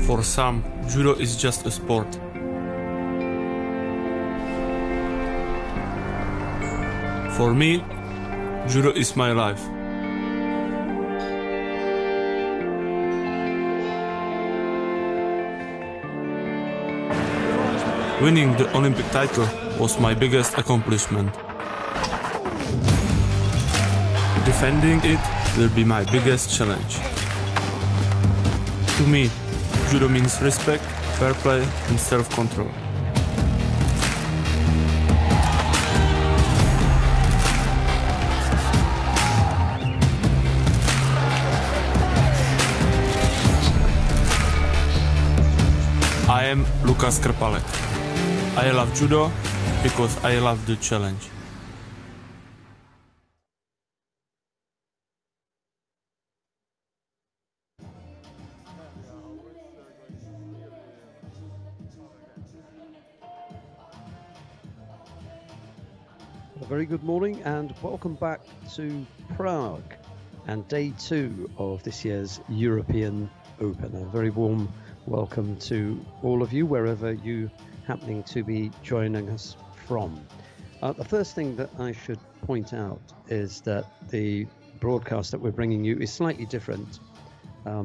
For some, judo is just a sport. For me, judo is my life. Winning the Olympic title was my biggest accomplishment. Defending it will be my biggest challenge. To me, judo means respect, fair play and self-control. I am Lukas Krpalek. I love judo because I love the challenge. A very good morning and welcome back to Prague and day 2 of this year's European Open. A very warm welcome to all of you wherever you happening to be joining us from. The first thing that I should point out is that the broadcast that we're bringing you is slightly different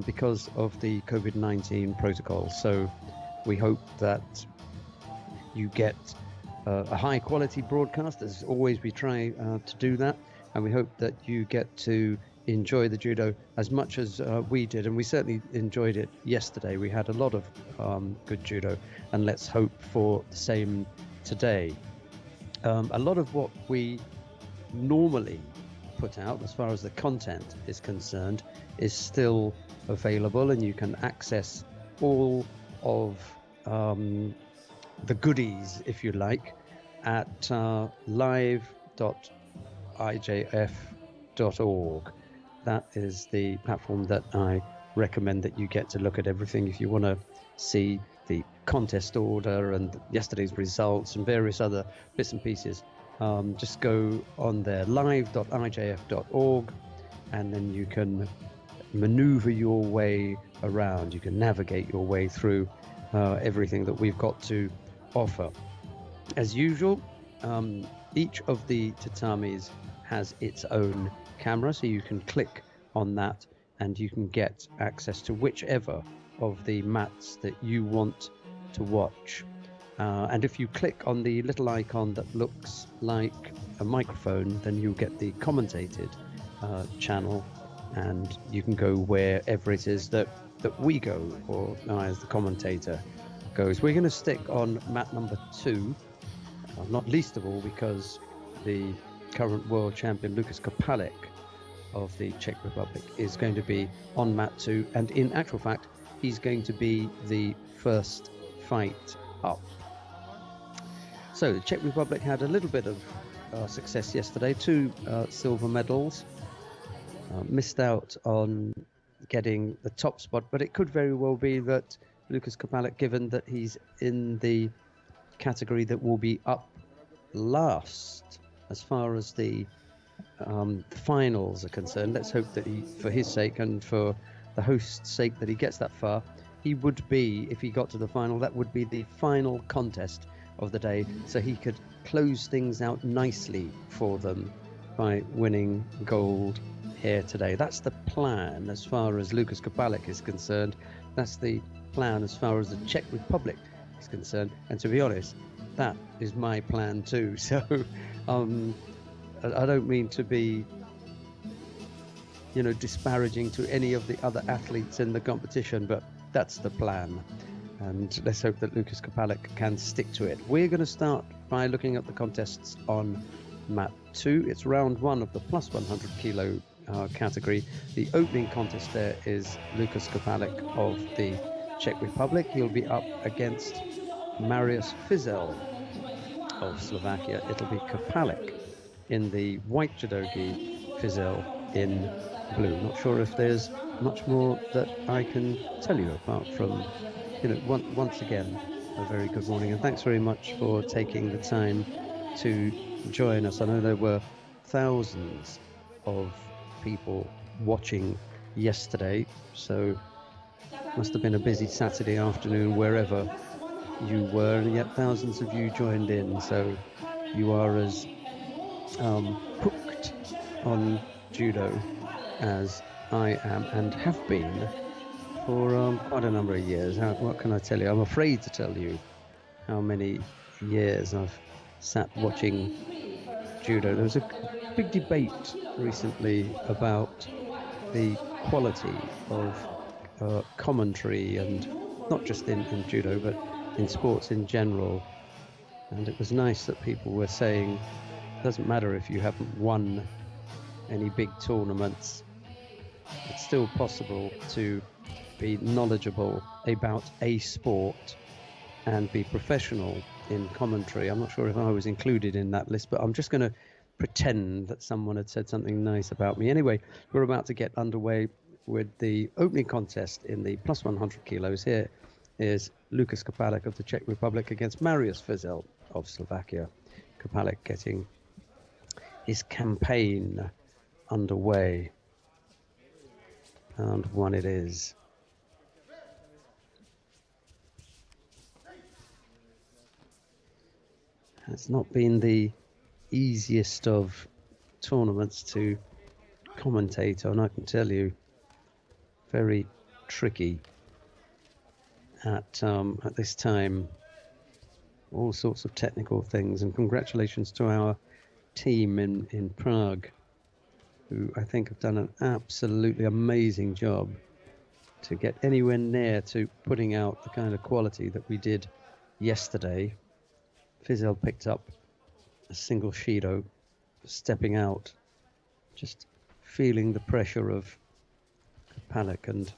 because of the COVID-19 protocol. So we hope that you get a high quality broadcast. As always, we try to do that, and we hope that you get to enjoy the judo as much as we did, and we certainly enjoyed it yesterday. We had a lot of good judo, and let's hope for the same today. A lot of what we normally put out as far as the content is concerned is still available, and you can access all of the goodies, if you like, at live.ijf.org. That is the platform that I recommend that you get to look at everything. If you want to see the contest order and yesterday's results and various other bits and pieces, just go on there, live.ijf.org, and then you can maneuver your way around. You can navigate your way through everything that we've got to offer. As usual, each of the tatamis has its own camera, so you can click on that and you can get access to whichever of the mats that you want to watch. And if you click on the little icon that looks like a microphone, then you'll get the commentated channel, and you can go wherever it is that we go, or I as the commentator goes. We're going to stick on mat number 2, not least of all because the current world champion Lukas Krpalek of the Czech Republic is going to be on mat 2, and in actual fact he's going to be the first fight up. So the Czech Republic had a little bit of success yesterday, 2 silver medals, missed out on getting the top spot, but it could very well be that Lukas Krpalek, given that he's in the category that will be up last as far as the finals are concerned, let's hope that he, for his sake and for the host's sake, that he gets that far. He would be, if he got to the final, that would be the final contest of the day, so he could close things out nicely for them by winning gold here today. That's the plan as far as Lukas Krpalek is concerned. That's the plan as far as the Czech Republic is concerned, and to be honest, that is my plan too. So I don't mean to be, disparaging to any of the other athletes in the competition, but that's the plan, and let's hope that Lukas Krpalek can stick to it. We're going to start by looking at the contests on mat 2. It's round 1 of the plus 100 kilo category. The opening contest there is Lukas Krpalek of the Czech Republic. He'll be up against Marius Fizel of Slovakia. It'll be Krpalek in the white judogi, Fizel in blue. Not sure if there's much more that I can tell you apart from, once again, a very good morning, and thanks very much for taking the time to join us. I know there were thousands of people watching yesterday, so Must have been a busy Saturday afternoon wherever you were, and yet thousands of you joined in. So you are as hooked on judo as I am and have been for quite a number of years. What can I tell you? I'm afraid to tell you how many years I've sat watching judo. There was a big debate recently about the quality of commentary, and not just in judo, but in sports in general. And it was nice that people were saying, it doesn't matter if you haven't won any big tournaments, it's still possible to be knowledgeable about a sport and be professional in commentary. I'm not sure if I was included in that list, but I'm just going to pretend that someone had said something nice about me. Anyway, we're about to get underway with the opening contest in the plus 100 kilos. Here is Lukas Kapalek of the Czech Republic against Marius Fizel of Slovakia. Kapalek getting his campaign underway. And one it is. It's not been the easiest of tournaments to commentate on, I can tell you. Very tricky at this time. All sorts of technical things, and congratulations to our team in Prague, who I think have done an absolutely amazing job to get anywhere near to putting out the kind of quality that we did yesterday. Fizel picked up a single Shido, stepping out, just feeling the pressure of Kapalek, and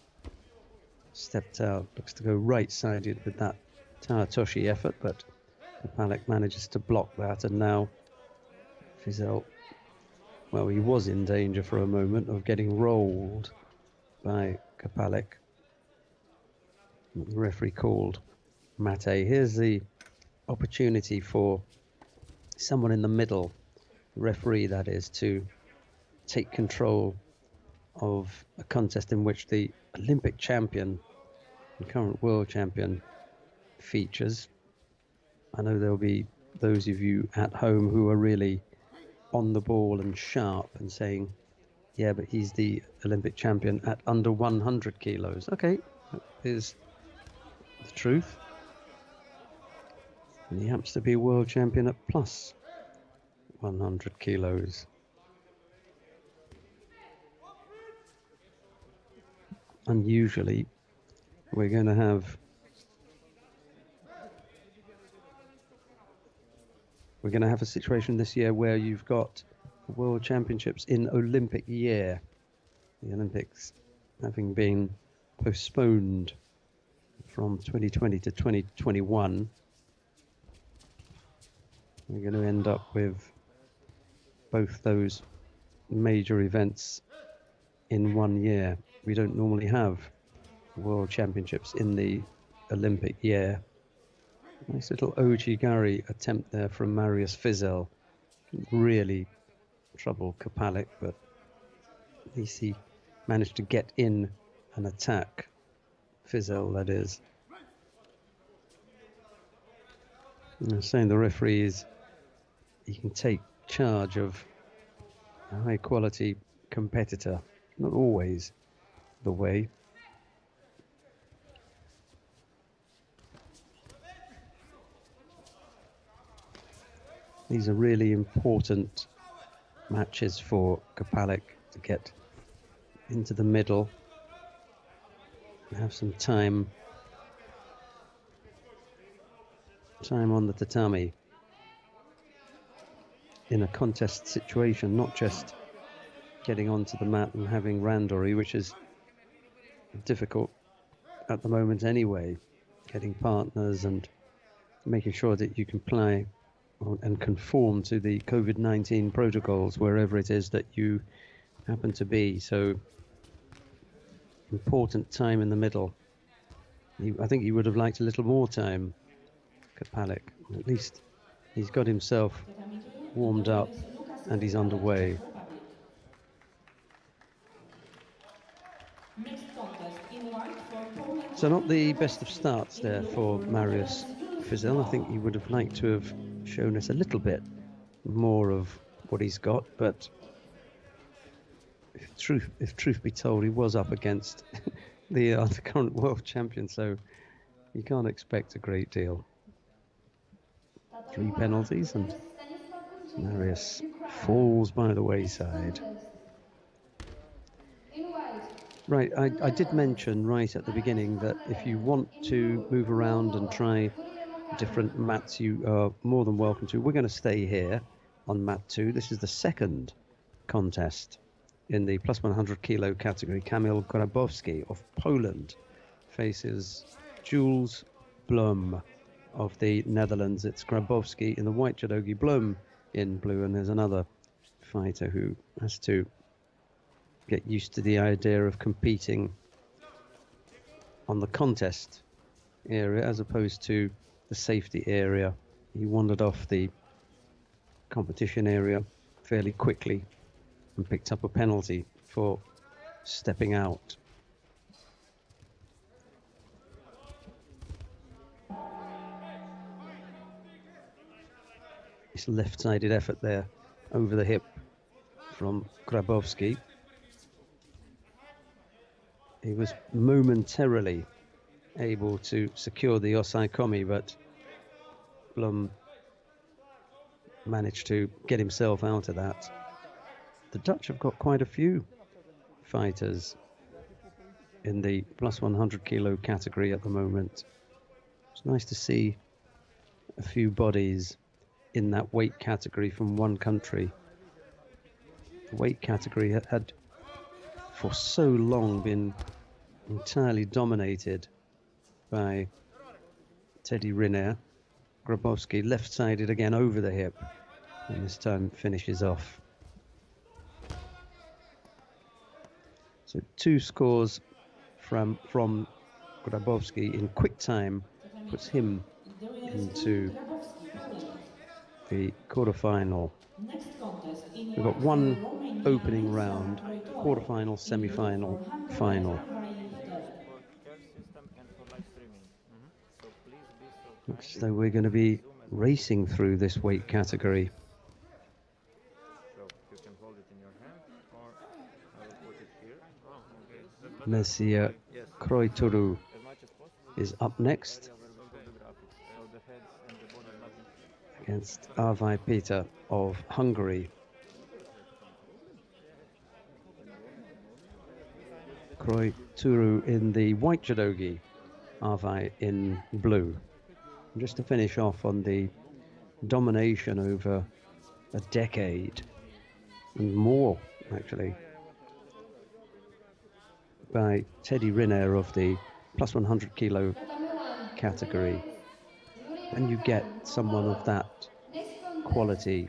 stepped out. Looks to go right-sided with that Toshi effort, but Kapalek manages to block that, and now Fizel, well, he was in danger for a moment of getting rolled by Kapalek. The referee called Mate. Here's the opportunity for someone in the middle, the referee that is, to take control of a contest in which the Olympic champion and current world champion features. I know there'll be those of you at home who are really on the ball and sharp and saying, yeah, but he's the Olympic champion at under 100 kilos. Okay, that is the truth. And he happens to be world champion at plus 100 kilos. Unusually, we're going to have a situation this year where you've got World Championships in Olympic year. The Olympics having been postponed from 2020 to 2021. We're going to end up with both those major events in one year. We don't normally have World Championships in the Olympic year. Nice little Ojigari attempt there from Marius Fizel. Really troubled Kapalek, but at least he managed to get in and attack Fizel, that is. I'm saying the referee is, he can take charge of a high quality competitor. Not always the way. These are really important matches for Kapalek to get into the middle and have some time on the tatami in a contest situation, not just getting onto the mat and having randori, which is difficult at the moment anyway, getting partners and making sure that you can play and conform to the COVID-19 protocols wherever it is that you happen to be. So important time in the middle. I think he would have liked a little more time, Kapalek. At least he's got himself warmed up and he's underway. So not the best of starts there for Marius Fizel. I think he would have liked to have shown us a little bit more of what he's got, but if truth be told, he was up against the current world champion, so you can't expect a great deal. 3 penalties and Marius falls by the wayside. Right, I did mention right at the beginning that if you want to move around and try different mats, you are more than welcome to. We're going to stay here on mat 2. This is the second contest in the plus 100 kilo category. Kamil Grabowski of Poland faces Jules Blum of the Netherlands. It's Grabowski in the white judogi, Blum in blue, and there's another fighter who has to get used to the idea of competing on the contest area as opposed to the safety area. He wandered off the competition area fairly quickly and picked up a penalty for stepping out. This left-sided effort there over the hip from Grabowski. He was momentarily able to secure the osaikomi, but Blum managed to get himself out of that. The Dutch have got quite a few fighters in the plus 100 kilo category at the moment. It's nice to see a few bodies in that weight category from one country. The weight category had for so long been entirely dominated by Teddy Riner. Grabowski left-sided again over the hip, and this time finishes off. So 2 scores from Grabowski in quick time puts him into the quarterfinal. We've got 1 opening round, quarterfinal, semi-final, final. Looks as though we're going to be racing through this weight category. Messier Kroituru is up next against Avai Peter of Hungary. Kroituru in the white judogi, Avai in blue. And just to finish off on the domination over a decade and more, actually, by Teddy Riner of the plus 100 kilo category. When you get someone of that quality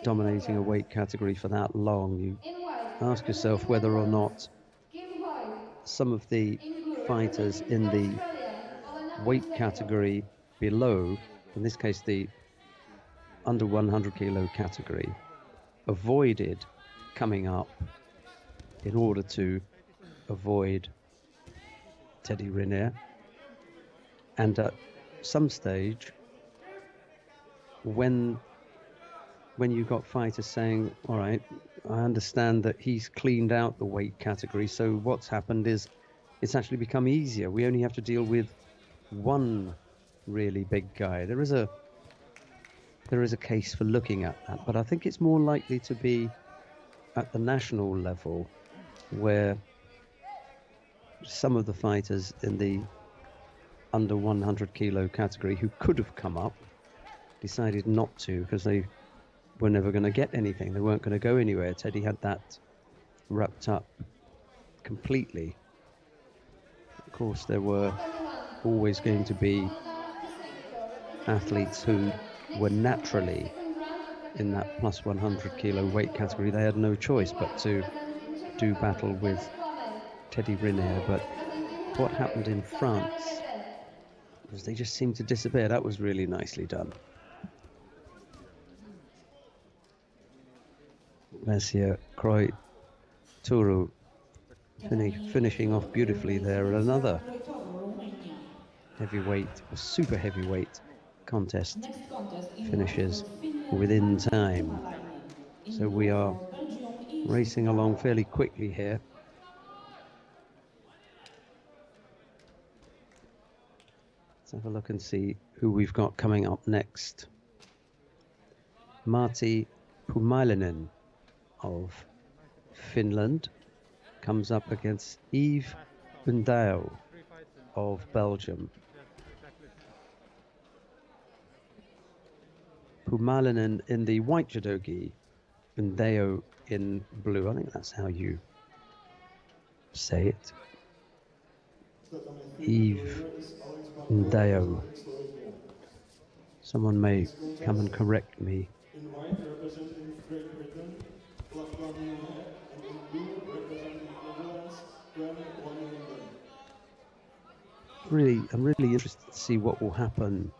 dominating a weight category for that long, you ask yourself whether or not some of the fighters in the weight category below, in this case the under 100 kilo category, avoided coming up in order to avoid Teddy Riner. And at some stage, when you got fighters saying, all right, I understand that he's cleaned out the weight category, so what's happened is it's actually become easier. We only have to deal with one really big guy. There is a case for looking at that, but I think it's more likely to be at the national level, where some of the fighters in the under 100 kilo category who could have come up decided not to because they were never going to get anything. They weren't going to go anywhere. Teddy had that wrapped up completely. Of course, there were always going to be athletes who were naturally in that plus 100 kilo weight category. They had no choice but to do battle with Teddy Riner. But what happened in France was they just seemed to disappear. That was really nicely done. Messier Kroituru finishing off beautifully there at another heavyweight or super heavyweight contest finishes within time. So we are racing along fairly quickly here. Let's have a look and see who we've got coming up next. Martti Puumainen of Finland comes up against Yves Undao of Belgium. Puumainen in the white judo gi, Undao in blue. I think that's how you say it. Yves Undao. Someone may come and correct me. In white representing Great Britain, Lachlan Newman, and in blue representing Netherlands, Gwen Wannington. I'm really interested to see what will happen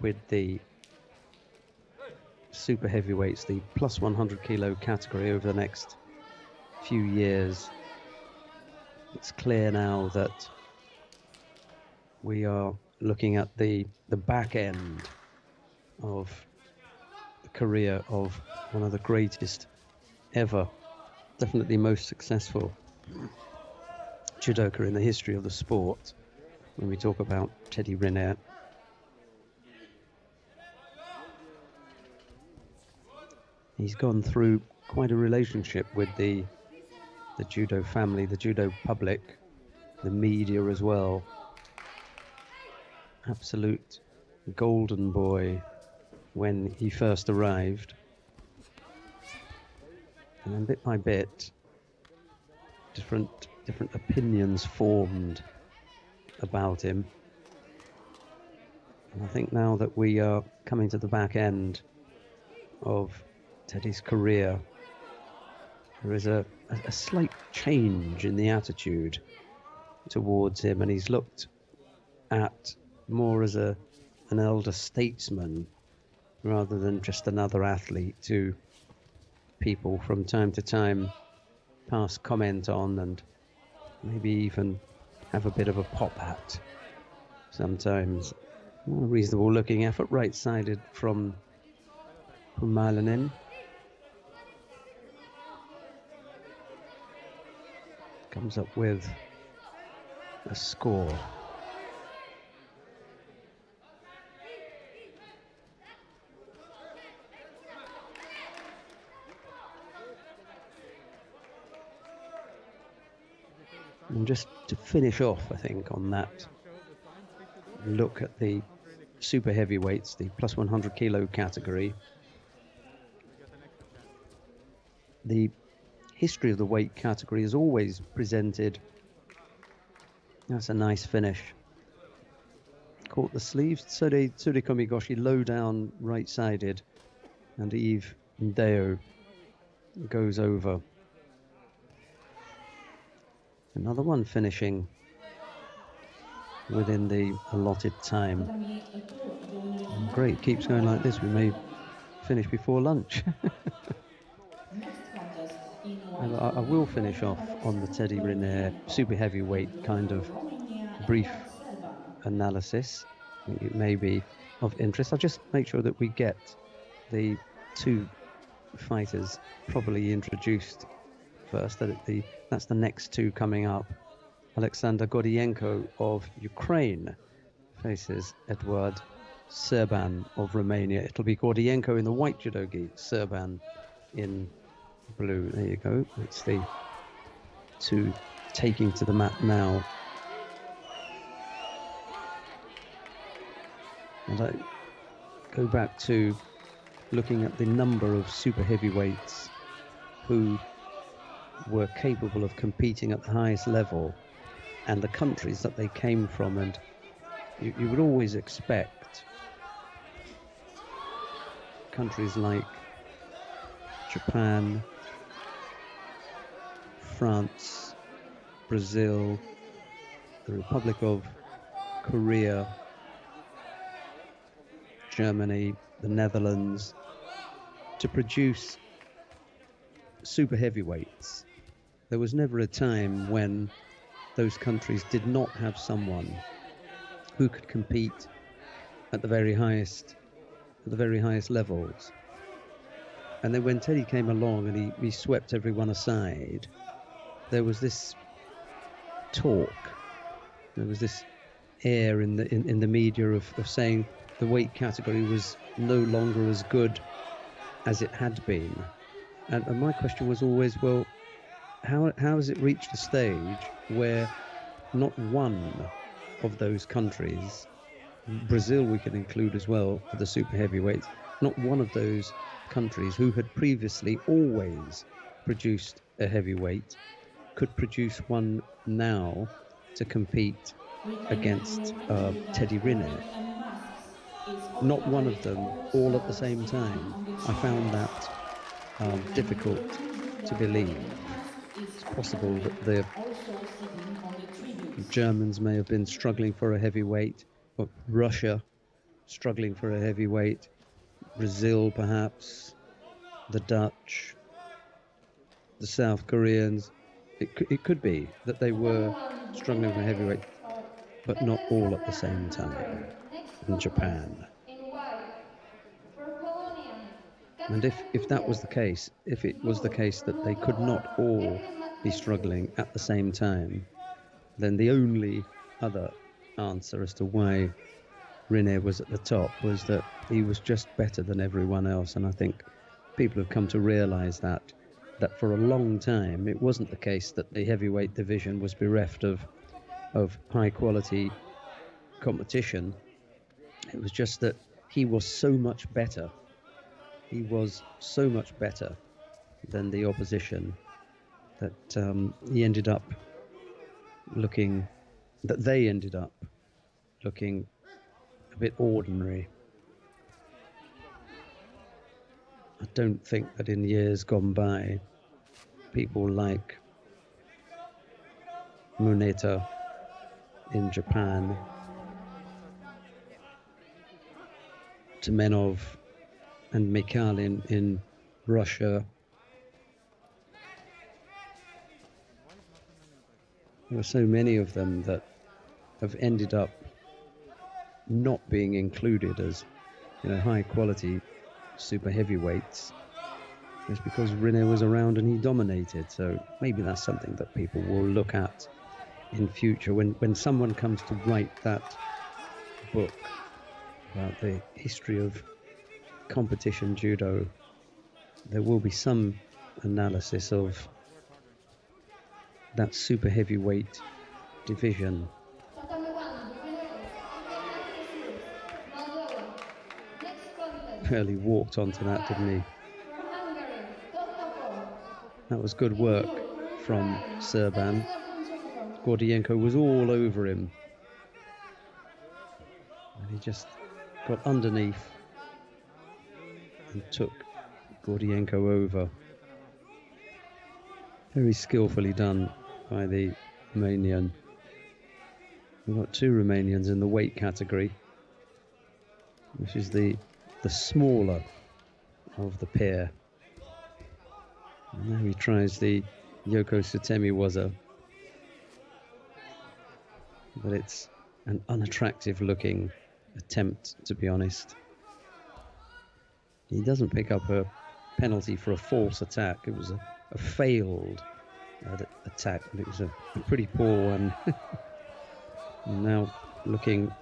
with the super heavyweights, the plus 100 kilo category over the next few years. It's clear now that we are looking at the back end of the career of one of the greatest ever, definitely most successful judoka in the history of the sport when we talk about Teddy Riner. He's gone through quite a relationship with the judo family, the judo public, the media as well. Absolute golden boy when he first arrived. And then bit by bit, different opinions formed about him. And I think now that we are coming to the back end of Teddy's career, there is a slight change in the attitude towards him, and he's looked at more as an elder statesman rather than just another athlete to people from time to time pass comment on and maybe even have a bit of a pop at sometimes. More reasonable looking effort, right-sided from Puumainen. Comes up with a score. And just to finish off, I think, on that look at the super heavyweights, the plus 100 kilo category. The history of the weight category is always presented. That's a nice finish. Caught the sleeves, Tsuri Komigoshi low down right-sided, and Yves Ndeo goes over. Another one finishing within the allotted time. Great, keeps going like this. We may finish before lunch. I will finish off on the Teddy Riner super heavyweight kind of brief analysis. I think it may be of interest. I'll just make sure that we get the two fighters properly introduced first. That's the next two coming up. Alexander Gordienko of Ukraine faces Eduard Serban of Romania. It'll be Gordienko in the white judo gi, Serban in blue. There you go. It's the two taking to the mat now. And I go back to looking at the number of super heavyweights who were capable of competing at the highest level and the countries that they came from, and you would always expect countries like Japan, France, Brazil, the Republic of Korea, Germany, the Netherlands, to produce super heavyweights there was never a time when those countries did not have someone who could compete at the very highest levels. And then when Teddy came along and he swept everyone aside, there was this talk, there was this air in the media of saying the weight category was no longer as good as it had been. And my question was always, well, how has it reached a stage where not one of those countries, Brazil we can include as well for the super heavyweights, not one of those countries who had previously always produced a heavyweight could produce one now to compete against Teddy Riner. Not one of them all at the same time. I found that difficult to believe. It's possible that the Germans may have been struggling for a heavyweight, or Russia struggling for a heavyweight, Brazil perhaps, the Dutch, the South Koreans. It could be that they were struggling for heavyweight, but not all at the same time in Japan. And if that was the case, if it was the case that they could not all be struggling at the same time, then the only other answer as to why Riner was at the top was that he was just better than everyone else. And I think people have come to realize that for a long time it wasn't the case that the heavyweight division was bereft of high quality competition. It was just that he was so much better. He was so much better than the opposition that they ended up looking a bit ordinary. I don't think that in years gone by, people like Muneta in Japan, Temenov and Mikhalin in Russia, there are so many of them that have ended up not being included as, high quality super heavyweights. It's because Riner was around and he dominated. So maybe that's something that people will look at in future when someone comes to write that book about the history of competition judo. There will be some analysis of that super heavyweight division. Barely walked onto that, didn't he? That was good work from Serban. Gordienko was all over him. And he just got underneath and took Gordienko over. Very skillfully done by the Romanian. We've got two Romanians in the weight category, which is the smaller of the pair. And now he tries the Yoko Sutemi Waza, but it's an unattractive looking attempt, to be honest. He doesn't pick up a penalty for a false attack. It was a failed attack, but it was a pretty poor one. And now looking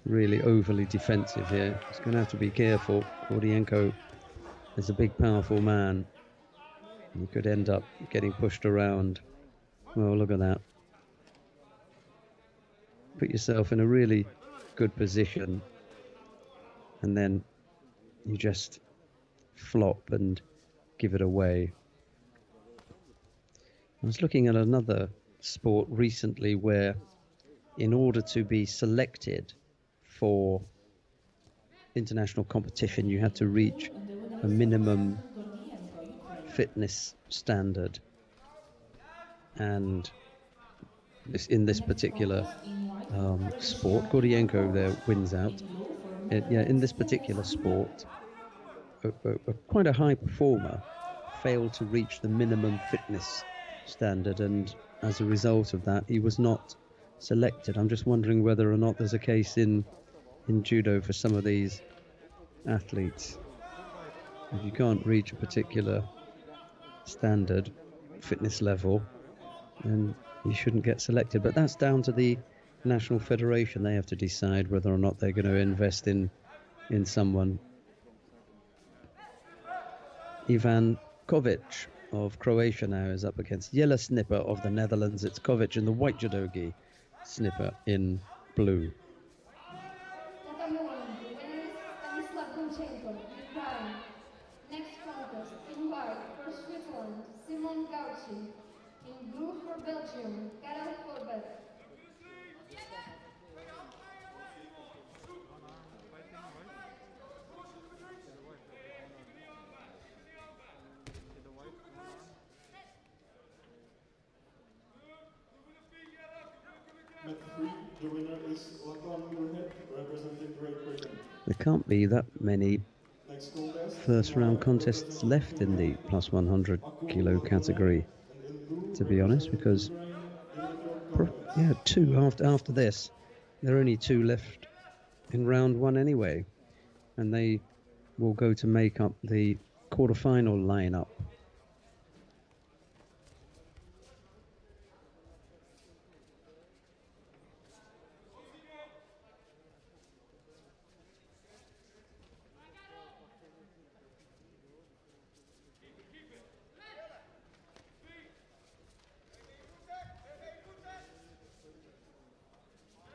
really overly defensive here. He's going to have to be careful. Gordienko is a big, powerful man. He could end up getting pushed around. Well, look at that. Put yourself in a really good position, and then you just flop and give it away. I was looking at another sport recently where, in order to be selected for international competition, you had to reach a minimum fitness standard. And in this particular sport, Gordienko there wins out. In this particular sport, quite a high performer failed to reach the minimum fitness standard, and as a result of that, he was not selected. I'm just wondering whether or not there's a case in judo for some of these athletes. If you can't reach a particular standard fitness level, then you shouldn't get selected. But that's down to the national federation. They have to decide whether or not they're going to invest in someone. Ivan Kovic of Croatia now is up against Jelle Snipper of the Netherlands. It's Kovic in the white judogi, Snipper in blue. Next contest in white for Switzerland, Simon Gauci. In blue for Belgium, Karel Corbett. Mat 3, the winner is Lachlan Muirhead, representing Great Britain. There can't be that many Next contest, first round contests left in the plus 100 kilo category, to be honest, because two after this. There are only two left in round one anyway, and they will go to make up the quarterfinal lineup.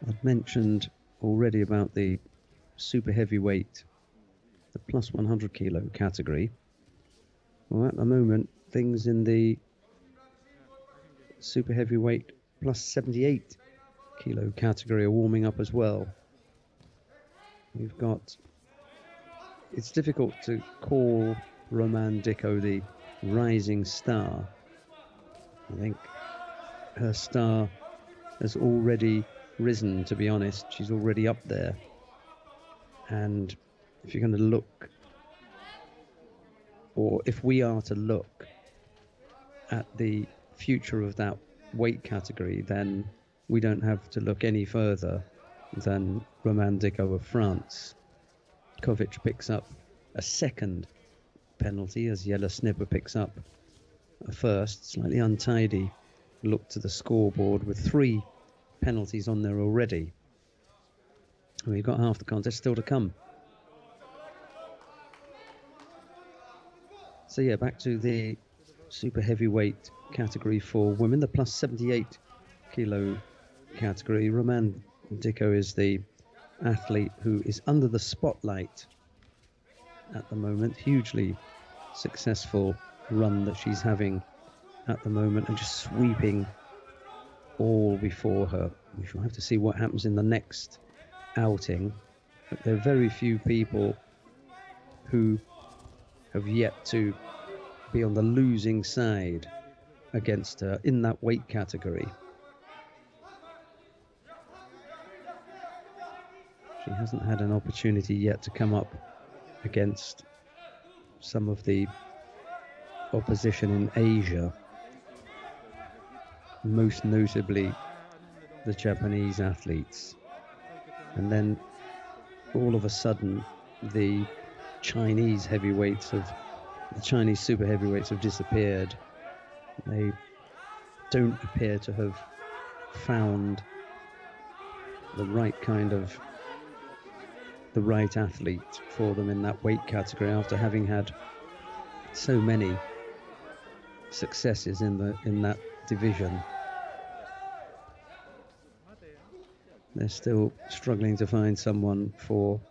I've mentioned already about the super heavyweight, the plus 100 kilo category. Well, at the moment, things in the super heavyweight plus 78 kilo category are warming up as well. We've got, it's difficult to call Roman Dicko the rising star. I think her star has already risen, to be honest. She's already up there. And if you're going to look, or if we are to look at the future of that weight category, then we don't have to look any further than Roman Dicko of France. Kovic picks up a second penalty as Jelle Snipper picks up a first. Slightly untidy look to the scoreboard with 3 penalties on there already. We've got half the contest still to come. So yeah, back to the super heavyweight category for women, the plus 78 kilo category. Roman Dicko is the athlete who is under the spotlight at the moment. Hugely successful run that she's having at the moment, and just sweeping all before her. We shall have to see what happens in the next outing. But there are very few people who have yet to be on the losing side against her in that weight category. She hasn't had an opportunity yet to come up against some of the opposition in Asia, most notably the Japanese athletes. And then all of a sudden the Chinese super heavyweights have disappeared. They don't appear to have found the right athlete for them in that weight category after having had so many successes in that division. They're still struggling to find someone for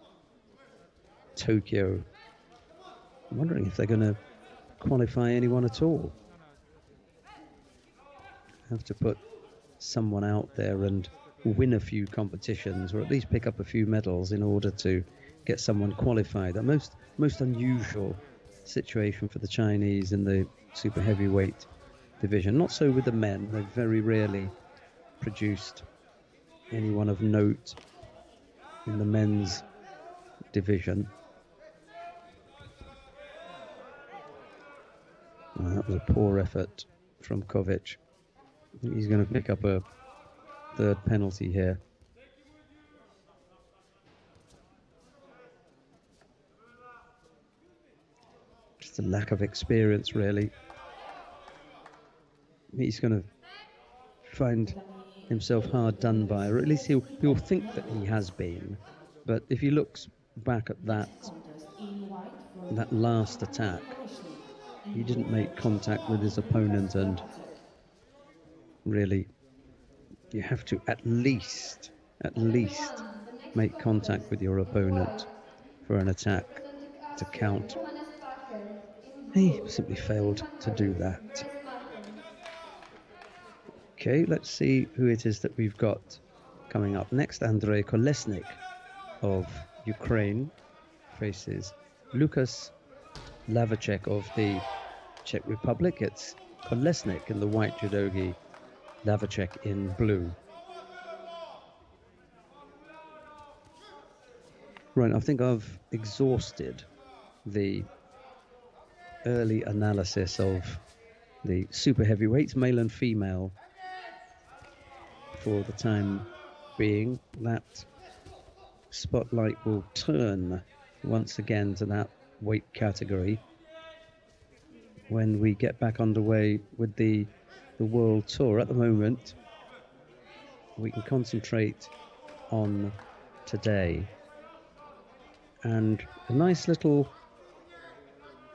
Tokyo. I'm wondering if they're going to qualify anyone at all. Have to put someone out there and win a few competitions, or at least pick up a few medals in order to get someone qualified. The most unusual situation for the Chinese in the super heavyweight division. Not so with the men. They've very rarely produced anyone of note in the men's division. Well, that was a poor effort from Kovic. He's going to pick up a third penalty here. Just a lack of experience, really. He's going to find himself hard done by, or at least he'll think that he has been. But if he looks back at that last attack, he didn't make contact with his opponent, and really you have to at least make contact with your opponent for an attack to count. He simply failed to do that. Okay, let's see who it is that we've got coming up next. Andrei Kolesnik of Ukraine faces Lukas Lavacek of the Czech Republic. It's Kolesnik in the white judogi, Lavacek in blue. Right, I think I've exhausted the early analysis of the super heavyweights, male and female, for the time being. That spotlight will turn once again to that weight category when we get back underway with the world tour. At the moment, we can concentrate on today, and a nice little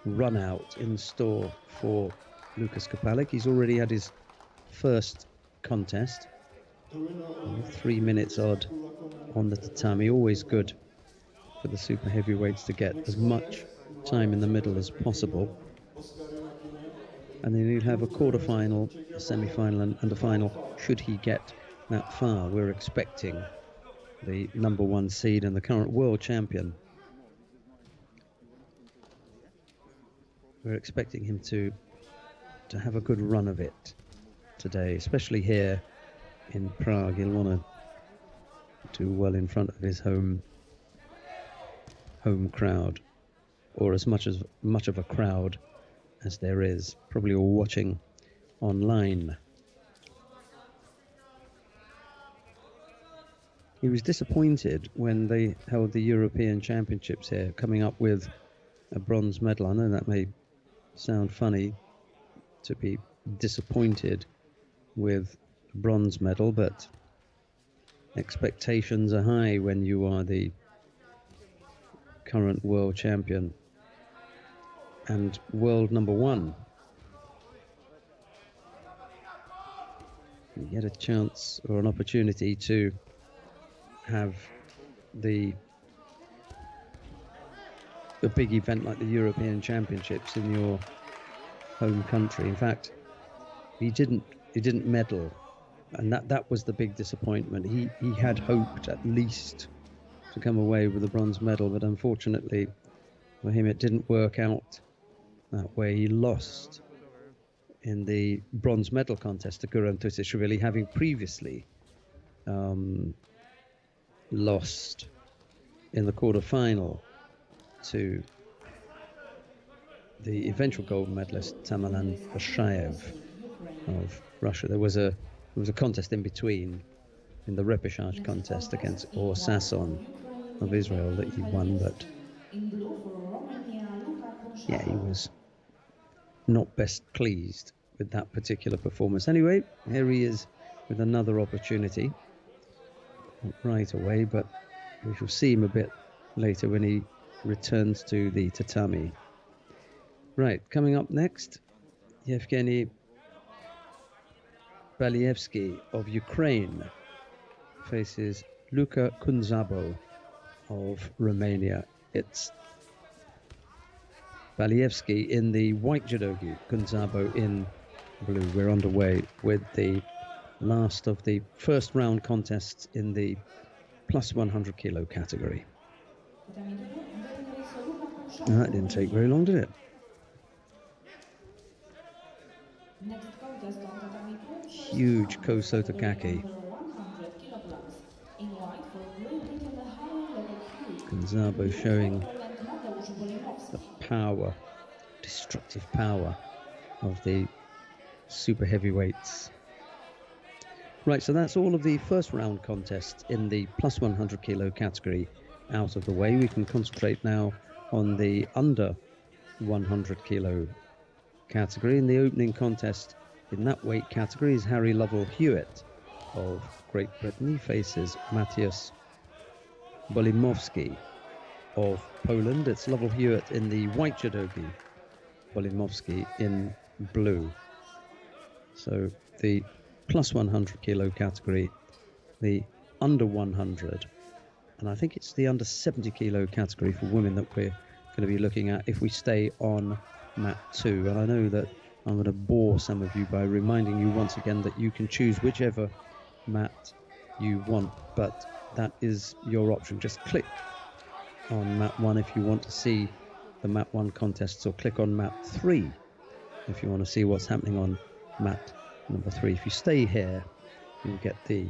run out in store for Lukas Krpalek. He's already had his first contest, 3 minutes odd on the tatami. Always good for the super heavyweights to get as much time in the middle as possible. And then he'll have a quarter-final, a semi-final and a final should he get that far. We're expecting the number 1 seed and the current world champion. We're expecting him to have a good run of it today, especially here in Prague. He'll want to do well in front of his home crowd, or as much of a crowd as there is, probably all watching online. He was disappointed when they held the European Championships here, coming up with a bronze medal. I know that may sound funny to be disappointed with a bronze medal, but expectations are high when you are the current world champion and world number 1. You get a chance or an opportunity to have a big event like the European Championships in your home country. In fact, he didn't medal, and that was the big disappointment. He had hoped at least to come away with a bronze medal, but unfortunately for him it didn't work out that way. He lost in the bronze medal contest to Guram Tutisishvili, having previously lost in the quarter-final to the eventual gold medalist Tamerlan Bashayev of Russia. There was a contest in between, in the repechage contest against Or Sasson of Israel, that he won, but yeah, he was not best pleased with that particular performance. Anyway, here he is with another opportunity, not right away, but we shall see him a bit later when he returns to the tatami. Right, coming up next, Yevgeny Balievsky of Ukraine faces Luka Kunzabo of Romania. It's Balievsky in the white judogi, Kunzabo in blue. We're underway with the last of the first round contests in the plus 100 kilo category. That didn't take very long, did it? Huge Kosotokaki. Kunzabo showing the power, destructive power of the super heavyweights. Right, so that's all of the first round contests in the plus 100 kilo category out of the way. We can concentrate now on the under 100 kilo category. In the opening contest in that weight category is Harry Lovell Hewitt of Great Britain. He faces Matthias Bolimowski of Poland. It's Lovell Hewitt in the white judogi, Bolimowski in blue. So the plus 100 kilo category, the under 100, and I think it's the under 70 kilo category for women that we're going to be looking at if we stay on mat 2. And I know that I'm going to bore some of you by reminding you once again that you can choose whichever mat you want, but that is your option. Just click on mat 1 if you want to see the mat 1 contests, or click on mat 3 if you want to see what's happening on mat number 3. If you stay here, you'll get the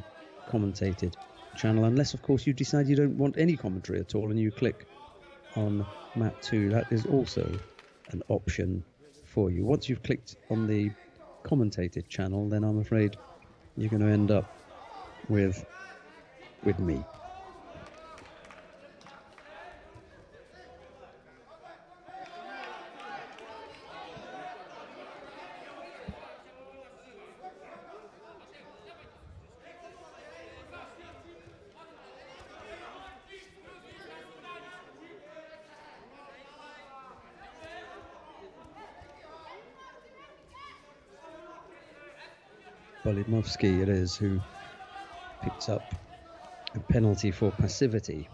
commentated channel, unless of course you decide you don't want any commentary at all and you click on mat 2. That is also an option for you. Once you've clicked on the commentated channel, then I'm afraid you're going to end up with me. Bolimowski it is who picks up a penalty for passivity.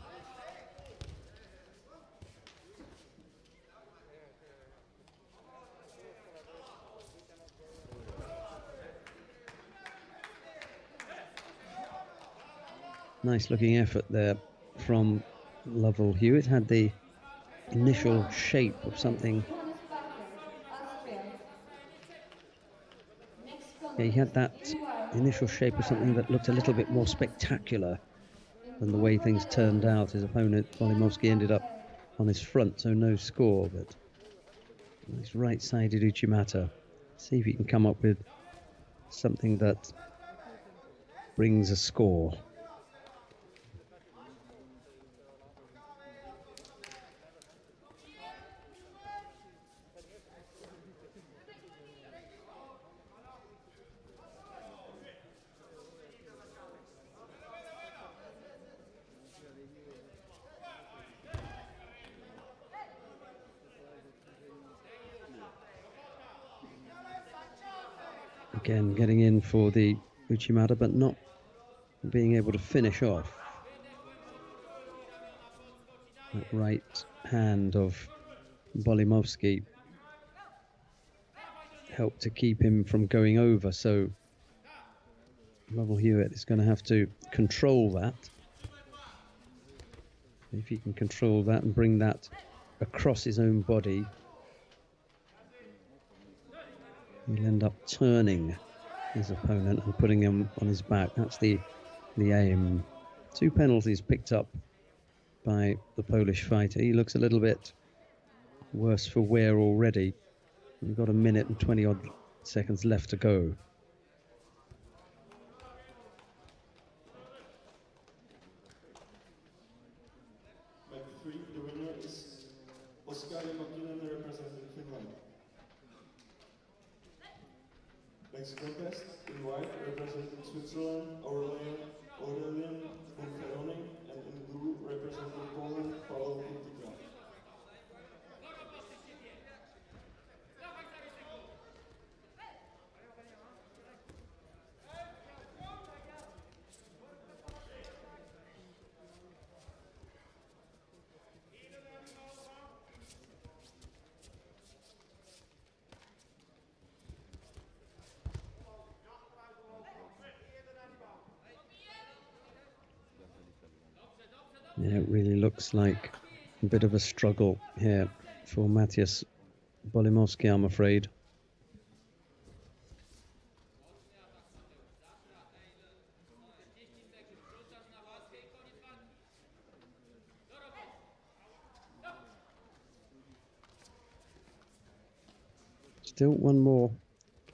Nice looking effort there from Lovell Hewitt. Had the initial shape of something. Yeah, he had that initial shape of something that looked a little bit more spectacular than the way things turned out. His opponent, Bolimowski, ended up on his front, so no score, but nice right-sided Uchimata. See if he can come up with something that brings a score. Again, getting in for the Uchimata, but not being able to finish off. That right hand of Bolimowski helped to keep him from going over, so Lovell Hewitt is going to have to control that. If he can control that and bring that across his own body, he'll end up turning his opponent and putting him on his back. That's the aim. 2 penalties picked up by the Polish fighter. He looks a little bit worse for wear already. We've got a minute and 20 odd seconds left to go. Match 3, the winner is Oskari Makinen representing Finland. Next contest, in white, representing Switzerland, Aurelien Bonferroni, and in blue, representing Poland, Paweł Kurtyka. Yeah, it really looks like a bit of a struggle here for Matthias Bolimowski, I'm afraid. Still one more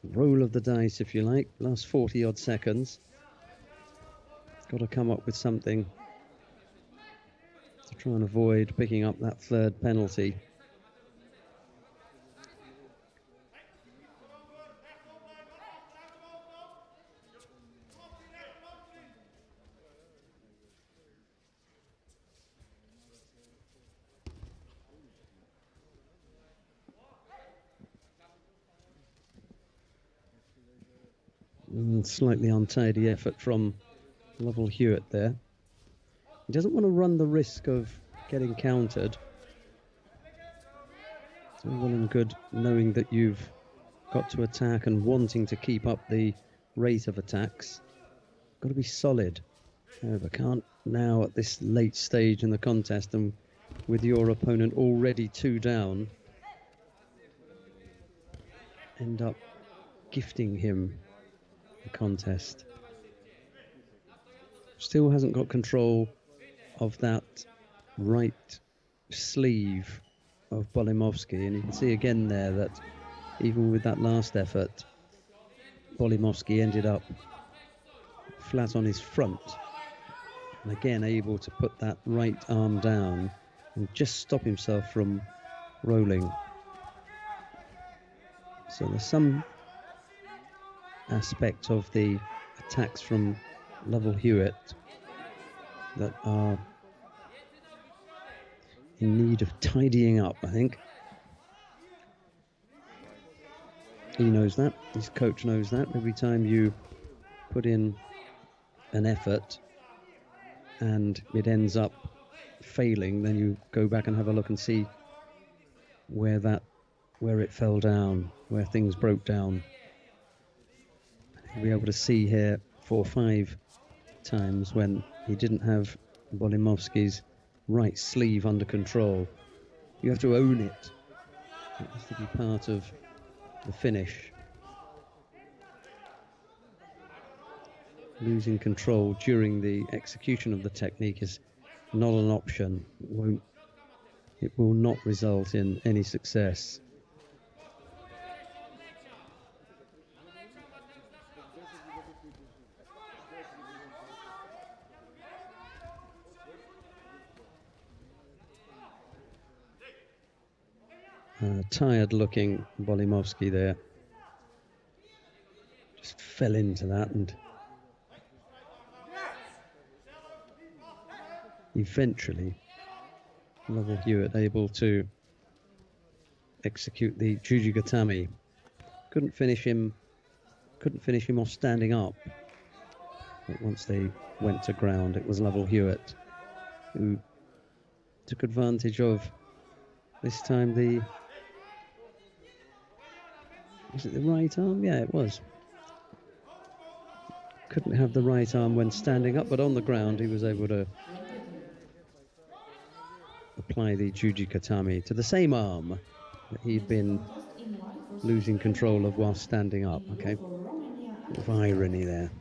roll of the dice, if you like. Last 40 odd seconds. Got to come up with something to try and avoid picking up that third penalty. Slightly untidy effort from Lovell Hewitt there. He doesn't want to run the risk of getting countered. It's all well and good knowing that you've got to attack and wanting to keep up the rate of attacks. Got to be solid. However, can't now at this late stage in the contest and with your opponent already 2 down, end up gifting him the contest. Still hasn't got control of that right sleeve of Bolimovsky, and you can see again there that even with that last effort, Bolimovsky ended up flat on his front, and again able to put that right arm down and just stop himself from rolling. So there's some aspect of the attacks from Lovell Hewitt that are in need of tidying up, I think. He knows that, his coach knows that. Every time you put in an effort and it ends up failing, then you go back and have a look and see where it fell down, where things broke down. You'll be able to see here 4 or 5 times when he didn't have Bolimovsky's right sleeve under control. You have to own it. It has to be part of the finish. Losing control during the execution of the technique is not an option. It will not result in any success. Tired looking Bolimovsky there. Just fell into that, and eventually Lovell Hewitt able to execute the Jujigatami. Couldn't finish him off standing up. But once they went to ground, it was Lovell Hewitt who took advantage of this time was it the right arm? Yeah, it was. Couldn't have the right arm when standing up, but on the ground he was able to apply the Jujigatami to the same arm that he'd been losing control of while standing up. Okay, bit of irony there.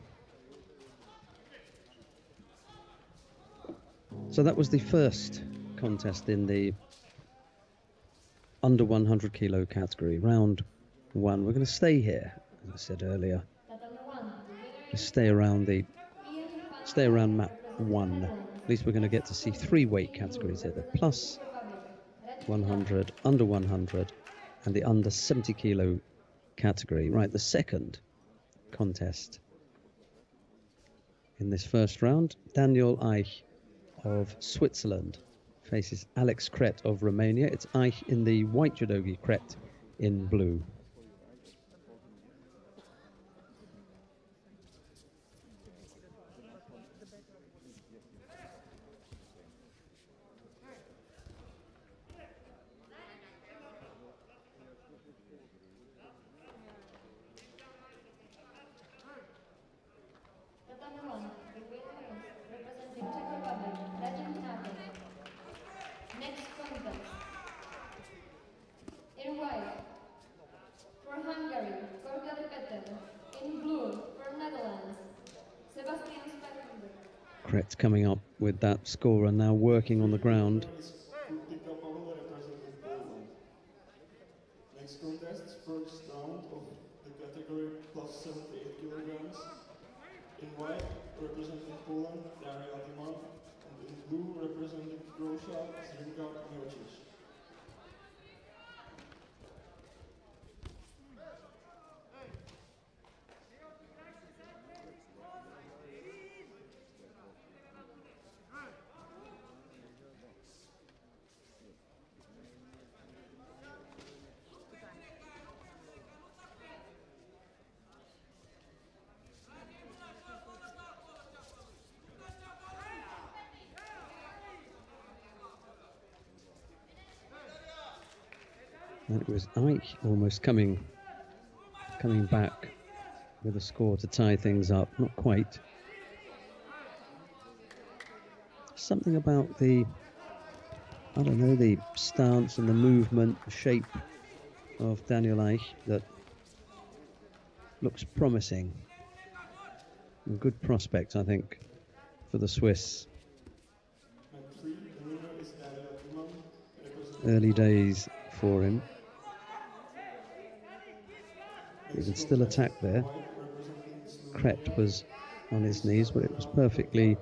So that was the first contest in the under 100 kilo category, round 1. We're going to stay here, as I said earlier. Stay around map 1. At least we're going to get to see 3 weight categories here: the plus 100, under 100, and the under 70 kilo category. Right, the second contest in this first round, Daniel Eich of Switzerland faces Alex Kret of Romania. It's Eich in the white judogi, Kret in blue. Kret's coming up with that scorer now working on the ground. Next contest, first round of the category In white, representing Poland, Daria Timan, and in blue, representing Croatia, Zrinka Miocic. And it was Ike almost coming back with a score to tie things up. Not quite. Something about the stance and the movement, the shape of Daniel Ike that looks promising. A good prospect, I think, for the Swiss. Early days for him. He can still attack there. Kret was on his knees, but it was perfectly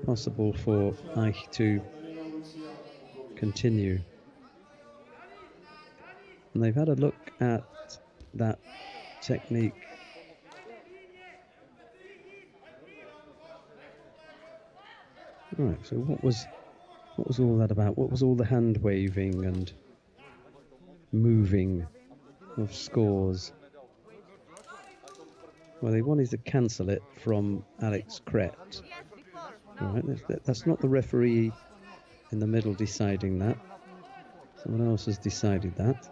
possible for Ike to continue. And they've had a look at that technique. Right, so what was all that about? What was all the hand waving and moving of scores? Well, they wanted to cancel it from Alex Kret. Right, that's not the referee in the middle deciding that. Someone else has decided that.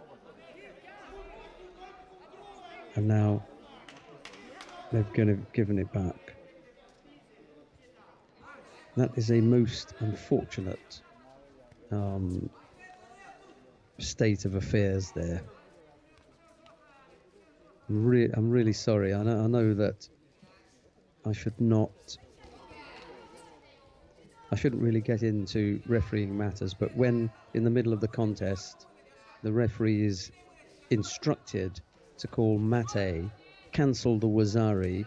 And now they've given it back. That is a most unfortunate state of affairs there. I'm really sorry. I know that I shouldn't really get into refereeing matters, but when in the middle of the contest, the referee is instructed to call mate, cancel the wazari,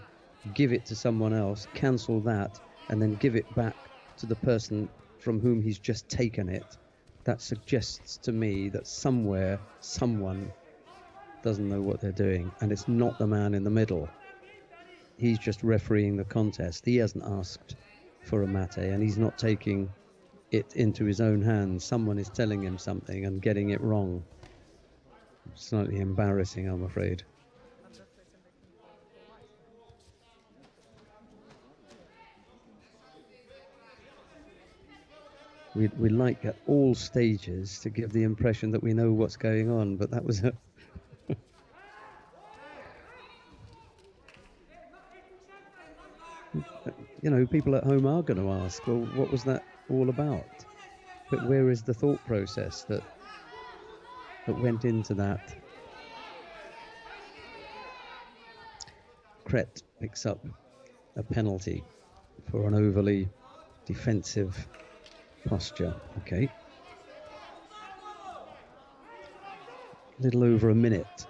give it to someone else, cancel that, and then give it back to the person from whom he's just taken it, that suggests to me that somewhere, someone doesn't know what they're doing, and it's not the man in the middle. He's just refereeing the contest. He hasn't asked for a mate, and he's not taking it into his own hands. Someone is telling him something and getting it wrong. Slightly embarrassing, I'm afraid. We like at all stages to give the impression that we know what's going on, but that was a you know, people at home are going to ask, well, what was that all about? But where is the thought process that went into that? Kret picks up a penalty for an overly defensive posture. Okay. A little over a minute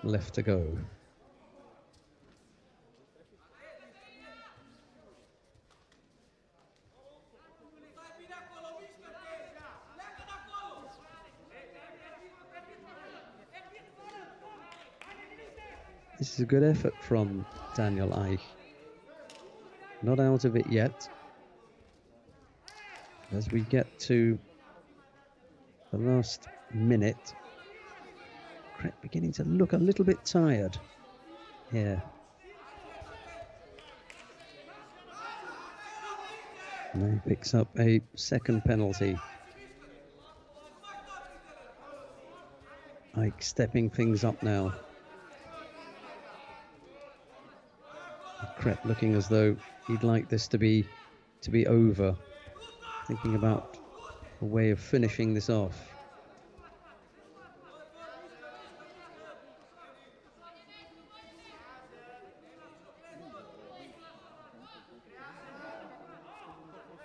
left to go. This is a good effort from Daniel Ike. Not out of it yet. As we get to the last minute, Kret beginning to look a little bit tired here. And he picks up a second penalty. Ike stepping things up now. Kret looking as though he'd like this to be over. Thinking about a way of finishing this off.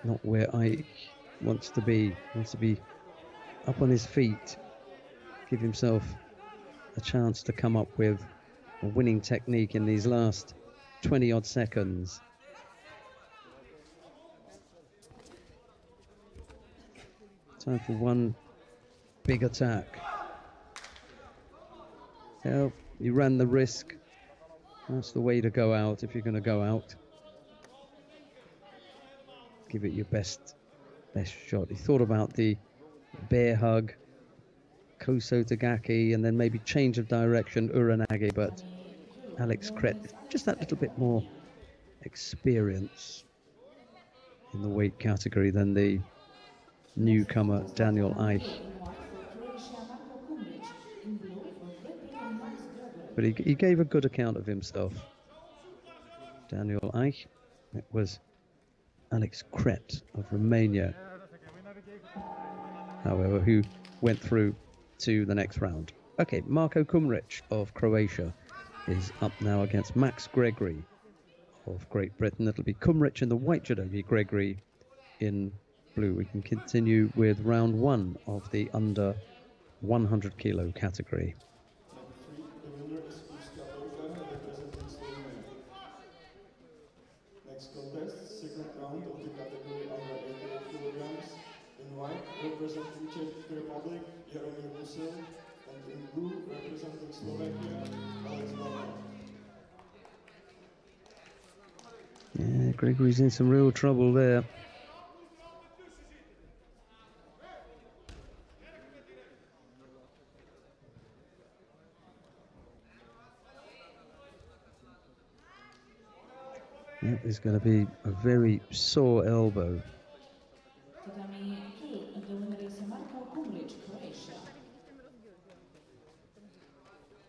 Not where Ike wants to be. Wants to be up on his feet. Give himself a chance to come up with a winning technique in these last 20 odd seconds. Time for one big attack. Well, you ran the risk. That's the way to go out if you're going to go out. Give it your best shot. He thought about the bear hug, Koso Tagaki, and then maybe change of direction, Uranage, but Alex Kret, just that little bit more experience in the weight category than the newcomer Daniel Eich. But he gave a good account of himself. Daniel Eich. It was Alex Kret of Romania, however, who went through to the next round. Okay, Marko Kumric of Croatia is up now against Max Gregory of Great Britain. It'll be Kumric in the white judogi, Gregory in blue. We can continue with round one of the under 100 kilo category. Next contest, second round of the category under 88 kilograms. In white, representing Czech Republic, Jaromír Musil, and in blue, representing Slovakia, Alex Bauer. Yeah, Gregory's in some real trouble there. That is going to be a very sore elbow.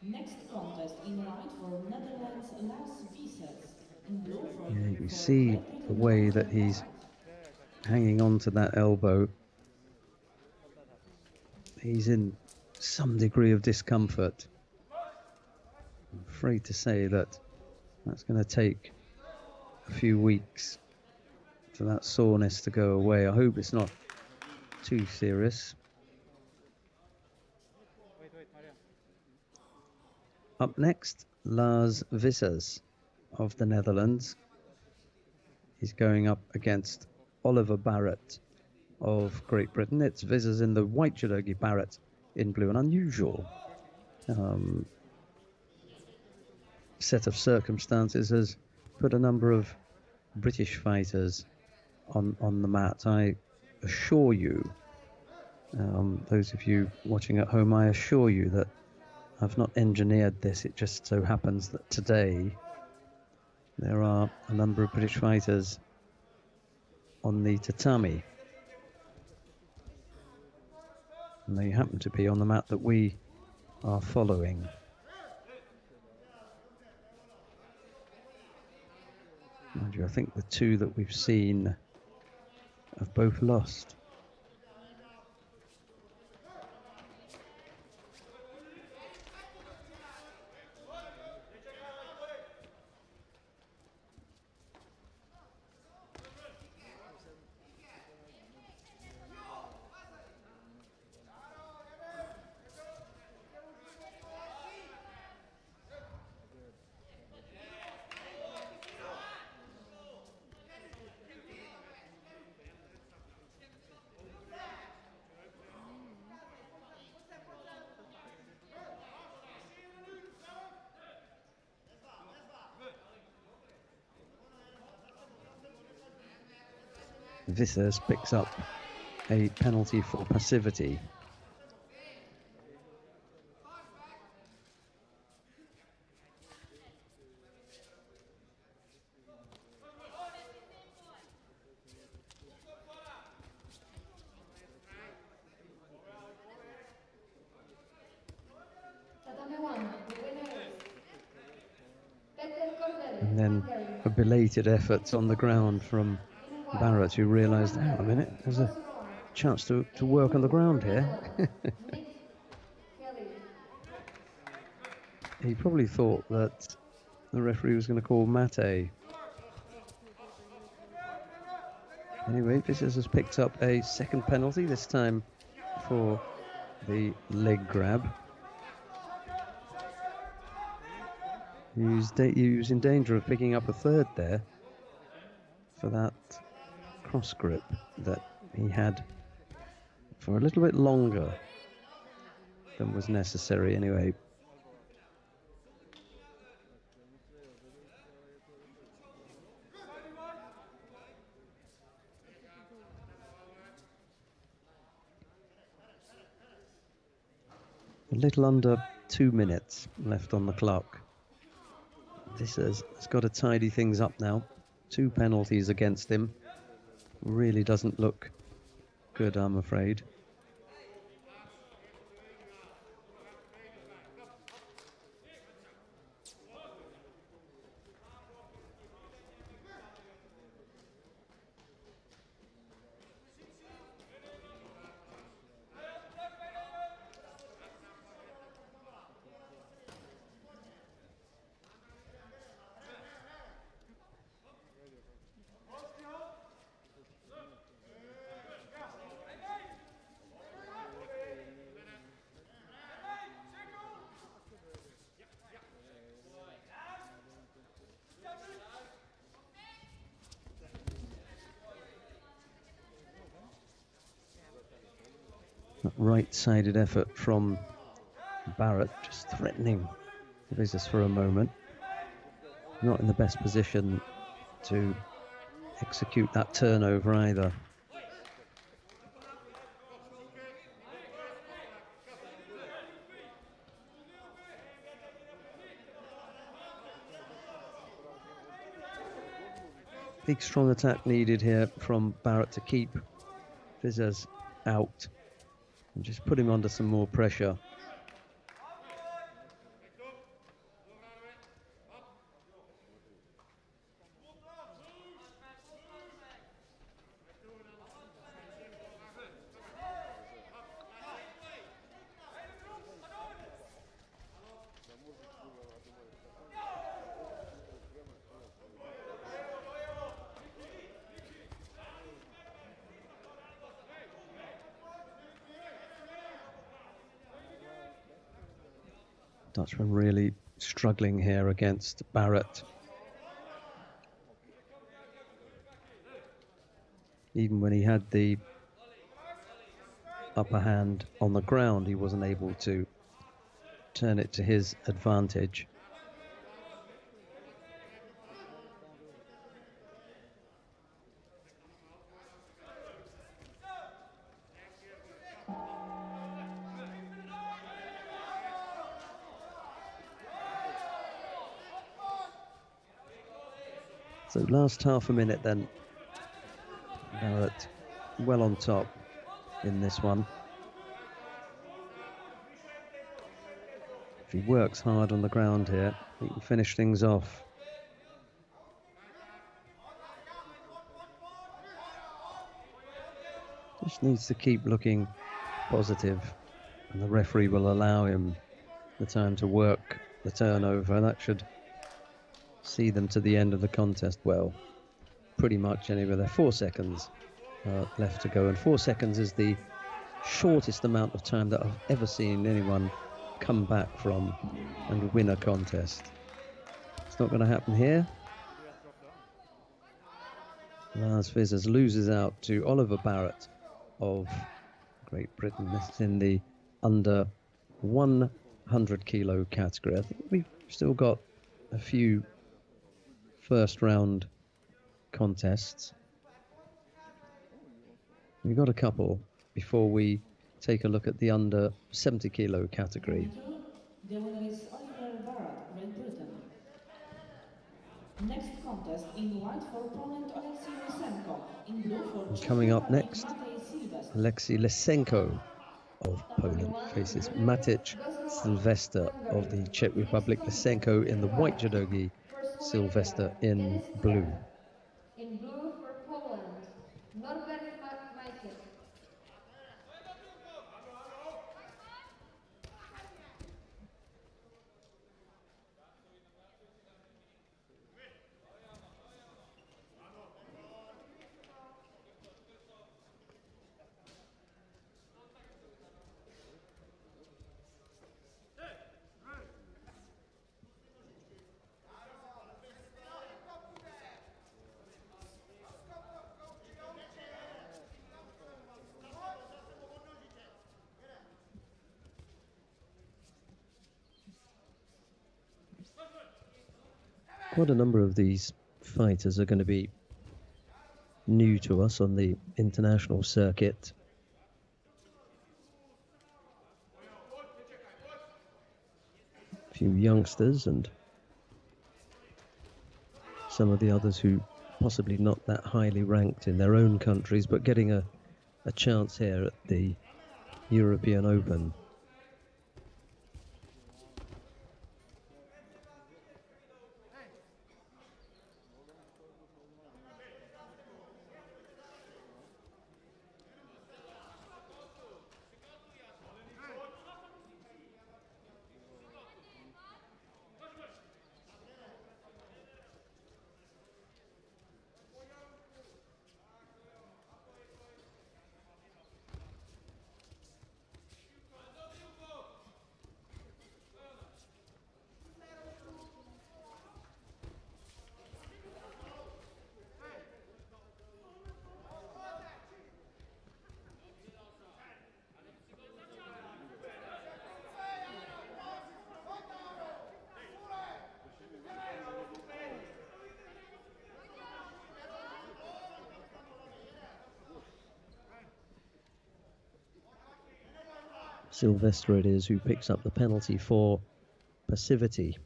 Next contest in white for Netherlands, Lars Wiesers. In blue for Yeah, you can see the way that he's hanging on to that elbow. He's in some degree of discomfort. I'm afraid to say that that's going to take a few weeks for that soreness to go away. I hope it's not too serious. Up next, Lars Wiesers of the Netherlands. He's going up against Oliver Barrett of Great Britain. It's Wiesers in the white judogi, Barrett in blue. An unusual set of circumstances has put a number of British fighters on the mat. I assure you, those of you watching at home, I assure you that I've not engineered this. It just so happens that today there are a number of British fighters on the tatami, and they happen to be on the mat that we are following. Mind you, I think the two that we've seen have both lost. Wiesers picks up a penalty for passivity. And then a belated effort on the ground from Barrett, who realised, hang on a minute, there's a chance to work on the ground here. He probably thought that the referee was going to call mate. Anyway, Wiesers has picked up a second penalty, this time for the leg grab. He was in danger of picking up a third there for that cross grip that he had for a little bit longer than was necessary anyway. A little under 2 minutes left on the clock. This has got to tidy things up now. 2 penalties against him. Really doesn't look good, I'm afraid. That right-sided effort from Barrett, just threatening Vizas for a moment. Not in the best position to execute that turnover either. Big strong attack needed here from Barrett to keep Vizas out and just put him under some more pressure. Dutchman really struggling here against Barrett. Even when he had the upper hand on the ground, he wasn't able to turn it to his advantage. So last half a minute then, Barrett well on top in this one. If he works hard on the ground here, he can finish things off. Just needs to keep looking positive, and the referee will allow him the time to work the turnover. That should see them to the end of the contest. Well, pretty much anyway. There are 4 seconds left to go, and 4 seconds is the shortest amount of time that I've ever seen anyone come back from and win a contest. It's not going to happen here. Lars Vizas loses out to Oliver Barrett of Great Britain. This is in the under 100 kilo category. I think we've still got a few first round contests. We've got a couple before we take a look at the under 70 kilo category. The winner is Oliver Barrett, Great Britain. Next contest in white for Poland, Alexei Lysenko. In blue for And Czech coming up Republic, next, Matej Silvestr. Alexei Lysenko of Poland faces Matic Sylvester of the Czech Republic. Lysenko in the white judogi, Sylvester in blue. In blue for Poland, Norbert Majcik. Quite a number of these fighters are going to be new to us on the international circuit. A few youngsters and some of the others who possibly not that highly ranked in their own countries, but getting a chance here at the European Open. Sylvester it is who picks up the penalty for passivity.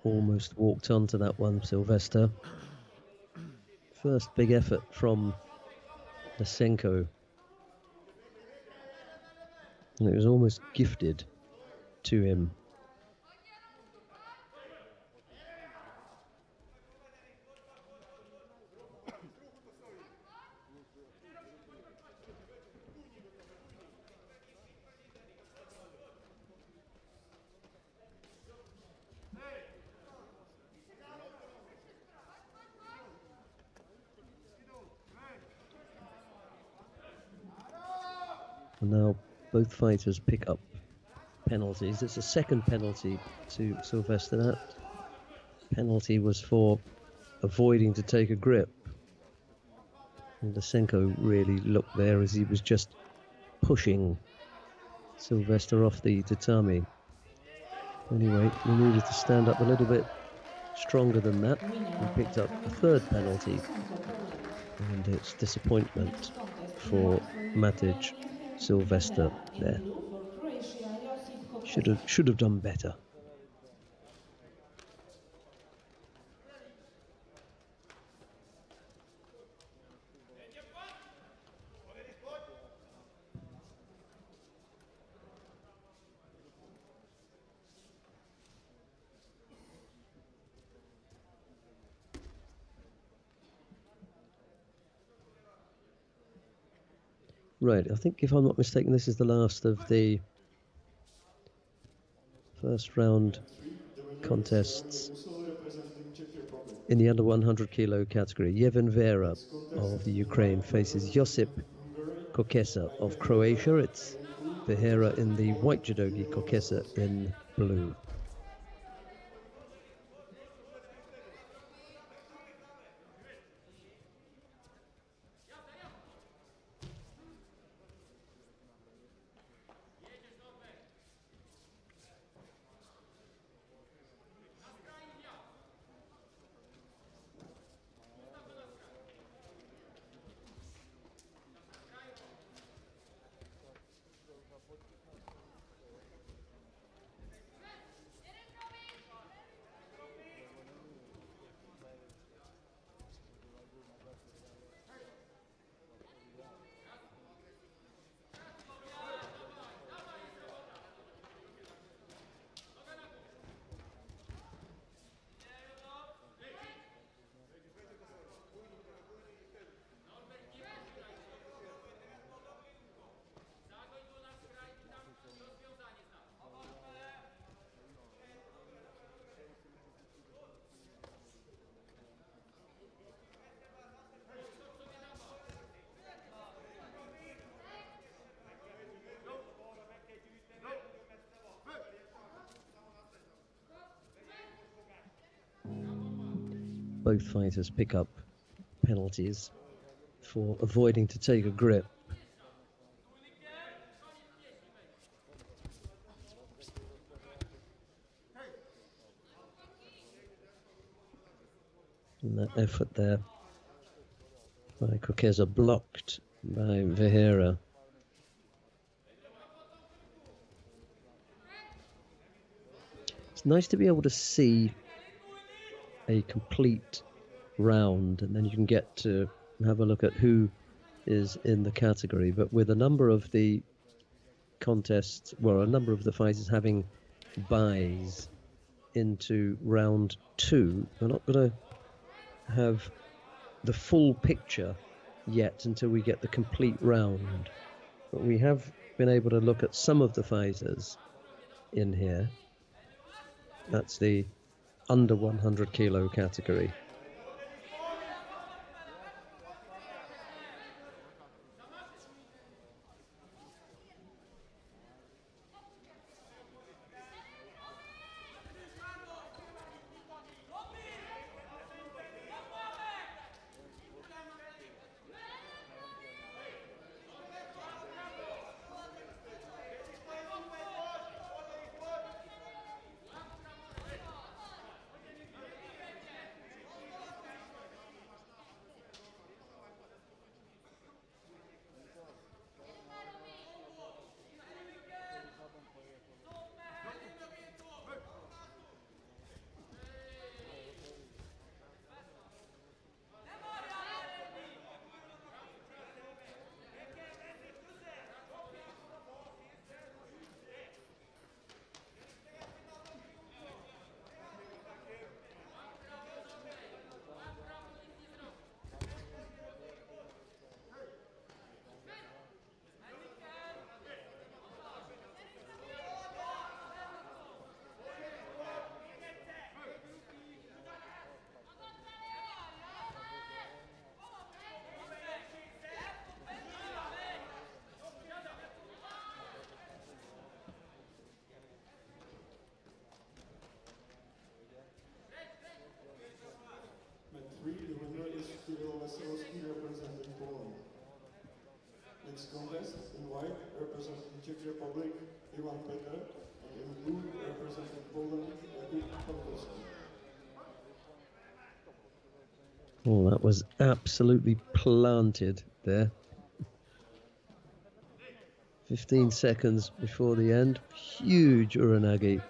Almost walked onto that one, Sylvester. First big effort from Lysenko. And it was almost gifted to him. And now both fighters pick up penalties. It's a second penalty to Sylvester. That penalty was for avoiding to take a grip. And Lysenko really looked there as he was just pushing Sylvester off the tatami. Anyway, he needed to stand up a little bit stronger than that. He picked up a third penalty. And it's disappointment for Matic Sylvester there. Should have done better. Right, I think if I'm not mistaken, this is the last of the first round contests in the under 100 kilo category. Yevhen Vera of the Ukraine faces Josip Kokesa of Croatia. It's Vihera in the white judogi, Kokesa in blue. both fighters pick up penalties for avoiding to take a grip. And that effort there by Kokeza blocked by Vieira. It's nice to be able to see a complete round, and then you can get to have a look at who is in the category. But with a number of the contests, well, a number of the fighters having buys into round 2, we're not going to have the full picture yet until we get the complete round. But we have been able to look at some of the fighters in here. That's the under 100 kilo category. The winner is Kirill Veselovsky representing Poland. Next contest, in white representing Czech Republic, Ivan Petr, and in blue representing Poland, Jakub Pankowski. Oh, that was absolutely planted there. 15 seconds before the end, huge uranagi.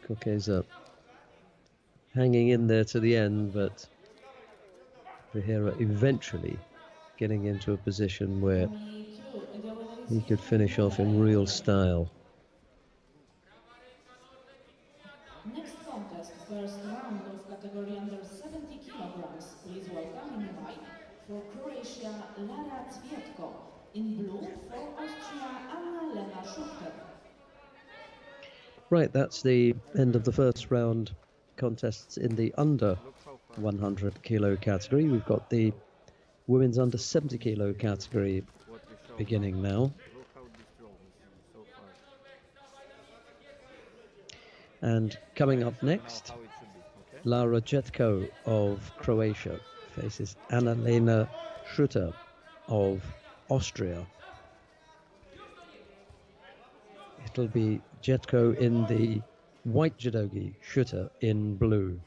Kokeza hanging in there to the end, but Vieira eventually getting into a position where he could finish off in real style. Next contest, first round of category under 70 kilograms. Please welcome in white for Croatia, Lara Cvietko. In blue for Austria, Anna-Lena Schuchter. Right, that's the end of the first round contests in the under 100 kilo category. We've got the women's under 70 kilo category beginning now. And coming up next, Lara Jetko of Croatia faces Anna-Lena Schutter of Austria. It'll be Jetko in the white judogi, Schutter in blue.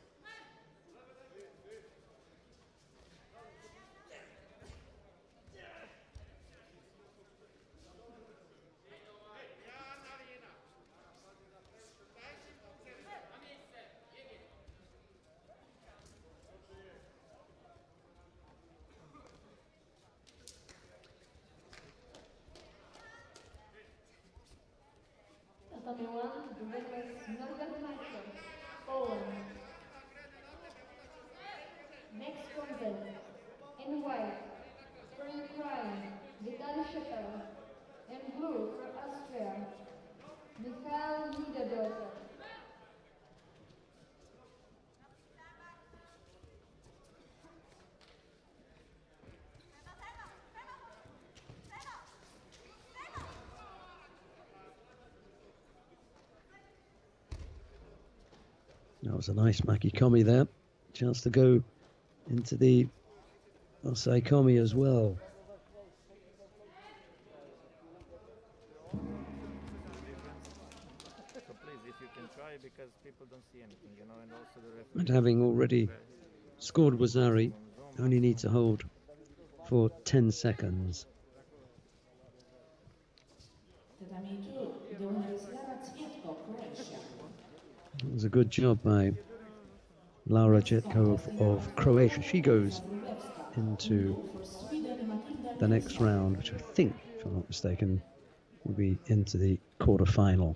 Tatami 1, the winner is Norbert Meister, Poland. Next contest, in white, for Ukraine, Vitaly Shepel. In blue, for Austria, Mikhail Niederdoser. That was a nice Makikomi there. Chance to go into the Osaikomi as well. And having already scored Wazari, only needs to hold for 10 seconds. It was a good job by Laura Cvetko of Croatia. She goes into the next round, which I think, if I'm not mistaken, will be into the quarterfinal.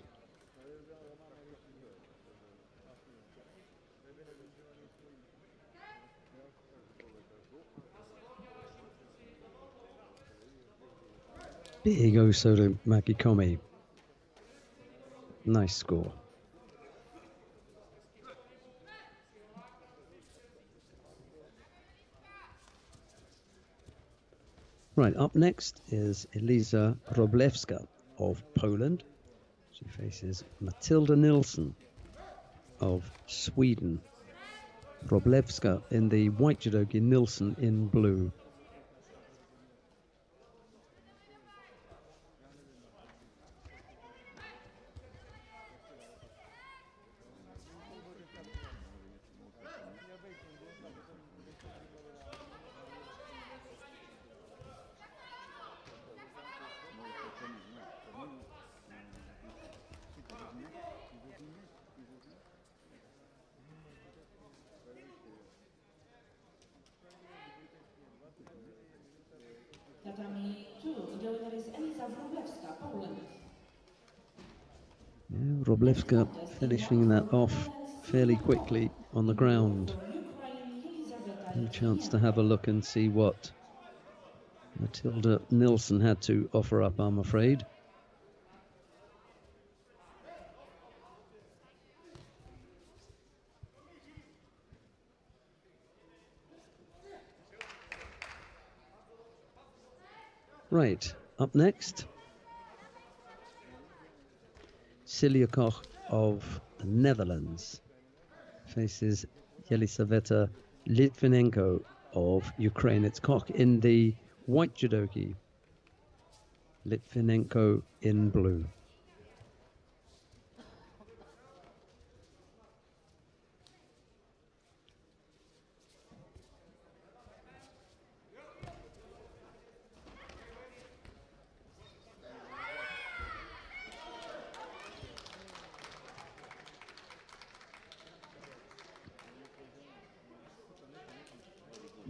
Big Oso to Makikomi. Nice score. Right, up next is Elisa Wróblewska of Poland. She faces Matilda Nilsson of Sweden. Wróblewska in the white judogi, Nilsson in blue. Tatami 2, the winner is Elisa Wróblewska, Poland. Yeah, Wróblewska finishing that off fairly quickly on the ground. No chance to have a look and see what Matilda Nilsson had to offer up, I'm afraid. Right, up next, Celia Koch of the Netherlands faces Yelisaveta Litvinenko of Ukraine. It's Koch in the white judogi, Litvinenko in blue.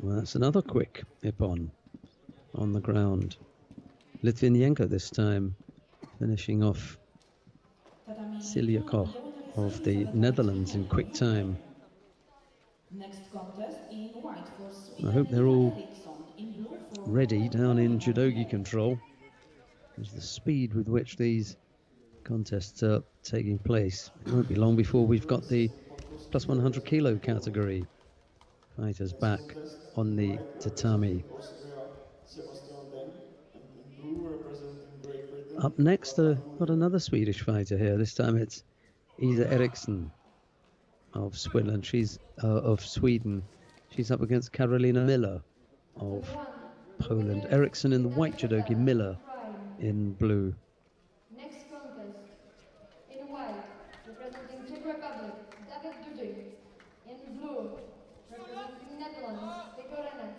Well, that's another quick ippon on the ground. Litvinenko this time finishing off Celia Koch of the Netherlands in quick time. Next contest in white for Sweden, I hope they're all Eriksson, in blue for ready down in judogi control. There's the speed with which these contests are taking place. It won't be long before we've got the plus 100 kilo category fighters back on the tatami. Up next, got another Swedish fighter here. This time it's Isa Eriksson of Sweden. She's of Sweden. She's up against Carolina Miller of Poland. Eriksson in the white judogi, Miller in blue. Next contest. In white, representing Czech Republic, David Dudy. In blue, representing Netherlands, Tico Rennes.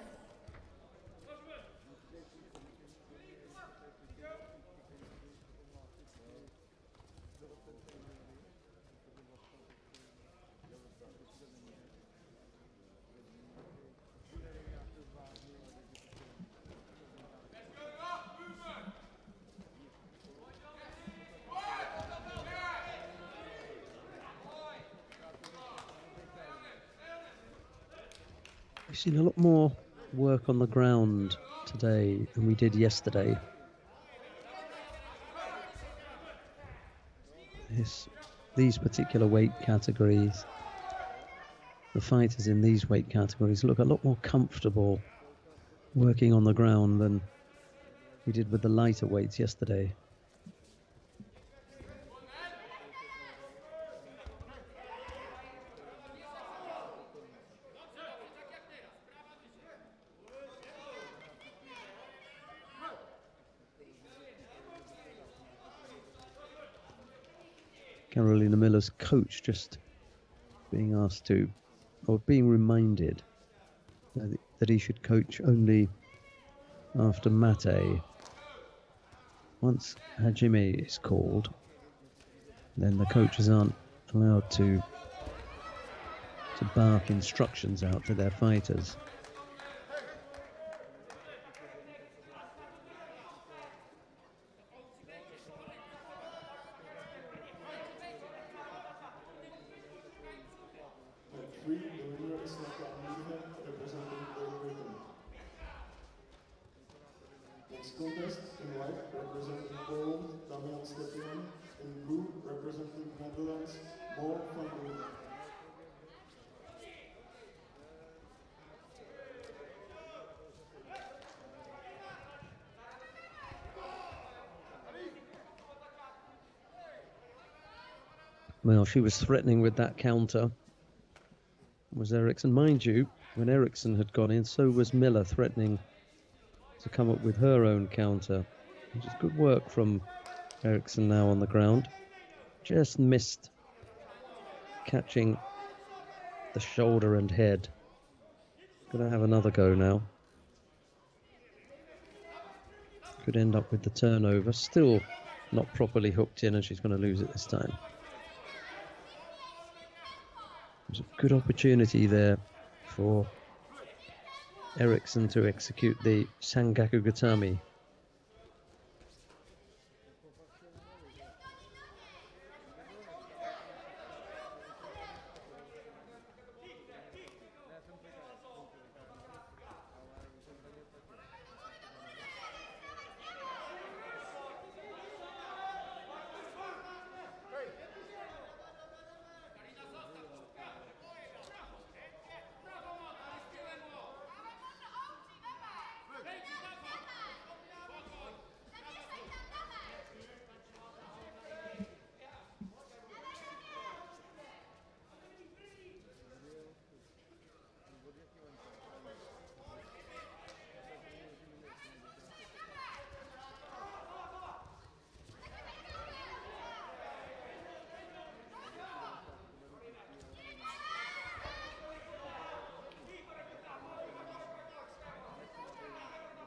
We've seen a lot more work on the ground today than we did yesterday. These particular weight categories, the fighters in these weight categories look a lot more comfortable working on the ground than we did with the lighter weights yesterday. Carolina Miller's coach just being asked to, or being reminded that he should coach only after mate. Once hajime is called, then the coaches aren't allowed to bark instructions out to their fighters. Next contest in white, representing Poland, Damian Stepian. In blue, representing Netherlands, Mo van Roon. Well, she was threatening with that counter, was Eriksson. Mind you, when Eriksson had gone in, so was Miller threatening to come up with her own counter. Which is good work from Eriksson now on the ground. Just missed catching the shoulder and head. Gonna have another go now. Could end up with the turnover. Still not properly hooked in, and she's going to lose it this time. There's a good opportunity there for Eriksson to execute the Sangaku Gatami.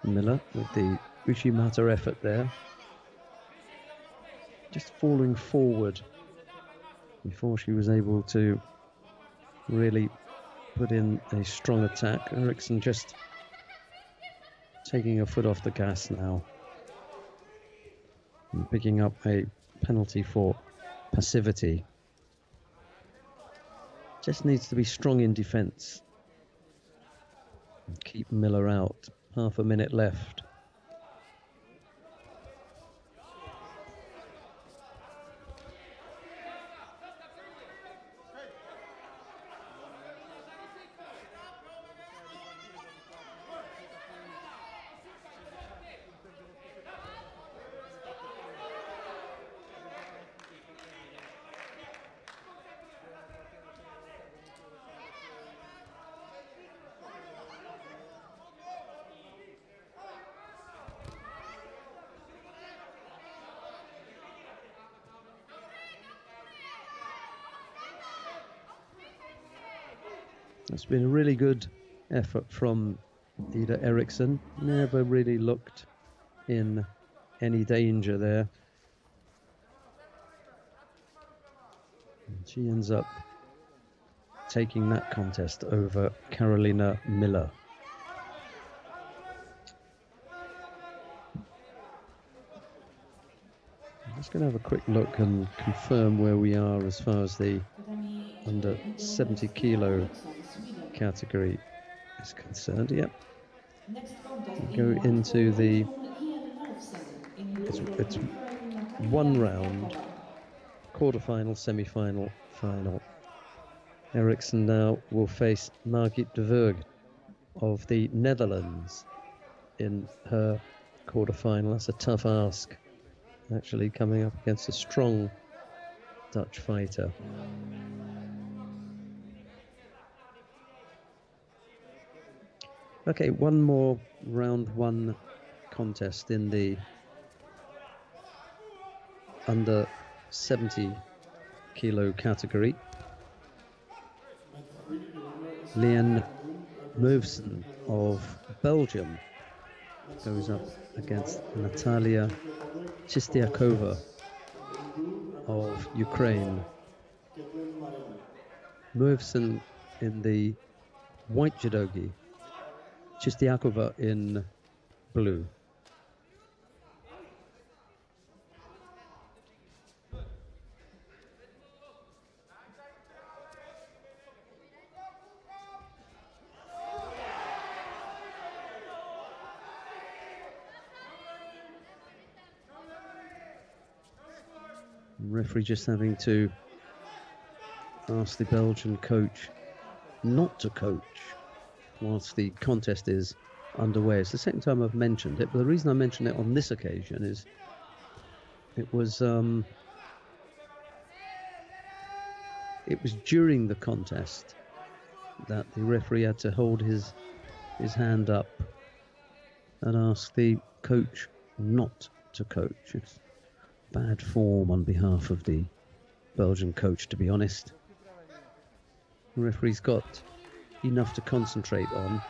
Miller with the Uchimata effort there. Just falling forward before she was able to really put in a strong attack. Eriksson just taking her foot off the gas now and picking up a penalty for passivity. Just needs to be strong in defence and keep Miller out. Half a minute left. It's been a really good effort from Ida Eriksson. Never really looked in any danger there. And she ends up taking that contest over Carolina Miller. I'm just going to have a quick look and confirm where we are as far as the under 70 kilo category is concerned. Yep. We go into the it's one round, quarter-final, semi-final, final. Eriksson now will face Margit de Verg of the Netherlands in her quarter-final. That's a tough ask, actually, coming up against a strong Dutch fighter. Okay, one more round one contest in the under 70 kilo category. Lian Movsen of Belgium goes up against Natalia Chistiakova of Ukraine. Movsen in the white judogi, Chistiakova in blue. Referee just having to ask the Belgian coach not to coach whilst the contest is underway. It's the second time I've mentioned it, but the reason I mentioned it on this occasion is it was during the contest that the referee had to hold his hand up and ask the coach not to coach. It's bad form on behalf of the Belgian coach, to be honest. The referee's got enough to concentrate on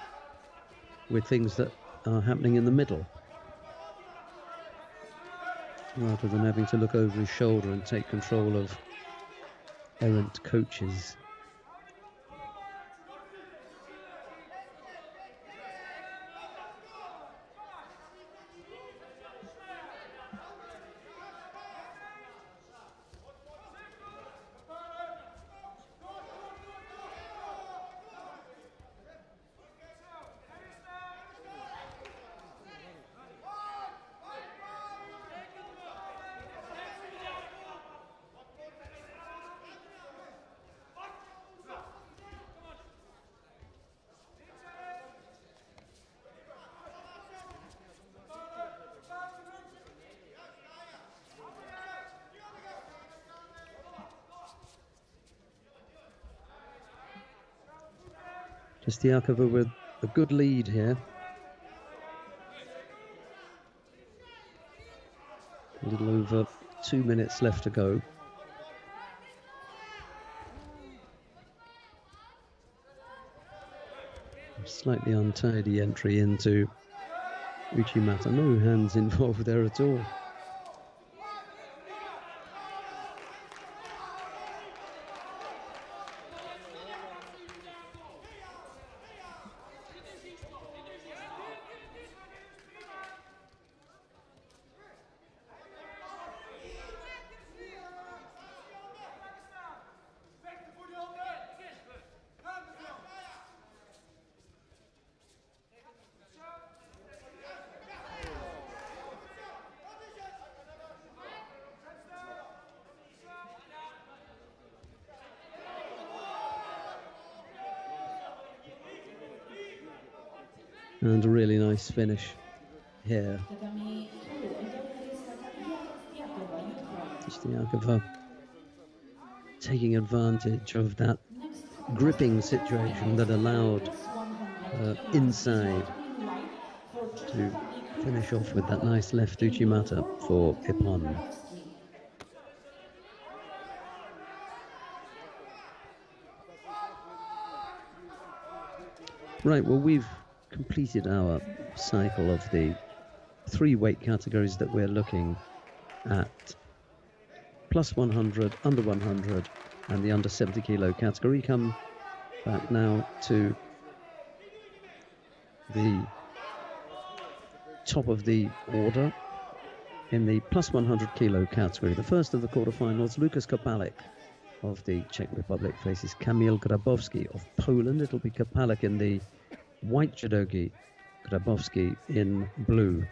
with things that are happening in the middle, rather than having to look over his shoulder and take control of errant coaches. Chistiakova with a good lead here. A little over 2 minutes left to go. Slightly untidy entry into Uchimata. No hands involved there at all. And a really nice finish here. Chistiakova taking advantage of that gripping situation that allowed inside to finish off with that nice left Uchimata for Ippon. Right, well, we've completed our cycle of the 3 weight categories that we're looking at: plus 100, under 100, and the under 70 kilo category. Come back now to the top of the order in the plus 100 kilo category. The first of the quarterfinals, Lukas Kopalik of the Czech Republic faces Kamil Grabowski of Poland. It'll be Kopalik in the white judogi, Grabowski in blue.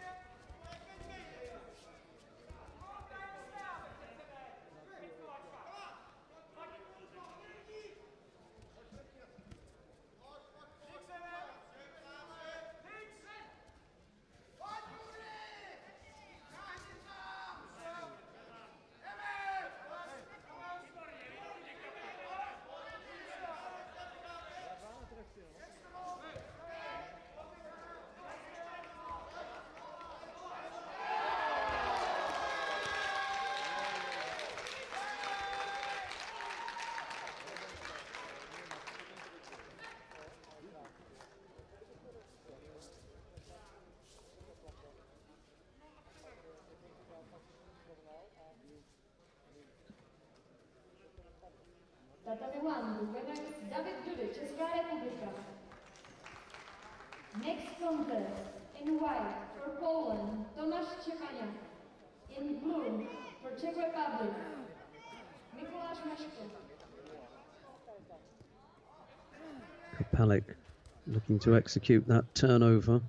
Tatami 1, the winner is David Judo, Česká republika. Next contest, in white for Poland, Tomasz Czepania. In blue for Czech Republic, Mikuláš Meško. Krpalek looking to execute that turnover.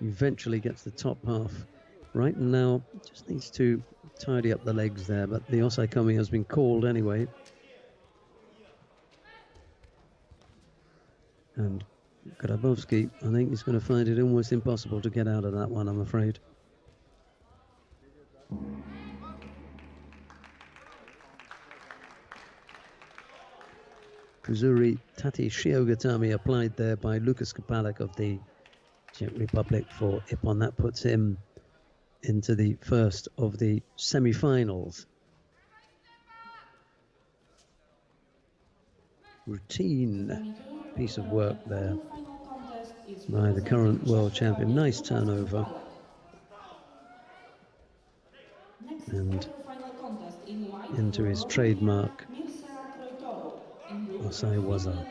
Eventually gets the top half right, and now just needs to tidy up the legs there, but the osaikomi has been called anyway. And Grabowski, I think he's going to find it almost impossible to get out of that one, I'm afraid. Kuzuri Tati Shiogatami applied there by Lukas Krpalek of the Czech Republic for Ippon. That puts him into the first of the semi-finals. Routine piece of work there by the current world champion. Nice turnover. And into his trademark Osai Waza.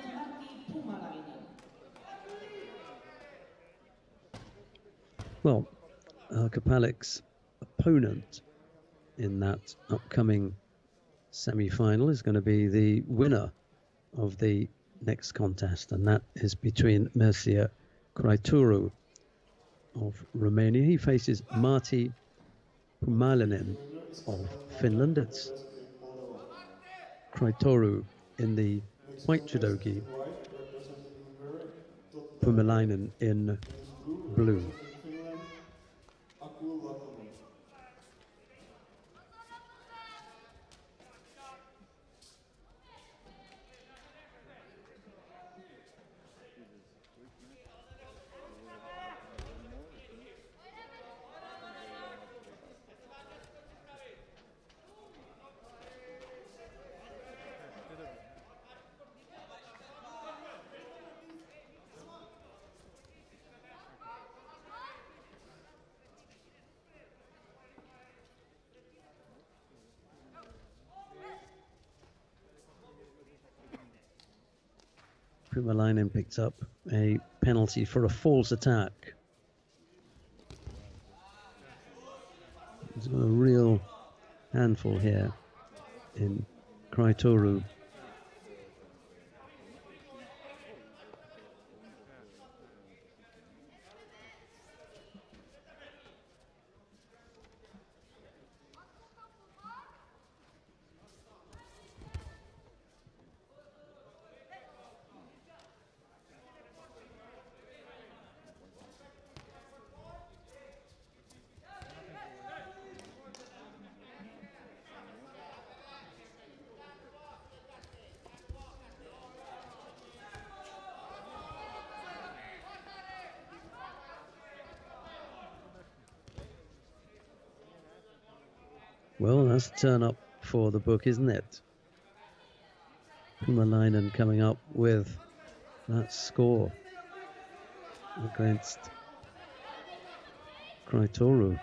Well, Krpalek's opponent in that upcoming semi-final is going to be the winner of the next contest, and that is between Mircea Craitoru of Romania. He faces Martti Pumalinen of Finland. It's Craitoru in the white judogi, Pumalinen in blue. Pumalinen picked up a penalty for a false attack. He's got a real handful here in Craitoru. Well, that's a turn up for the book, isn't it? Pumalinen coming up with that score against Craitoru.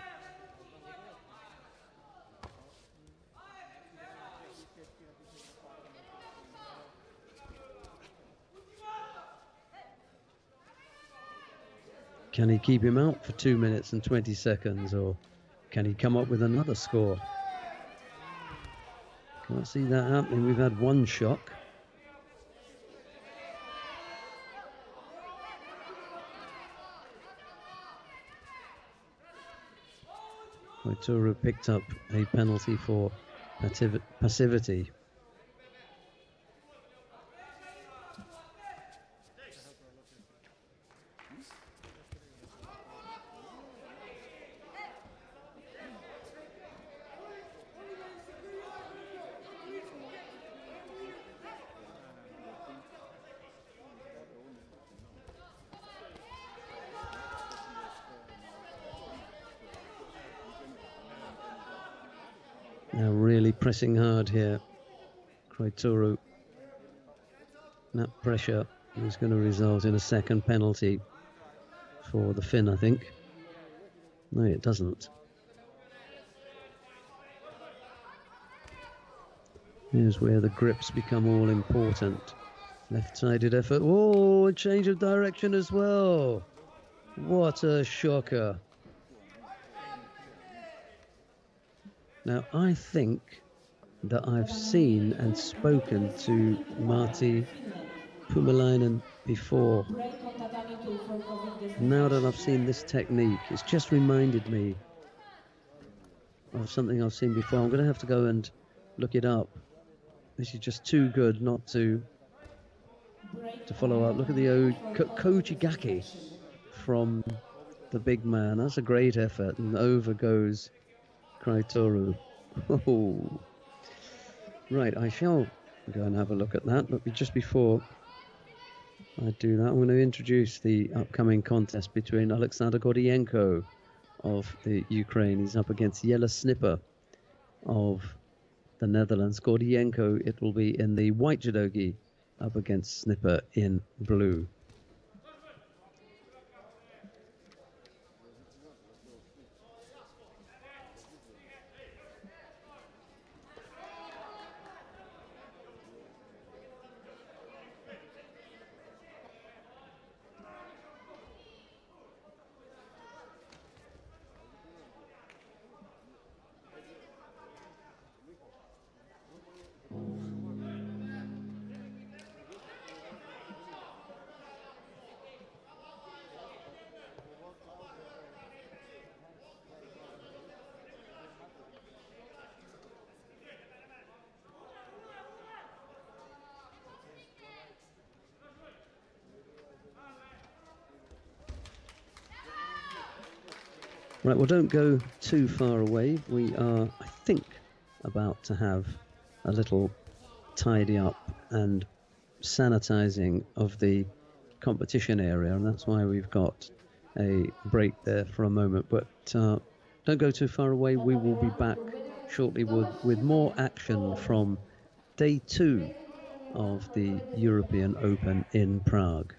Can he keep him out for 2 minutes and 20 seconds, or can he come up with another score? Can't see that happening. We've had one shock. Craitoru picked up a penalty for passivity. Now really pressing hard here, Craitoru. That pressure is going to result in a second penalty for the Finn, I think. No, it doesn't. Here's where the grips become all important. Left-sided effort. Oh, a change of direction as well. What a shocker. Now, I think that I've seen and spoken to Martti Pumalainen before. Now that I've seen this technique, it's just reminded me of something I've seen before. I'm going to have to go and look it up. This is just too good not to follow up. Look at the Kojigaki from the big man. That's a great effort, and over goes Kraitoru. Oh. Right, I shall go and have a look at that, but just before I do that, I'm going to introduce the upcoming contest between Alexander Gordienko of the Ukraine. He's up against Jelle Snipper of the Netherlands. Gordienko, it will be in the white judogi, up against Snipper in blue. Right, well, don't go too far away. We are, I think, about to have a little tidy up and sanitizing of the competition area, and that's why we've got a break there for a moment. But don't go too far away. We will be back shortly with more action from day 2 of the European Open in Prague.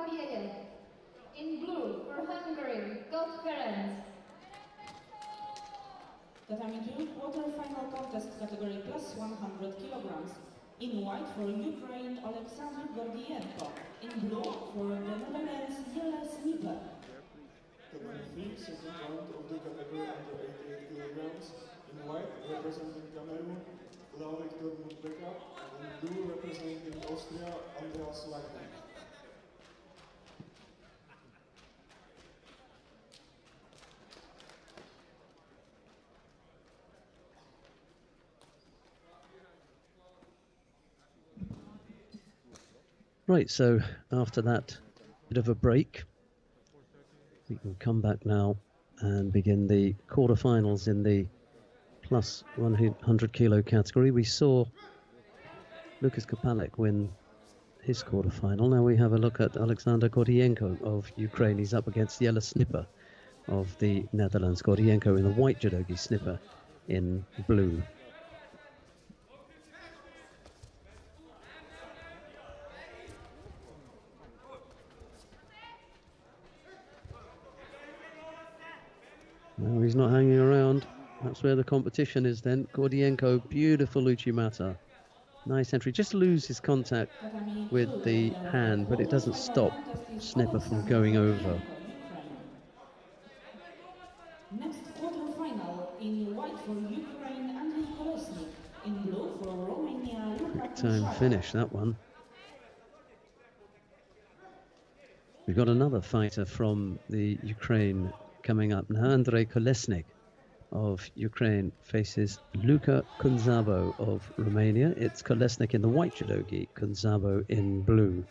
Kodieje. In blue for Hungary, Kot Ferenc. Tatami 2 quarter-final contest category plus 100 kilograms. In white for Ukraine, Alexander Gordienko. In blue for the Netherlands, Jelle Sniper. Tatami 3, second round of the category under 88 kilograms. In white, representing Cameroon, Leo Victor Mutbeka, and in blue, representing Austria, Andreas Wagner. Right, so after that bit of a break, we can come back now and begin the quarterfinals in the plus 100 kilo category. We saw Lukas Krpalek win his quarterfinal. Now we have a look at Alexander Gordienko of Ukraine. He's up against Jelle Sniper of the Netherlands. Gordienko in the white judogi, Sniper in blue. No, he's not hanging around. That's where the competition is then. Gordienko, beautiful Uchimata. Nice entry. Just loses contact with the hand, but it doesn't stop Sniper from going over. Next quarter-final in white for Ukraine, Andrei Kolesnik. In blue for Romania, Quick time finish, that one. We've got another fighter from the Ukraine coming up now. Andrei Kolesnik of Ukraine faces Luka Kunzabo of Romania. It's Kolesnik in the white judogi, Kunzabo in blue.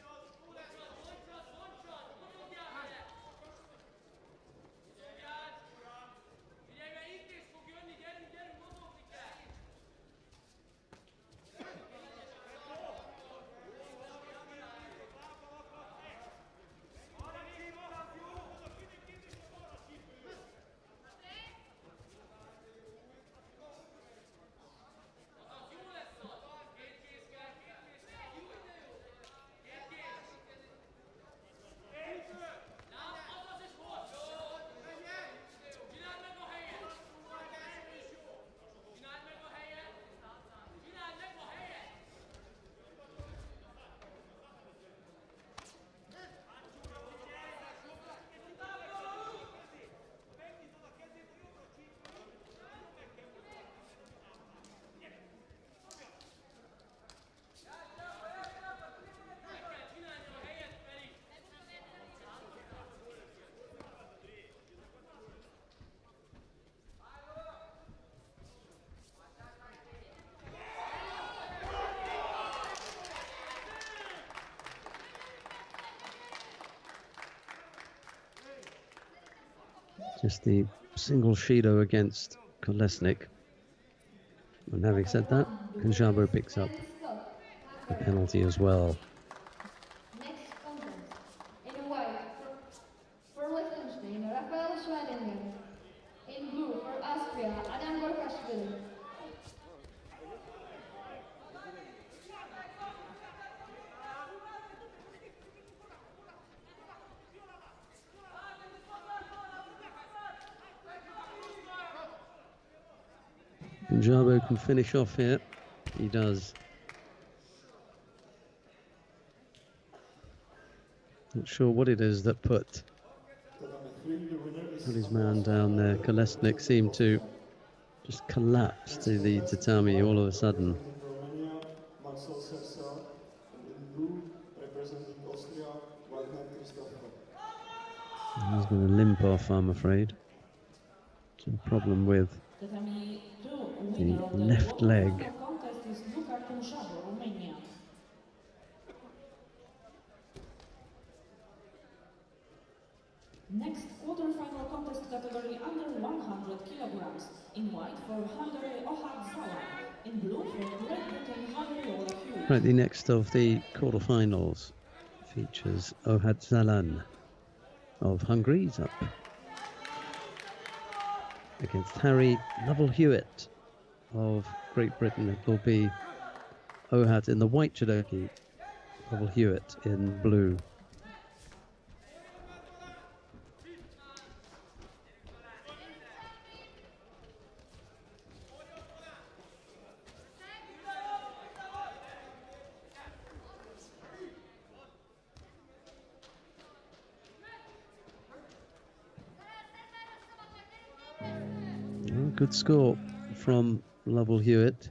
Just the single Shido against Kolesnik. And having said that, Kunzabo picks up the penalty as well. Next contest. In white for Liechtenstein, Rafael Schweininger. In blue for Austria, Adam Gorkashvili. Kunzabo can finish off here. He does. Not sure what it is that put his man down there. Kolesnik seemed to just collapse to the tatami all of a sudden. He's going to limp off, I'm afraid. Some problem with the left leg. Next quarter-final contest category under 100 kilograms. In white for Hungary, Ohad Zalan. In blue for Great Britain, Hungary. Right, the next of the quarterfinals features Ohad Zalan of Hungary. He's up against Harry Lovell-Hewitt of Great Britain. It will be Ohad in the white judogi, Lovell-Hewitt in blue. good score from Lovell Hewitt.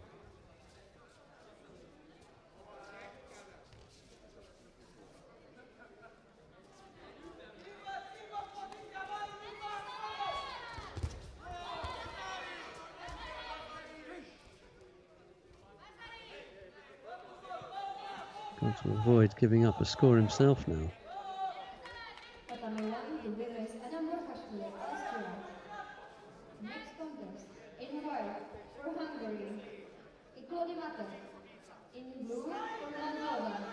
Got to avoid giving up a score himself now. Next contest, in white for Hungary, in blue for Moldova,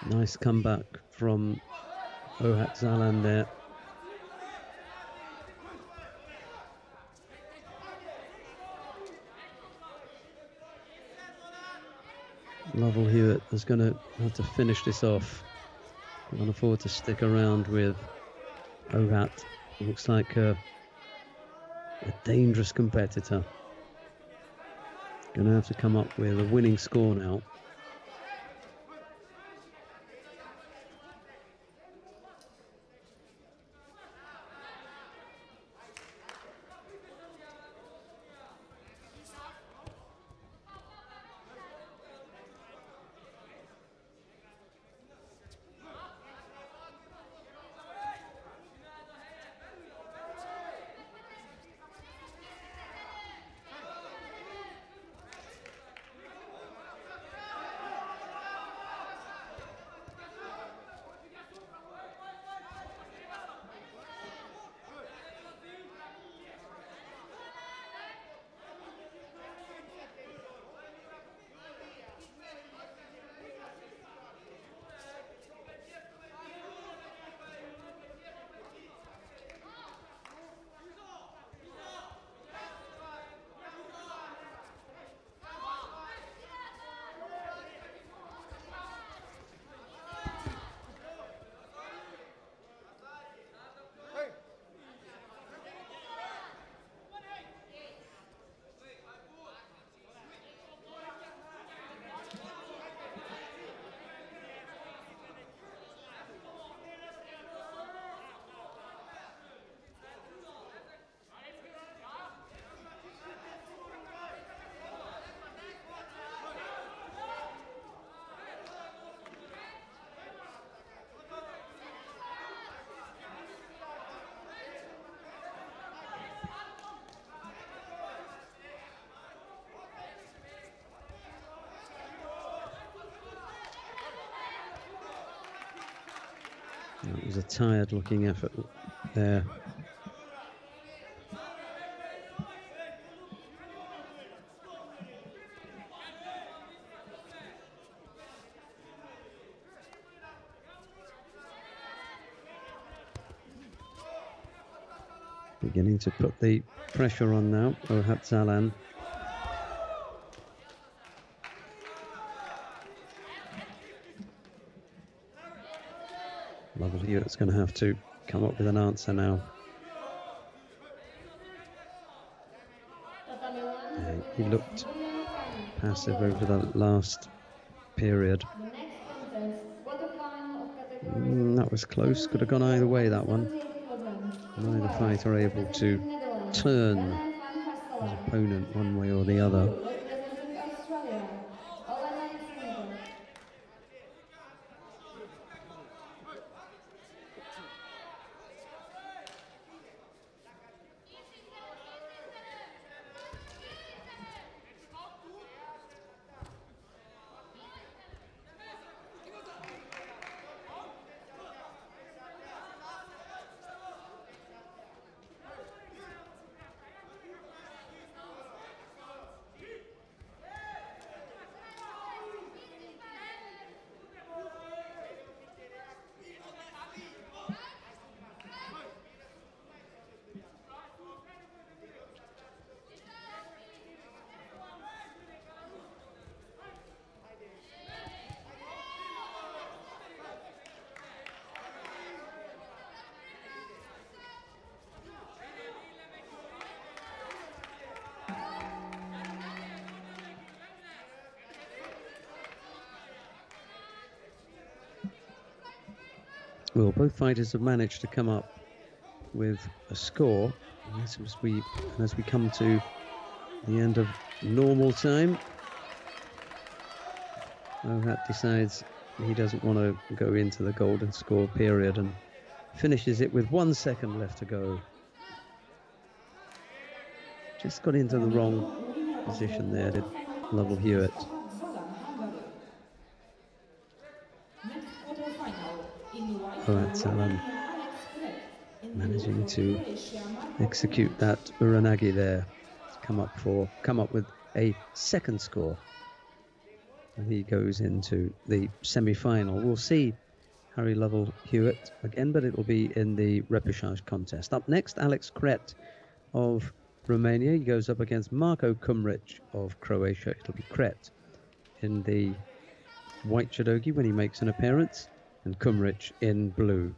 Nice comeback from Ohat Zalan there. Lovell Hewitt is going to have to finish this off. Can't afford to stick around with Ohat. Looks like a dangerous competitor. Going to have to come up with a winning score now. It was a tired looking effort there. Beginning to put the pressure on now, Ohat Zalan. Lovell Hewitt's going to have to come up with an answer now. He looked passive over the last period. That was close, could have gone either way, that one. Neither fighter able to turn his opponent one way or the other. Well, both fighters have managed to come up with a score. And as we come to the end of normal time, Ohat decides he doesn't want to go into the golden score period and finishes it with 1 second left to go. Just got into the wrong position there, did Lovell Hewitt. Ohat Salam managing to execute that uranagi there to come up with a second score. And he goes into the semi-final. We'll see Harry Lovell Hewitt again, but it will be in the repechage contest. Up next, Alex Kret of Romania. He goes up against Marko Kumric of Croatia. It'll be Kret in the white judogi when he makes an appearance, and Kumric in blue.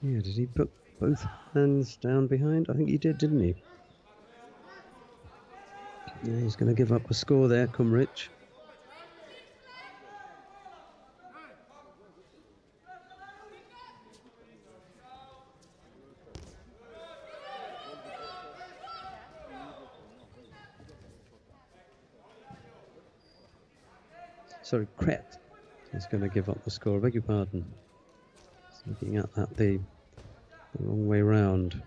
Yeah, did he put both hands down behind? I think he did, didn't he? Yeah, he's going to give up a score there, Kumric. Sorry, Kret is going to give up the score. I beg your pardon. Just looking at that the wrong way round.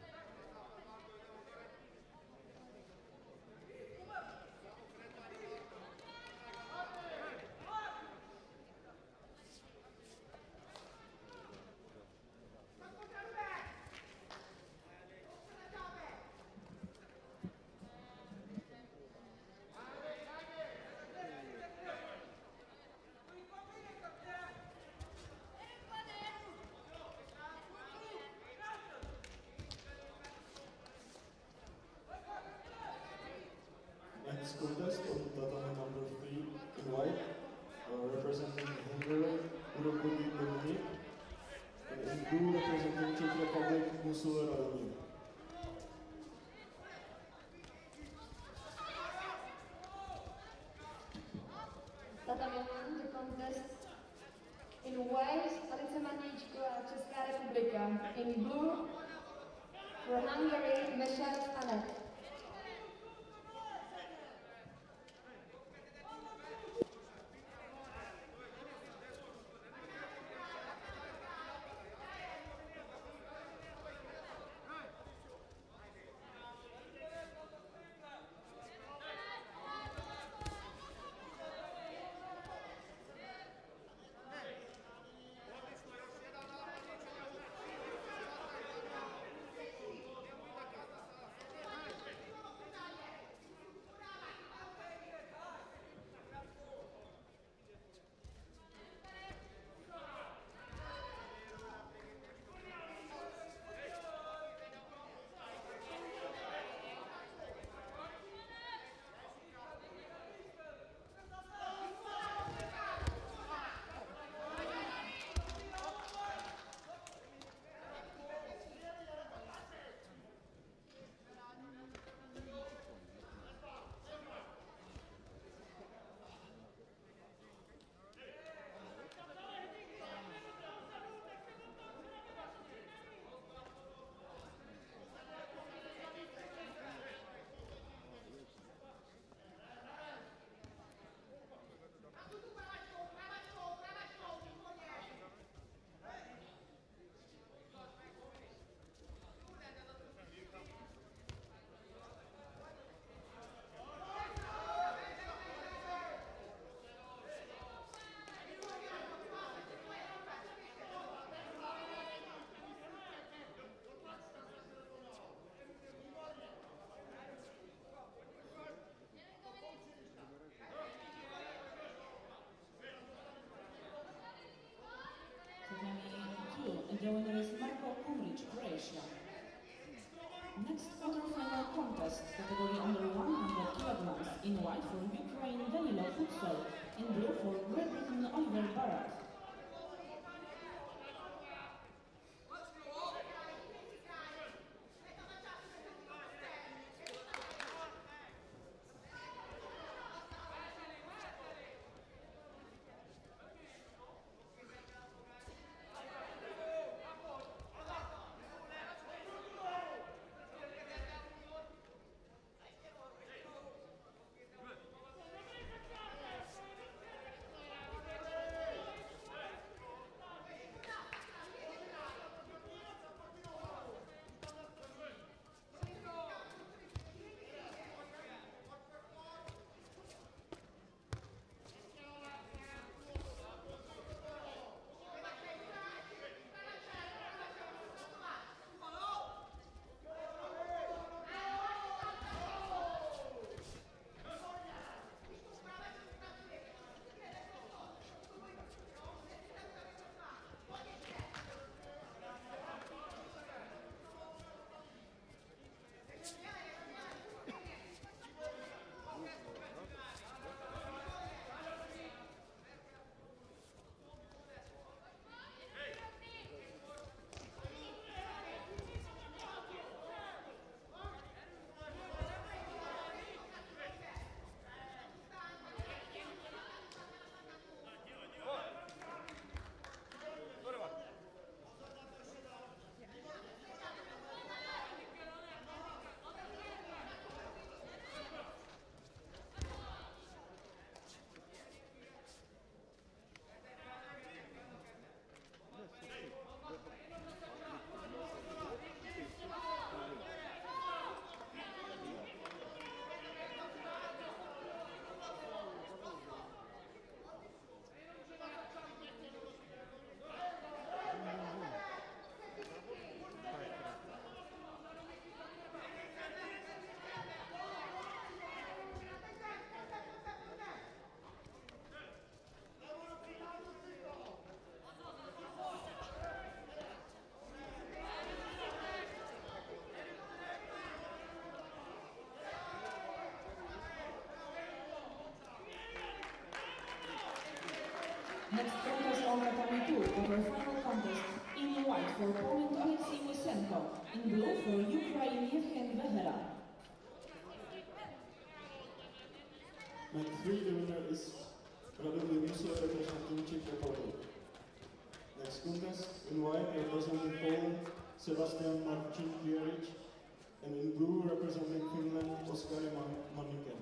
Next contest on tatami number 3 in white, representing Hungary, Urokobi Dominik, and in blue representing Czech Republic, Musul Radomir. Tatami the contest in white, Alice Maníčko a Česká republika. In blue, for Hungary, Mešar Stanek. contest, category under 100 kilograms. In white for Ukraine, Danilo Futsal. In blue for Great Britain, Oliver Barat. Next contest on category 2, our final contest. In white for Poland, Alexei Misenko. In blue for Ukraine, Yevhen Vehera. Mat 3, the winner is Radomir Musil representing Czech Republic. Next contest, in white representing Poland, Sebastian Marcinkiewicz, and in blue representing Finland, Oskari Manniken.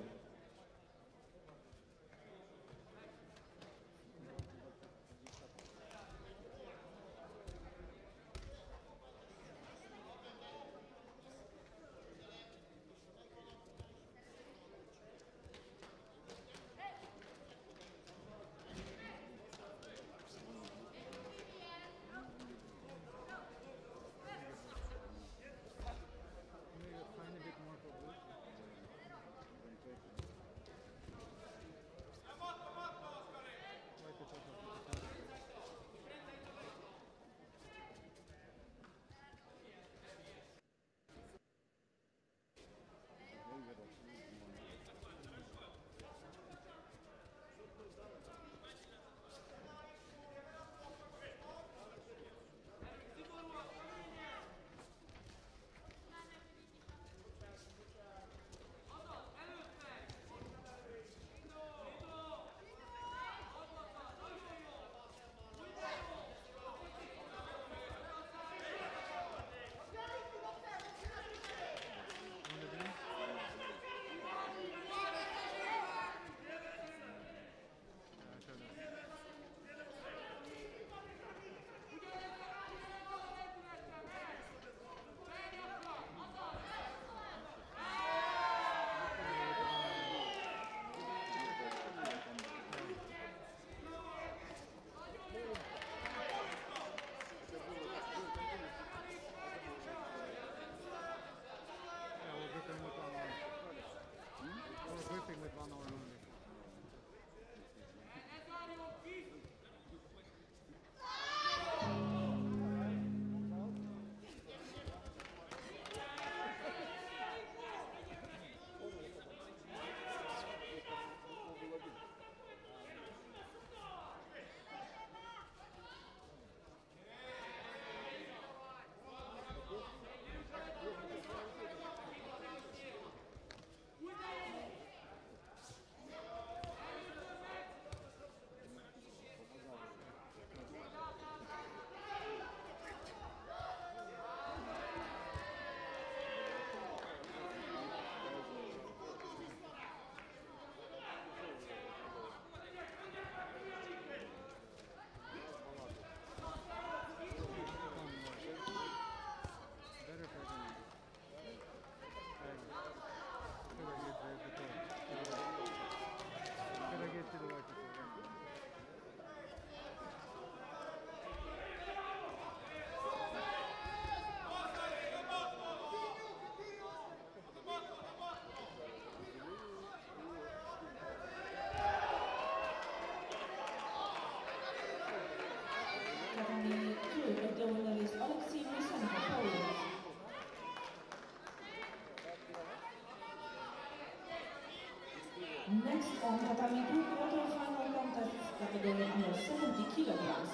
Next on tatami 2 quarter-final contest category under 70 kilograms.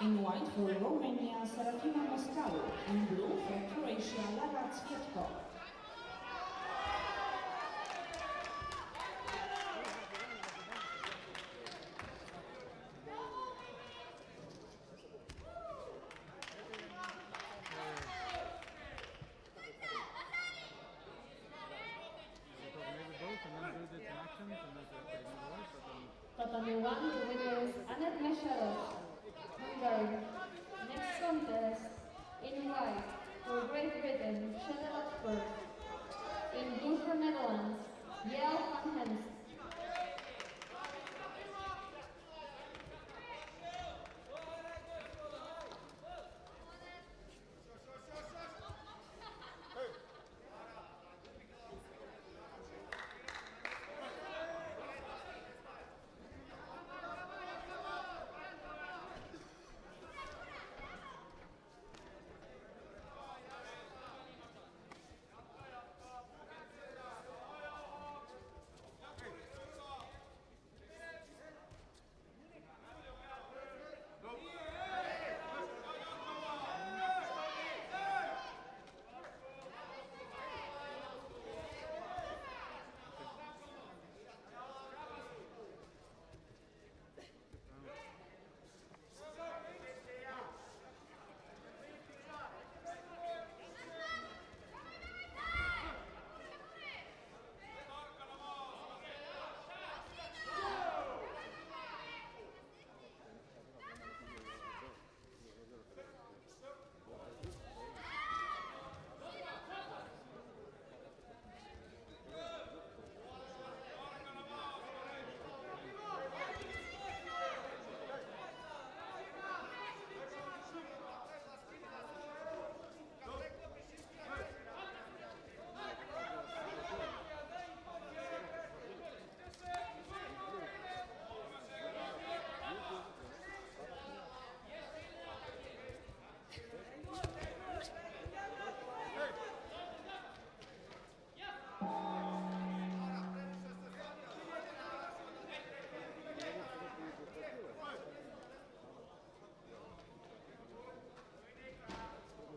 In white for Romania, Serafina Moscaru. In blue for Croatia, Lara Cvietko. Tatami 1, the winner is Anett Mesaros, Hungary. Next contest, in white for Great Britain, Shelley Ludford. In blue for Netherlands, Yael van Henst.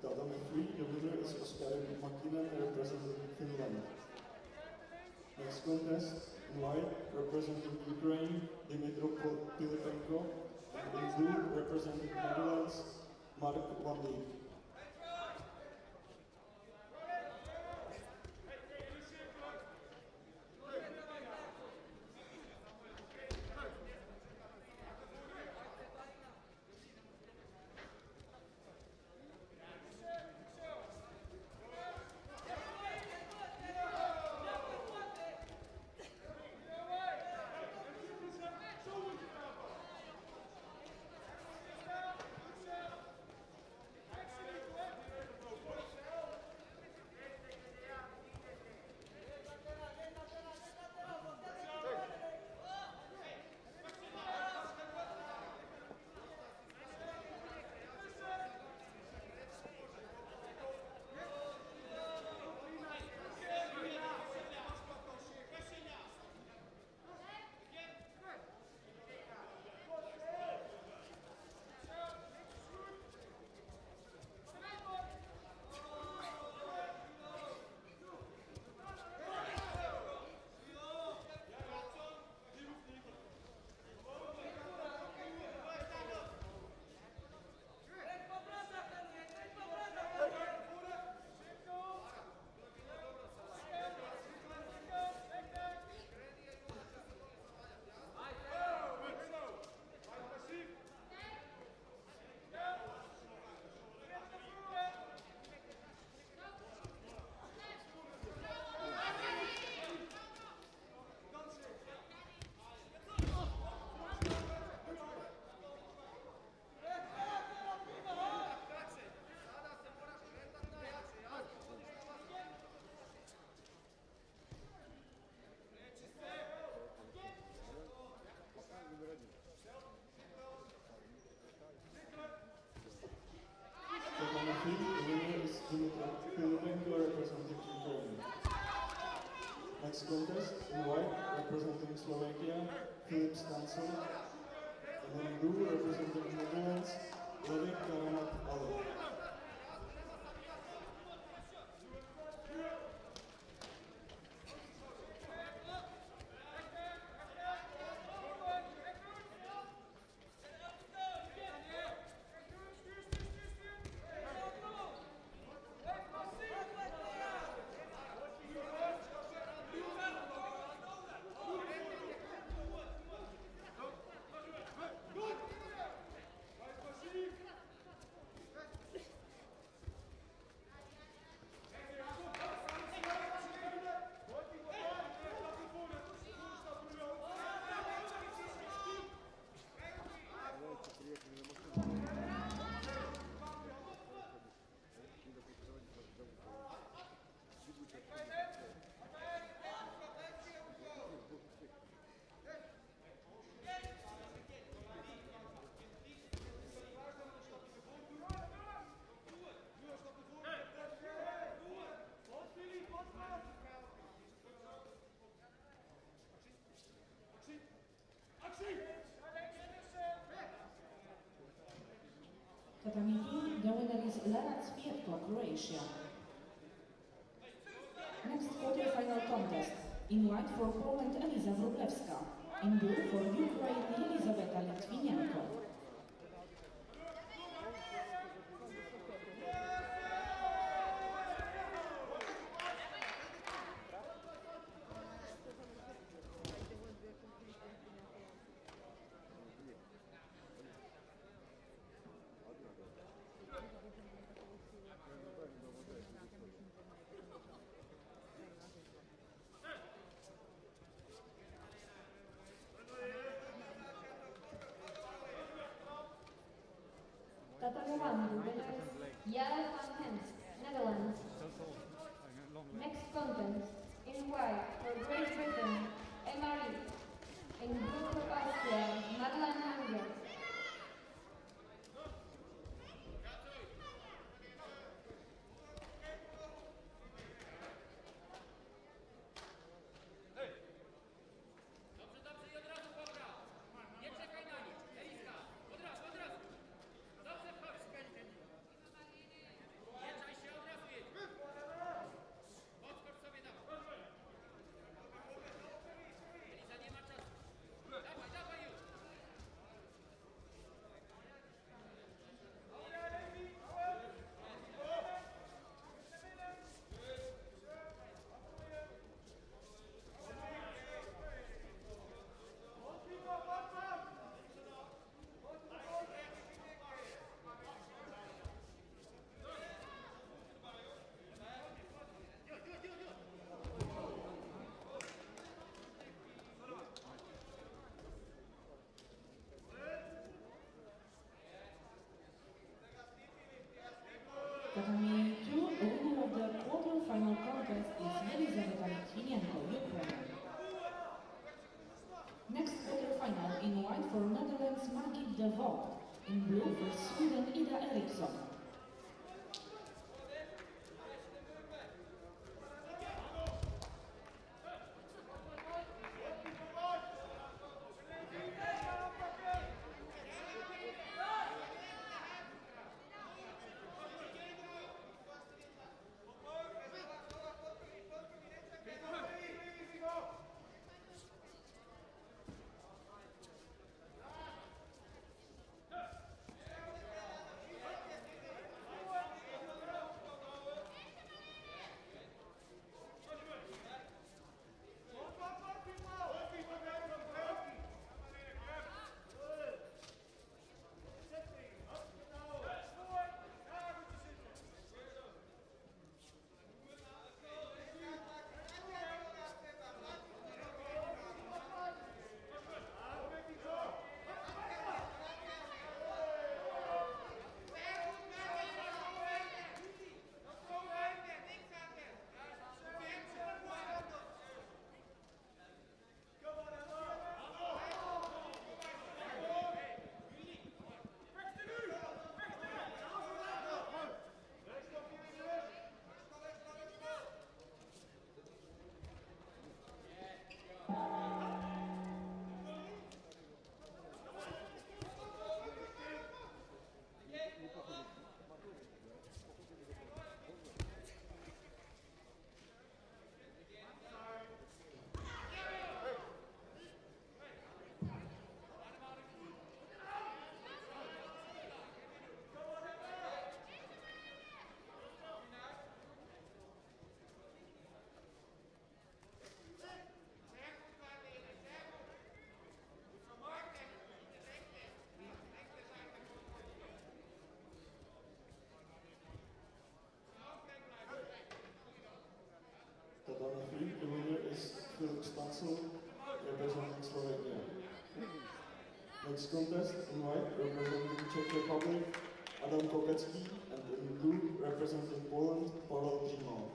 Tatami 3, the winner is Oskar Makinen representing Finland. Next contest, in white, representing Ukraine, Dmitro Pilipenko, and in blue, representing Netherlands, Mark van Dijk. Next contest, in white, representing Slovakia, Filip Stancel. And in blue, representing Netherlands, Levi Karamat Ali. Tatami 2, the winner is Lara Cvietko, Croatia. Next quarterfinal contest. In white for Poland, Eliza Wróblewska. In blue for Ukraine, Elizaveta Litvinenko. Tatami 1, the winner is Jelle van Hens, Netherlands. Next contest, in white for Great Britain, Emma. In blue for Austria, Madeleine Hanger. Tatami 2, the winner of the quarterfinal contest is Elizaveta Litvinenko, Ukraine. Next quarterfinal, in white for Netherlands, Margit de Vogt. In blue for Sweden, Ida Eriksson. Next contest in white representing Czech Republic, Adam Kopecký, and in blue representing Poland, Pavel Přímal.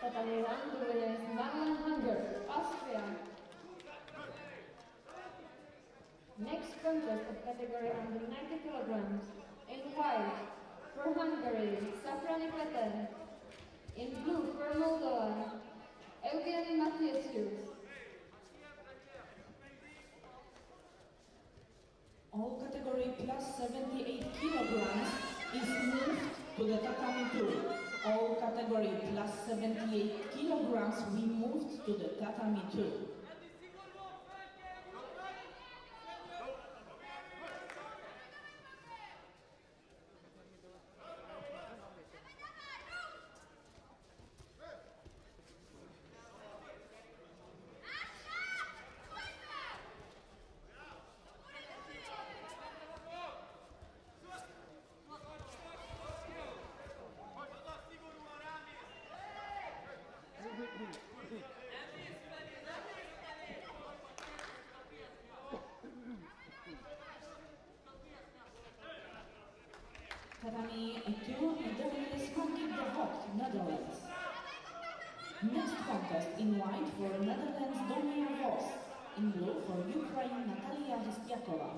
Tatami 1, the winner is Manuel Hunger, Austria. Next contest of category under 90 kilograms. In white, for Hungary, Safrani Peter. In blue, for Moldova, Evgeny Mathiasius. All category plus 78 kilograms is moved to the tatami 2. All category plus 78 kilograms we moved to the tatami 2. Tatami 2, the winner is Margit de Vogt, Netherlands. Next contest in white for Netherlands, Donia Vos. In blue for Ukraine, Natalia Hestiakova.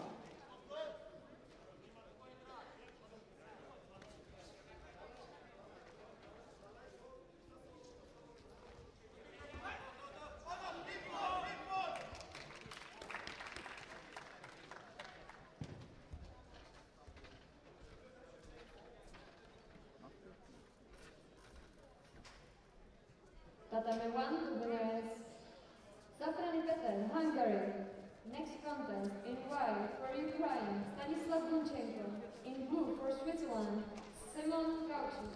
Tatami 1, the winner is Safrani Peter, Hungary. Next contest in white for Ukraine, Stanislav Lunchenko. In blue for Switzerland, Simon Gauchi.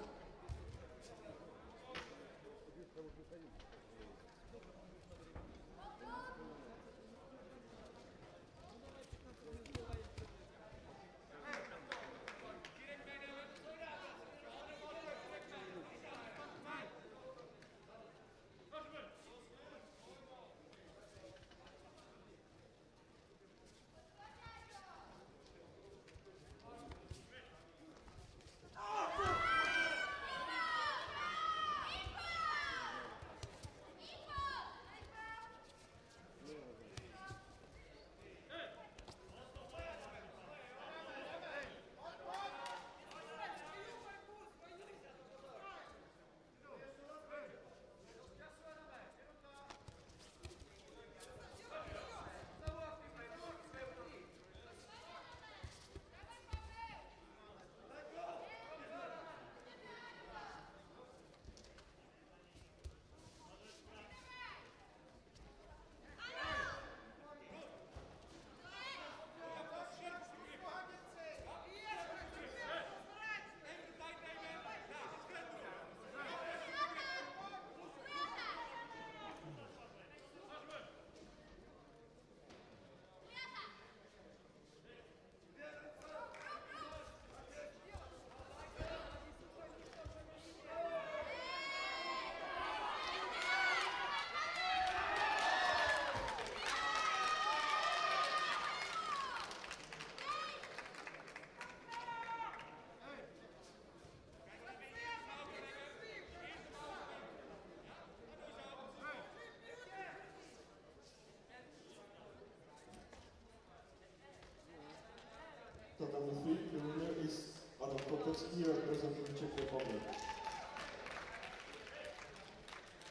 tatami 3, the winner is Adam Kopecký representing Czech Republic.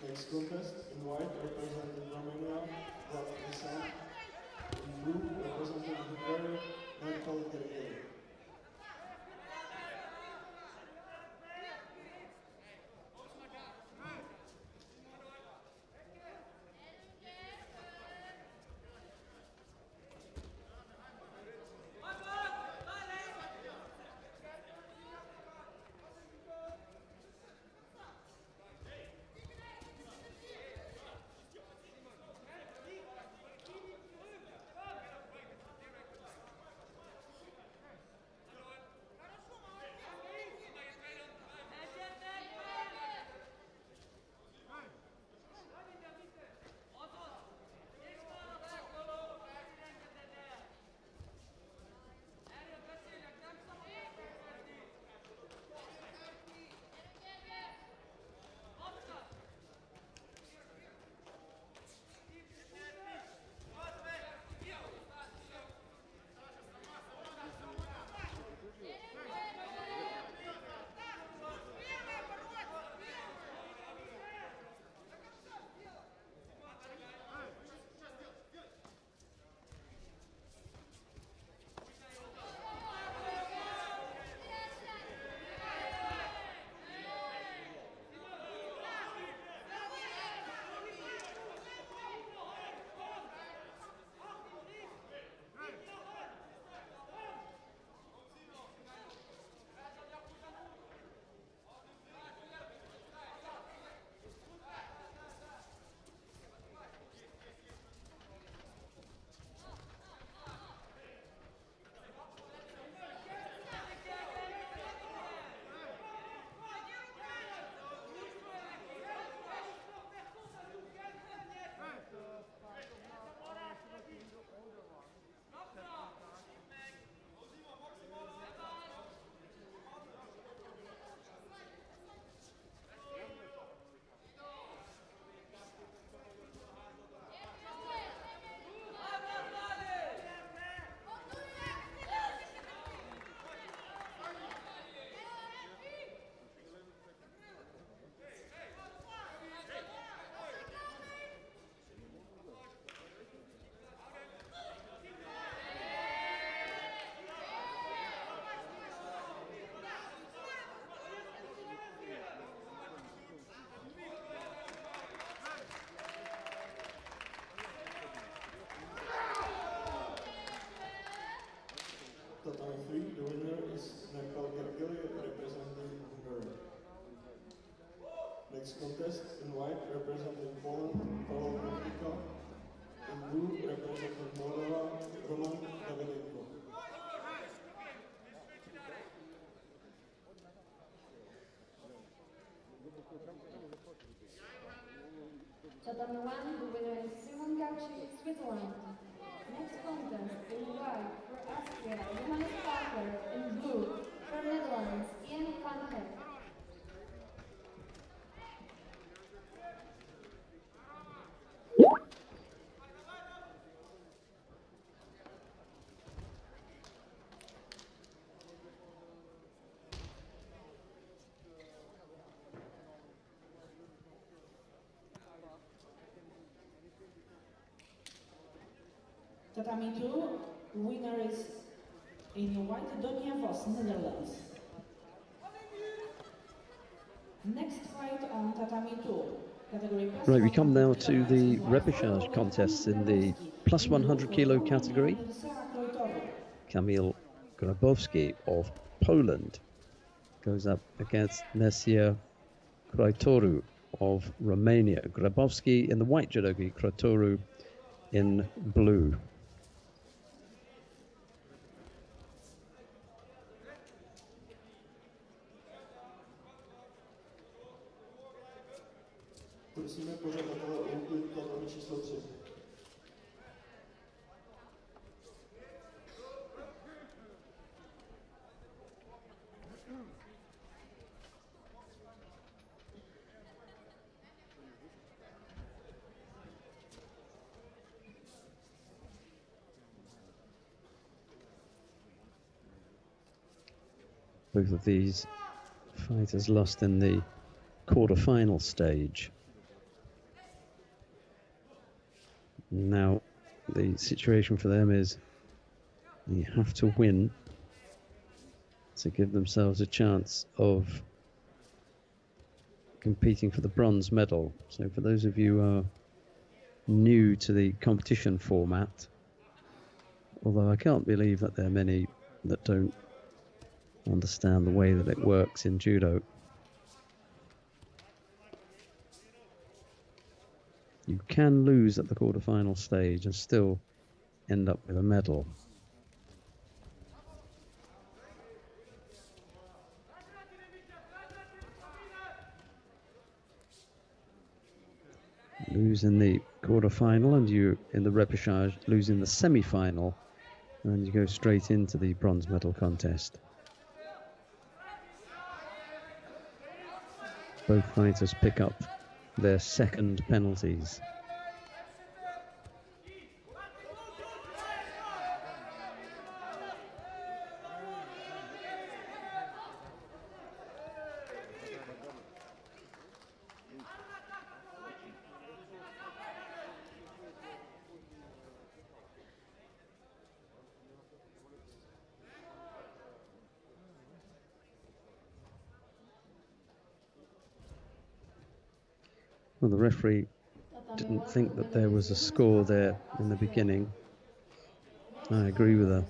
Next contest, in white representing Romania, Vlad Nisan. In blue representing Hungary, Michael Gergely. Tatami 3, the winner is Michael Gergely representing Hungary. Next contest, in white representing Poland, Pavel Kravdika. In blue representing Moldova, Roman Davidenko. Tatami 1, the winner is Simon Gauci, Switzerland. Next contest, in white for Austria, Johannes Parker. In blue for Netherlands, Ian van Heck. Tatami 2, winner is in white Donia Vos, Netherlands. Next fight on Tatami 2, category plus Right, we come now 100 to the kilograms. repechage contests in the plus 100 kilo category. Kamil Grabowski of Poland goes up against Messier Krajtoru of Romania. Grabowski in the white judogi, Krajtoru in blue. Prosíme pořadatele o úklid tatami číslo 3. Both of these fighters lost in the quarter-final stage. Now, the situation for them is they have to win to give themselves a chance of competing for the bronze medal. So for those of you who are new to the competition format, although I can't believe that there are many that don't understand the way that it works in judo, you can lose at the quarterfinal stage and still end up with a medal. Lose in the quarterfinal and you, in the repechage, lose in the semi-final, and you go straight into the bronze medal contest. Both fighters pick up their second penalties. Well, the referee didn't think that there was a score there in the beginning. I agree with her.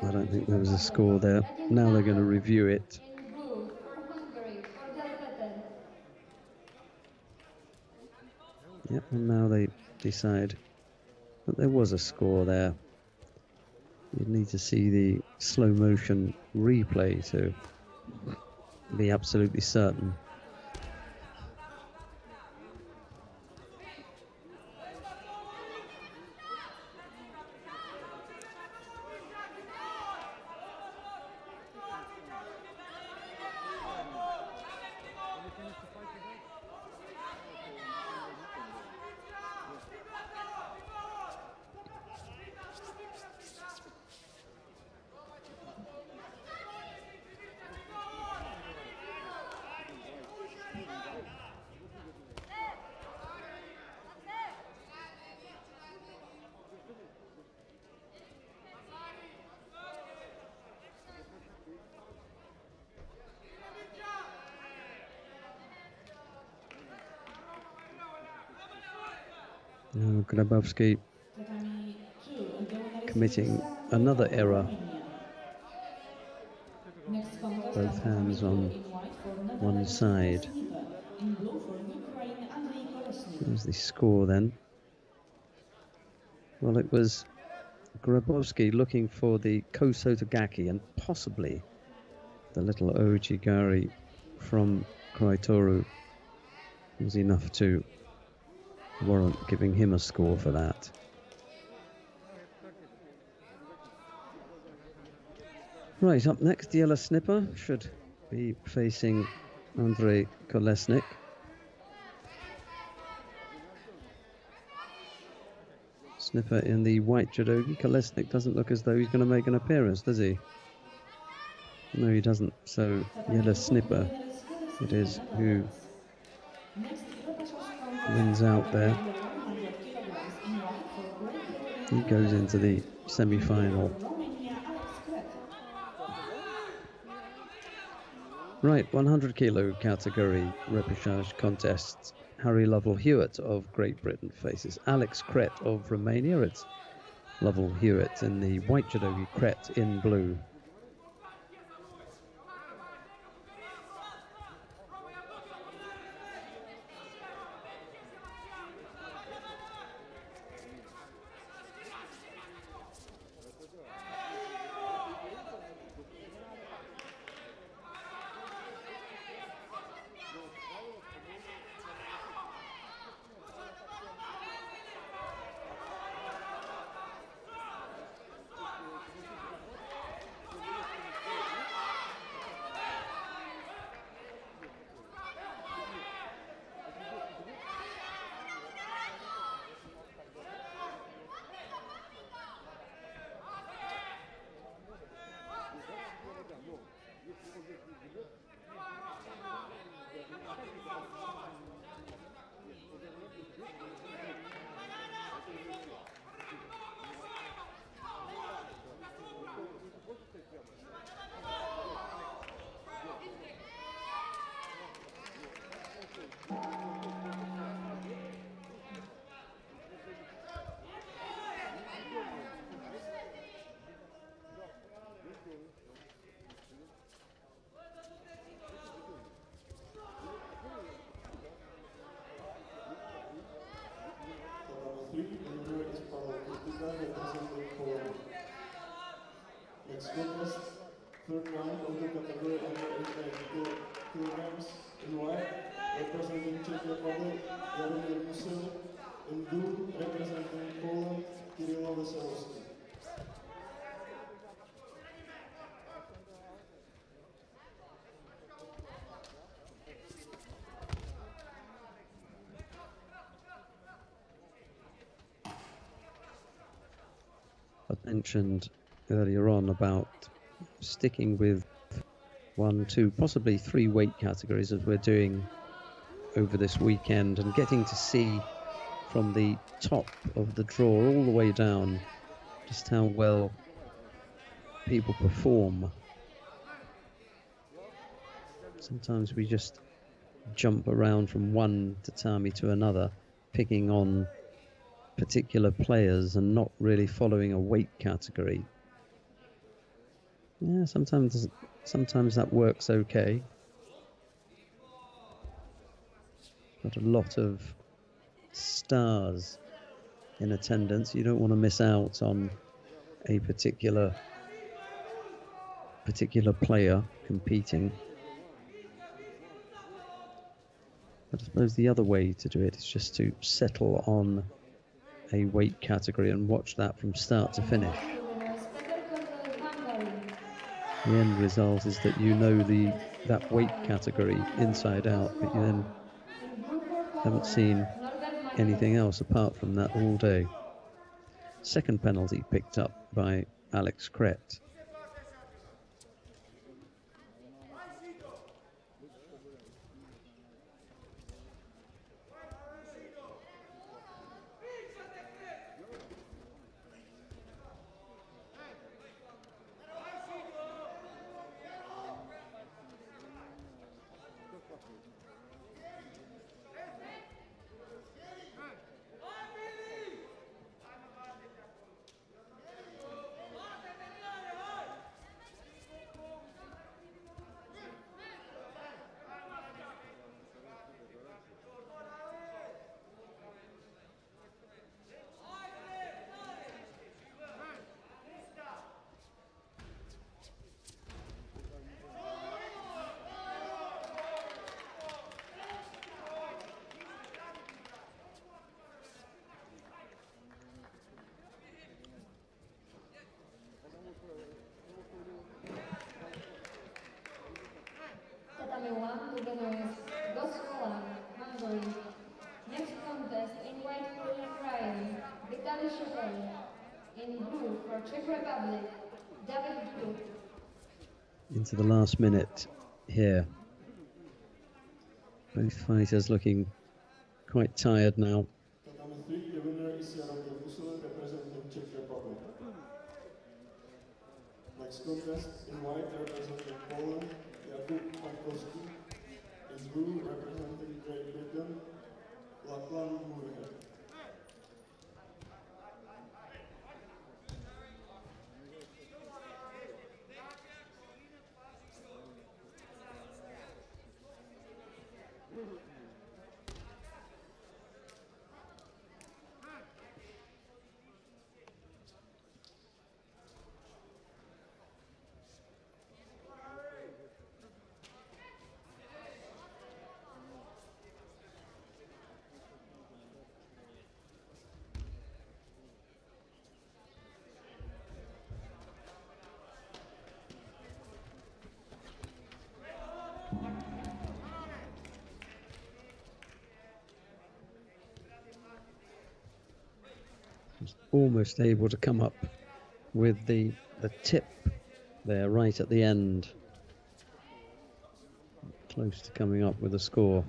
I don't think there was a score there. Now they're going to review it. In blue for Hungary, for Delveten. Yep, and now they decide that there was a score there. You'd need to see the slow motion replay to be absolutely certain. Now Grabowski committing another error. Both hands on one side. There's the score then. Well, it was Grabowski looking for the Kosotogaki and possibly the little Ojigari from Kraitoru was enough to warrant giving him a score for that. Right, up next, Jelle Snipper should be facing Andrei Kolesnik. Snipper in the white judogi. Kolesnik doesn't look as though he's going to make an appearance, does he? No, he doesn't. So Jelle Snipper it is who wins out there. He goes into the semi-final. Right, 100 kilo category repechage contests. Harry Lovell Hewitt of Great Britain faces Alex Kret of Romania. It's Lovell Hewitt in the white judogi, Kret in blue. Next contest, third round of the category under 88 kilograms in white, representing Czech Republic, Jaromír Musil. In blue, representing Poland, Kirill Veselovsky. I mentioned earlier on about sticking with 1, 2, possibly 3 weight categories as we're doing over this weekend, and getting to see from the top of the draw all the way down just how well people perform. Sometimes we just jump around from one tatami to another, picking on particular players and not really following a weight category. Yeah, sometimes that works okay. Got a lot of stars in attendance. You don't want to miss out on a particular player competing. But I suppose the other way to do it is just to settle on a weight category and watch that from start to finish. The end result is that you know that weight category inside out, but you then haven't seen anything else apart from that all day. Second penalty picked up by Alex Kret. Tatami 1 together with Goswala, Hungary. Next contest in white Korean Ryan, Vitaly Shekel. In blue for Czech Republic, David Judo. Into the last minute here. Both fighters looking quite tired now. Tatami 3, the winner is Jaromír Musil, representing Czech Republic. Next contest in white, representing Poland, Jakub Pankowski. In blue, representing Great Britain, Lachlan Moorhead. Almost able to come up with the tip there right at the end. close to coming up with a score.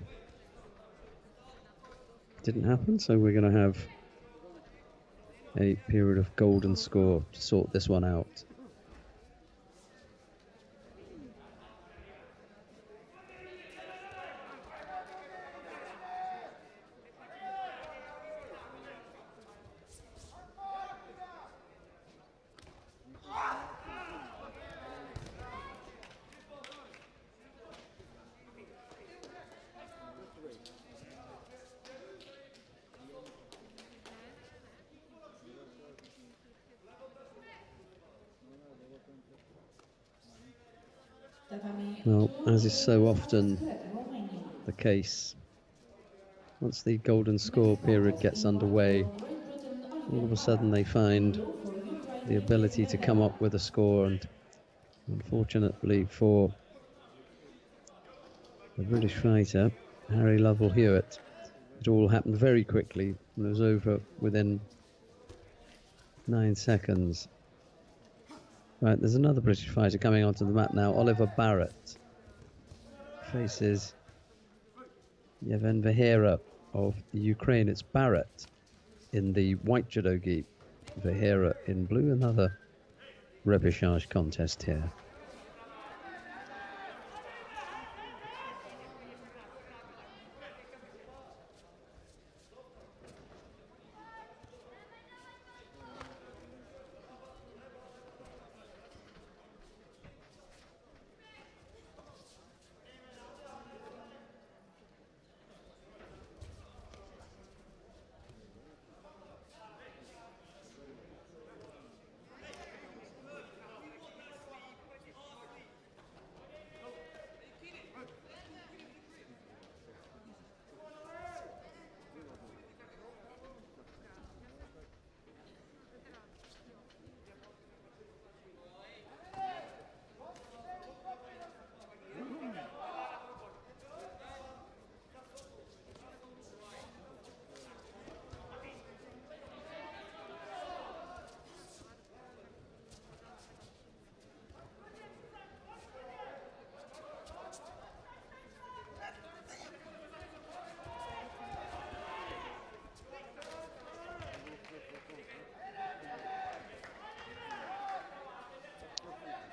Didn't happen, so we're going to have a period of golden score to sort this one out. Well, as is so often the case, once the golden score period gets underway, all of a sudden they find the ability to come up with a score, and unfortunately for the British fighter, Harry Lovell Hewitt, it all happened very quickly and it was over within 9 seconds. Right, there's another British fighter coming onto the mat now. Oliver Barrett faces Yevhen Vihera of the Ukraine. It's Barrett in the white judo gi, Vihera in blue. Another repechage contest here.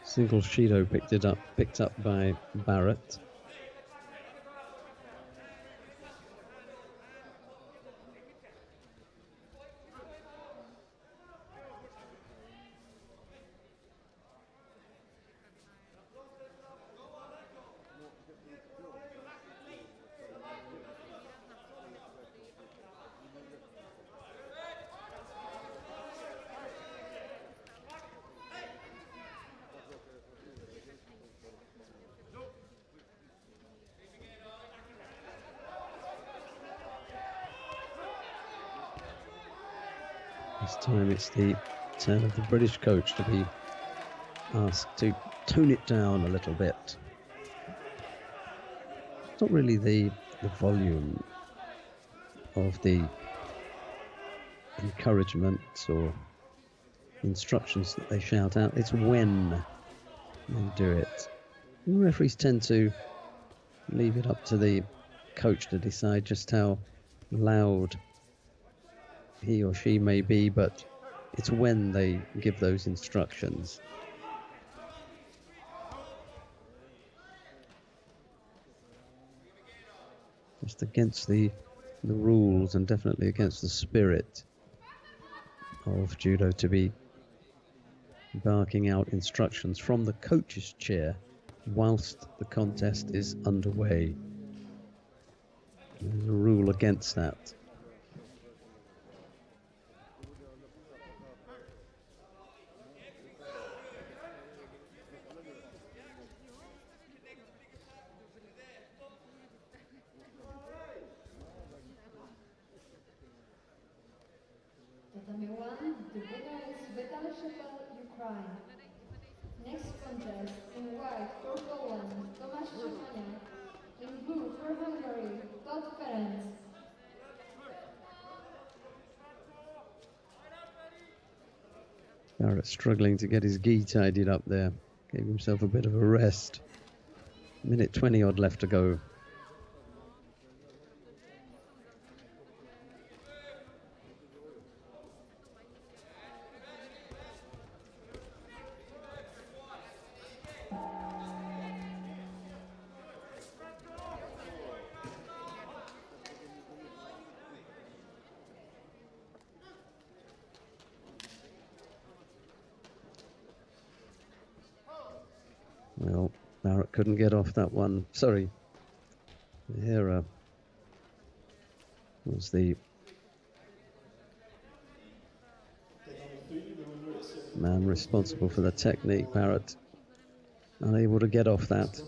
Single Shido picked up by Barrett. This time it's the turn of the British coach to be asked to tone it down a little bit. It's not really the volume of the encouragement or instructions that they shout out, it's when they do it. And referees tend to leave it up to the coach to decide just how loud he or she may be, but it's when they give those instructions. Just against the rules and definitely against the spirit of judo to be barking out instructions from the coach's chair whilst the contest is underway. There's a rule against that. Tatami 1, the winner is Ukraine. Next contest, in white for Poland, Tomasz Czechania. In blue for Hungary, Todd Ferenc. Barrett struggling to get his gi tidied up there. Gave himself a bit of a rest Minute 20 odd left to go. Well, Barrett couldn't get off that one. Sorry. Here was the man responsible for the technique. Barrett unable to get off that.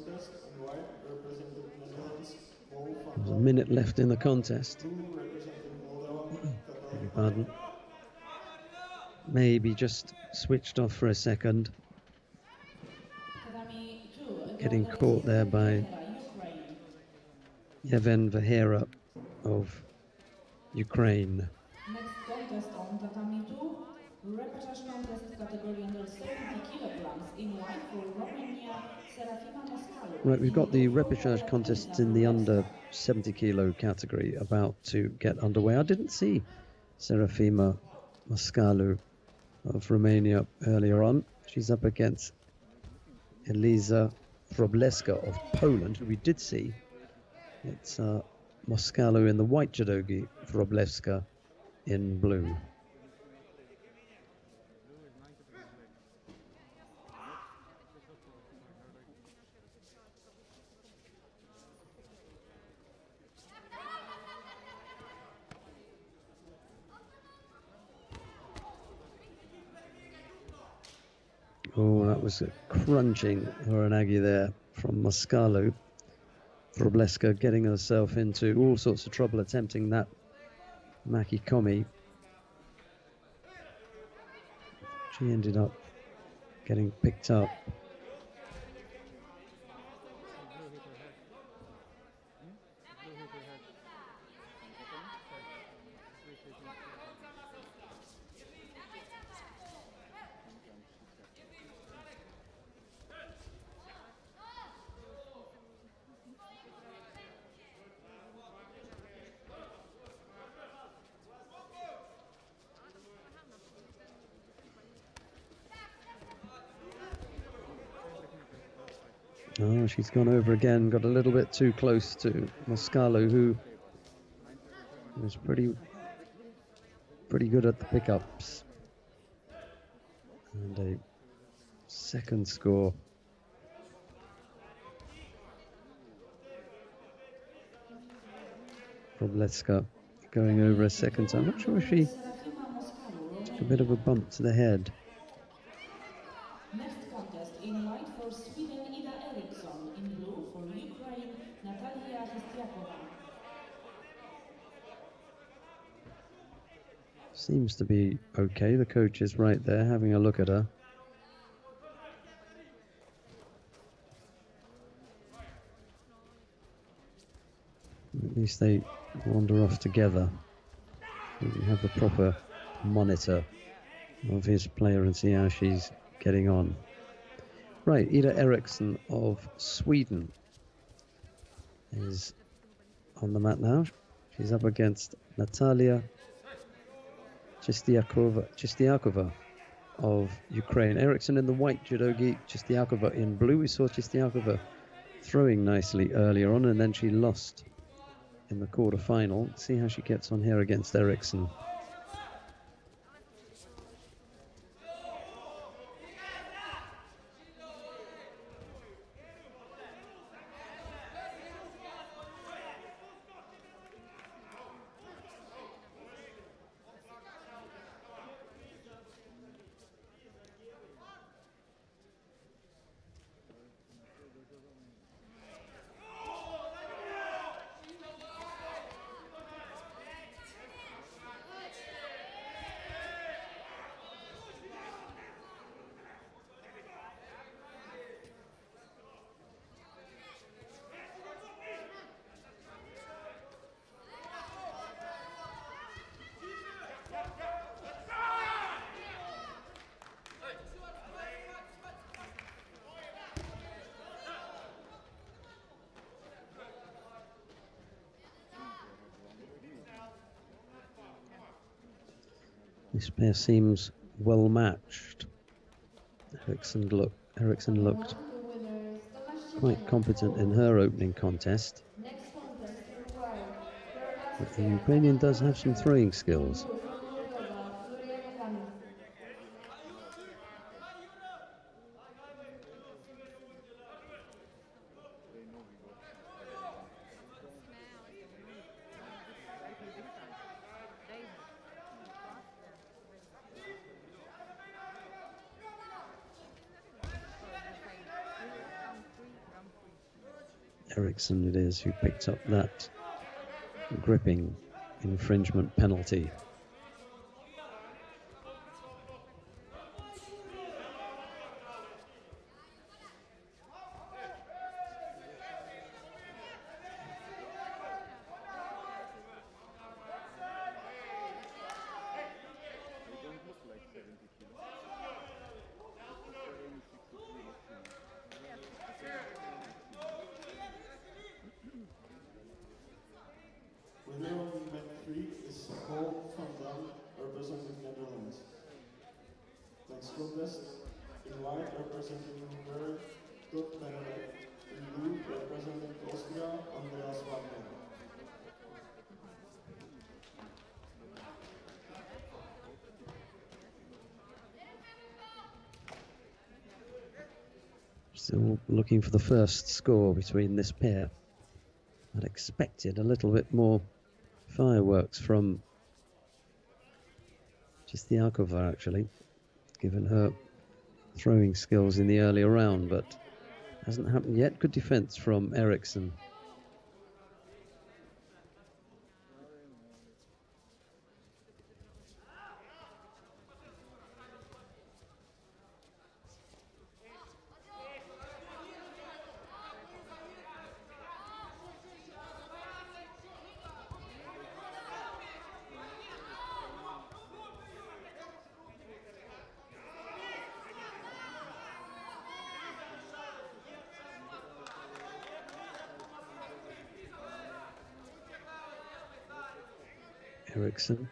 There's a minute left in the contest. Beg your pardon. Maybe just switched off for a second. Getting caught there by Yevhen Vahera of Ukraine. Next contest on tatami 2, repechage contest category under 70 kilograms in white for Romania, Serafima Moscalu. Right, we've got the repechage contests in the under 70 kilo category about to get underway. I didn't see Serafima Moscalu of Romania earlier on. She's up against Eliza Wróblewska of Poland, who we did see. It's Moscalu in the white judogi, Wróblewska in blue. Oh, that was a crunching Horanagi there from Moscalu. Wróblewska getting herself into all sorts of trouble attempting that Makikomi. She ended up getting picked up. Oh, she's gone over again, got a little bit too close to Moscalu, who was pretty good at the pickups. And a second score. Wróblewska going over a second time. I'm not sure if she took a bit of a bump to the head. Next contest in white for Sweden, Ida Eriksson. In blue for Ukraine, Natalia Histiakova. Seems to be okay. The coach is right there having a look at her. At least they wander off together. We have the proper monitor of his player and see how she's getting on. Right, Ida Eriksson of Sweden is on the mat now. She's up against Natalia Chistiakova of Ukraine. Eriksson in the white judogi, Chistiakova in blue. We saw Chistiakova throwing nicely earlier on, and then she lost in the quarter-final. See how she gets on here against Eriksson. This pair seems well matched. Eriksson looked quite competent in her opening contest. Next contest in white, But the Ukrainian does have some throwing skills. Eriksson it is who picked up that gripping infringement penalty. Winner of event 3 is representing Netherlands. Next contest, in white representing Hungary, Todd Benedict. In blue representing Austria, Andreas Wagner. Still looking for the first score between this pair. I'd expected a little bit more fireworks from Justiakova, actually, given her throwing skills in the earlier round, but hasn't happened yet. Good defense from Eriksson. Eriksson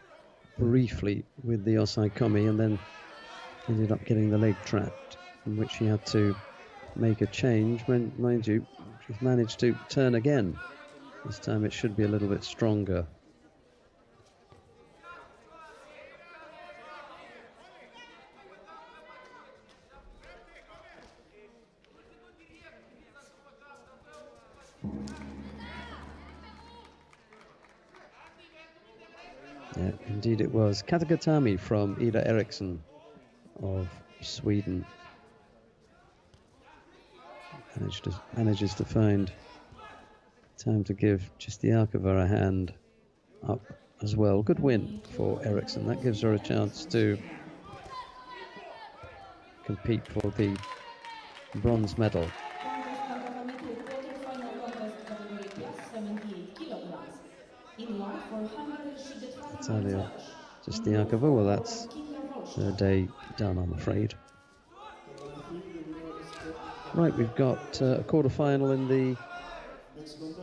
briefly with the Osaikomi and then ended up getting the leg trapped, in which she had to make a change. When, mind you, she's managed to turn again. This time it should be a little bit stronger. Yeah, indeed it was. Katagatami from Ida Eriksson of Sweden. Manages to find time to give Justiakova a hand up as well. Good win for Eriksson. That gives her a chance to compete for the bronze medal. Natalia Justiakova, well, that's her day done, I'm afraid. Right, we've got a quarter-final in the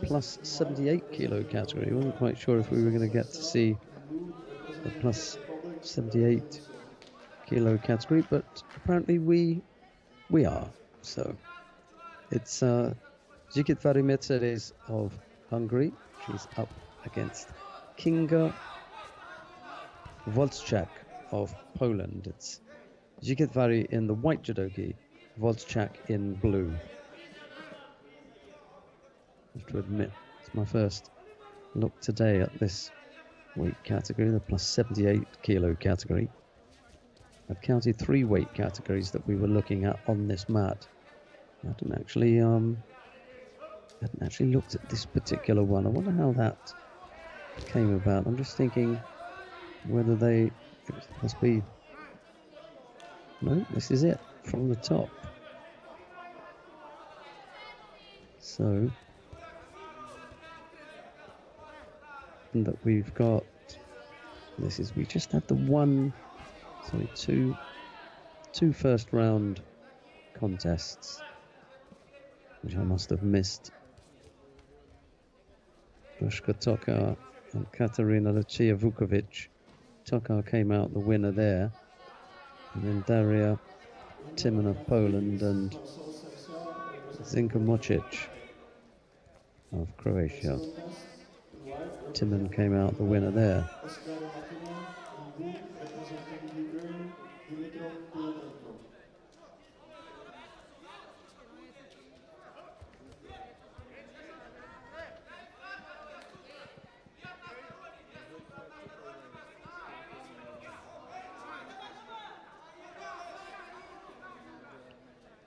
plus 78 kilo category. We weren't quite sure if we were going to get to see the plus 78 kilo category, but apparently we are. So it's Zsikaitvari Mercedes of Hungary. She's up against Kinga Wolczak of Poland. It's Zsikaitvari in the white judogi, Wolczak in blue. I have to admit, it's my first look today at this weight category, the plus 78 kilo category. I've counted 3 weight categories that we were looking at on this mat. I hadn't actually looked at this particular one. I wonder how that came about. I'm just thinking whether it must be, no, this is it from the top. So that we've got, we just had the two first round contests, which I must have missed. Duszka Toka and Katarina Lucia Vukovic Tokar came out the winner there. And then Daria Timon of Poland and Zinka Mocic of Croatia. Timon came out the winner there.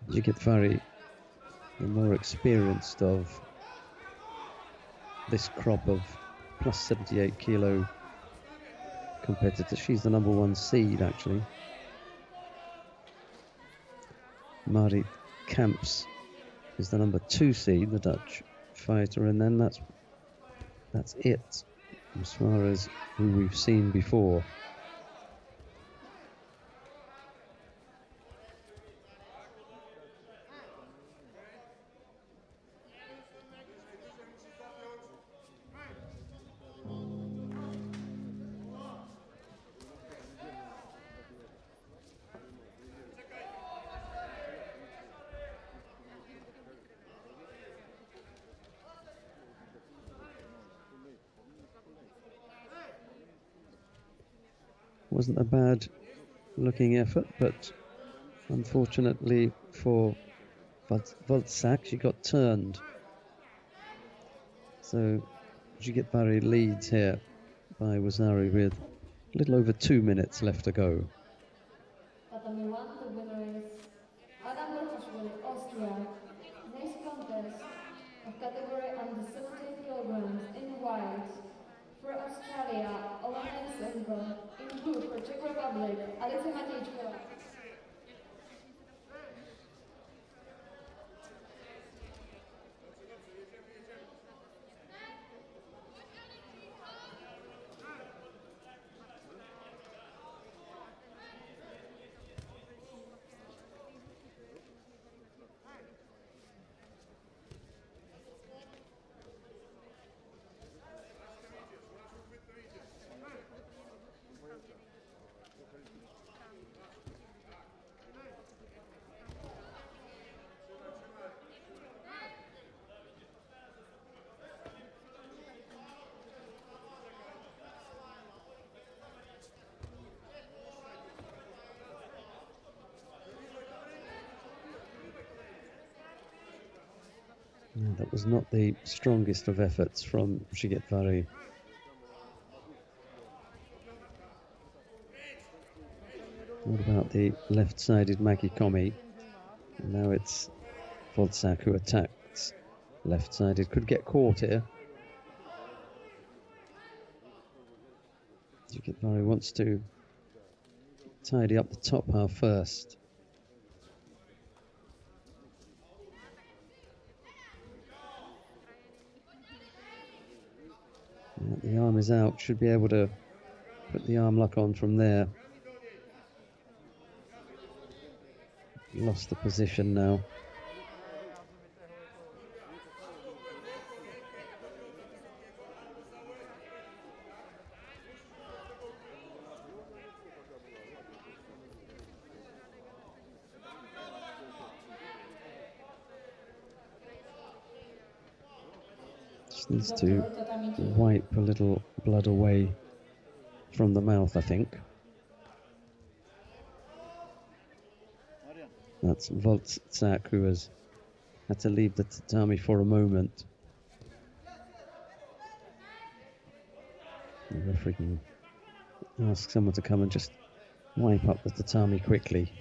Jigitvari, the more experienced of this crop of plus 78 kilo competitors. She's the #1 seed, actually. Marit Kamps is the #2 seed, the Dutch fighter, and then that's it as far as who we've seen before. Wasn't a bad looking effort, but unfortunately for Voltsak, she got turned. So Jigitvari leads here by Wazari with a little over 2 minutes left to go. Tatami 1, the winner is Adam Lotishvili, Austria. Next contest of category under 78 kilograms in white for Australia, Olena Isenko. In blue for Czech Republic, Alice Matichko. That was not the strongest of efforts from Jigitvari. What about the left-sided Makikomi? Now it's Voltsak who attacks left-sided. Could get caught here. Jigitvari wants to tidy up the top half first. The arm is out, should be able to put the arm lock on from there. Lost the position now. Just needs to wipe a little blood away from the mouth, I think. That's Voltsak who has had to leave the tatami for a moment. The referee can ask someone to come and just wipe up the tatami quickly.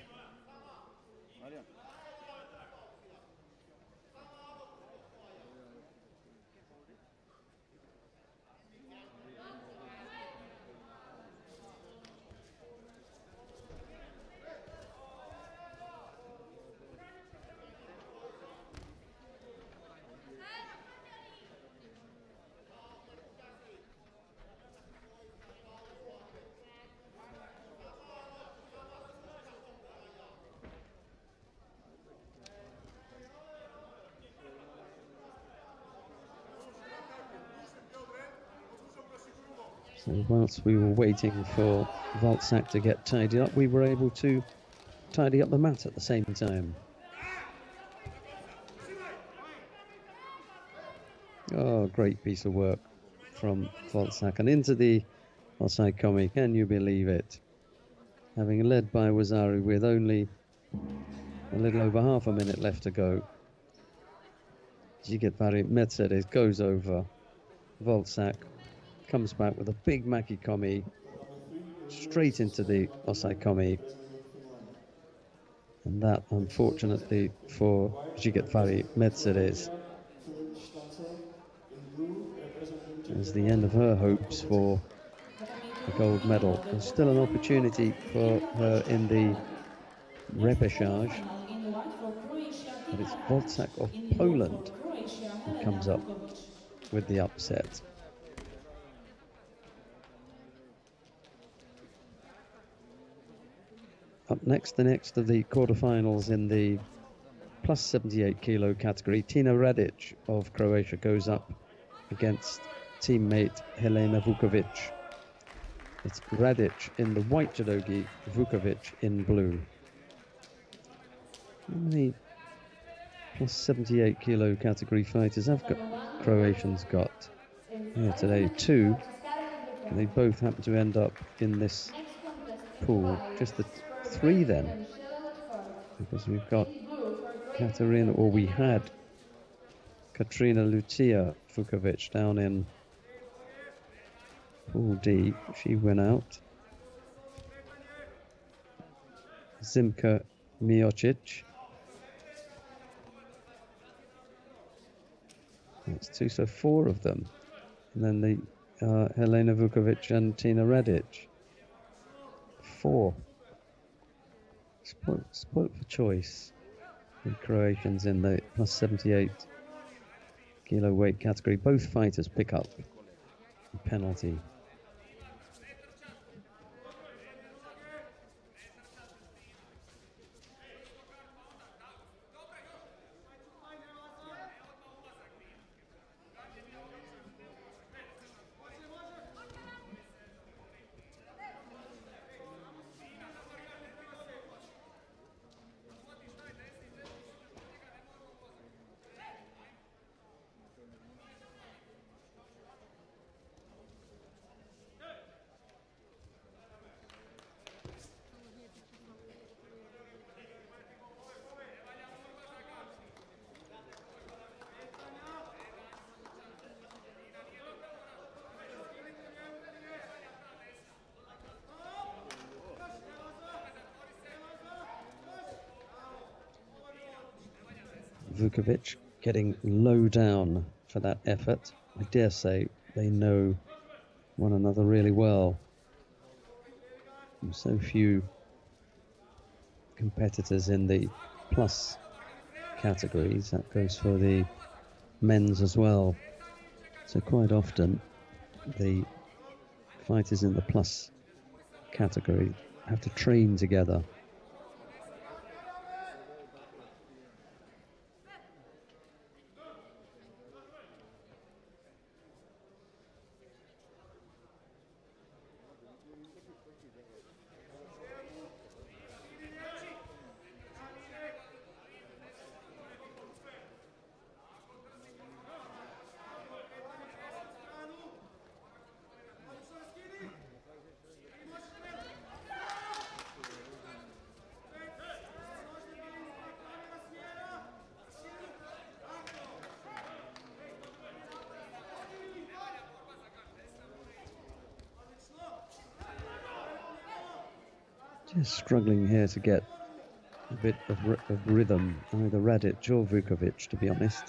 So whilst we were waiting for Valtsak to get tidied up, we were able to tidy up the mat at the same time. Oh, great piece of work from Valtsak. And into the offside komi. Can you believe it? Having led by Wazaru with only a little over half a minute left to go, Jigetvari Mercedes goes over. Valtsak comes back with a big maki komi straight into the offside komi. And that, unfortunately for Jigetvari Mercedes, is the end of her hopes for a gold medal. There's still an opportunity for her in the repechage, but it's Valtsak of Poland who comes up with the upset. Up next, the next of the quarterfinals in the plus 78 kilo category, Tina Radic of Croatia goes up against teammate Helena Vukovic. It's Radic in the white judogi, Vukovic in blue. How many plus 78 kilo category fighters have Croatians got here today? 2. And they both happen to end up in this pool. Just the 3 then, because we've got Katarina, or we had Katrina Lucia Vukovic down in Pool D. She went out. Zimka Miocic. That's 2, so 4 of them. And then the Helena Vukovic and Tina Radic. 4. Spoilt for choice. The Croatians in the plus 78 kilo weight category. Both fighters pick up a penalty. Vukovic getting low down for that effort. I dare say they know one another really well. So few competitors in the plus categories. That goes for the men's as well. So quite often the fighters in the plus category have to train together. Just struggling here to get a bit of rhythm, either Radic or Vukovic, to be honest.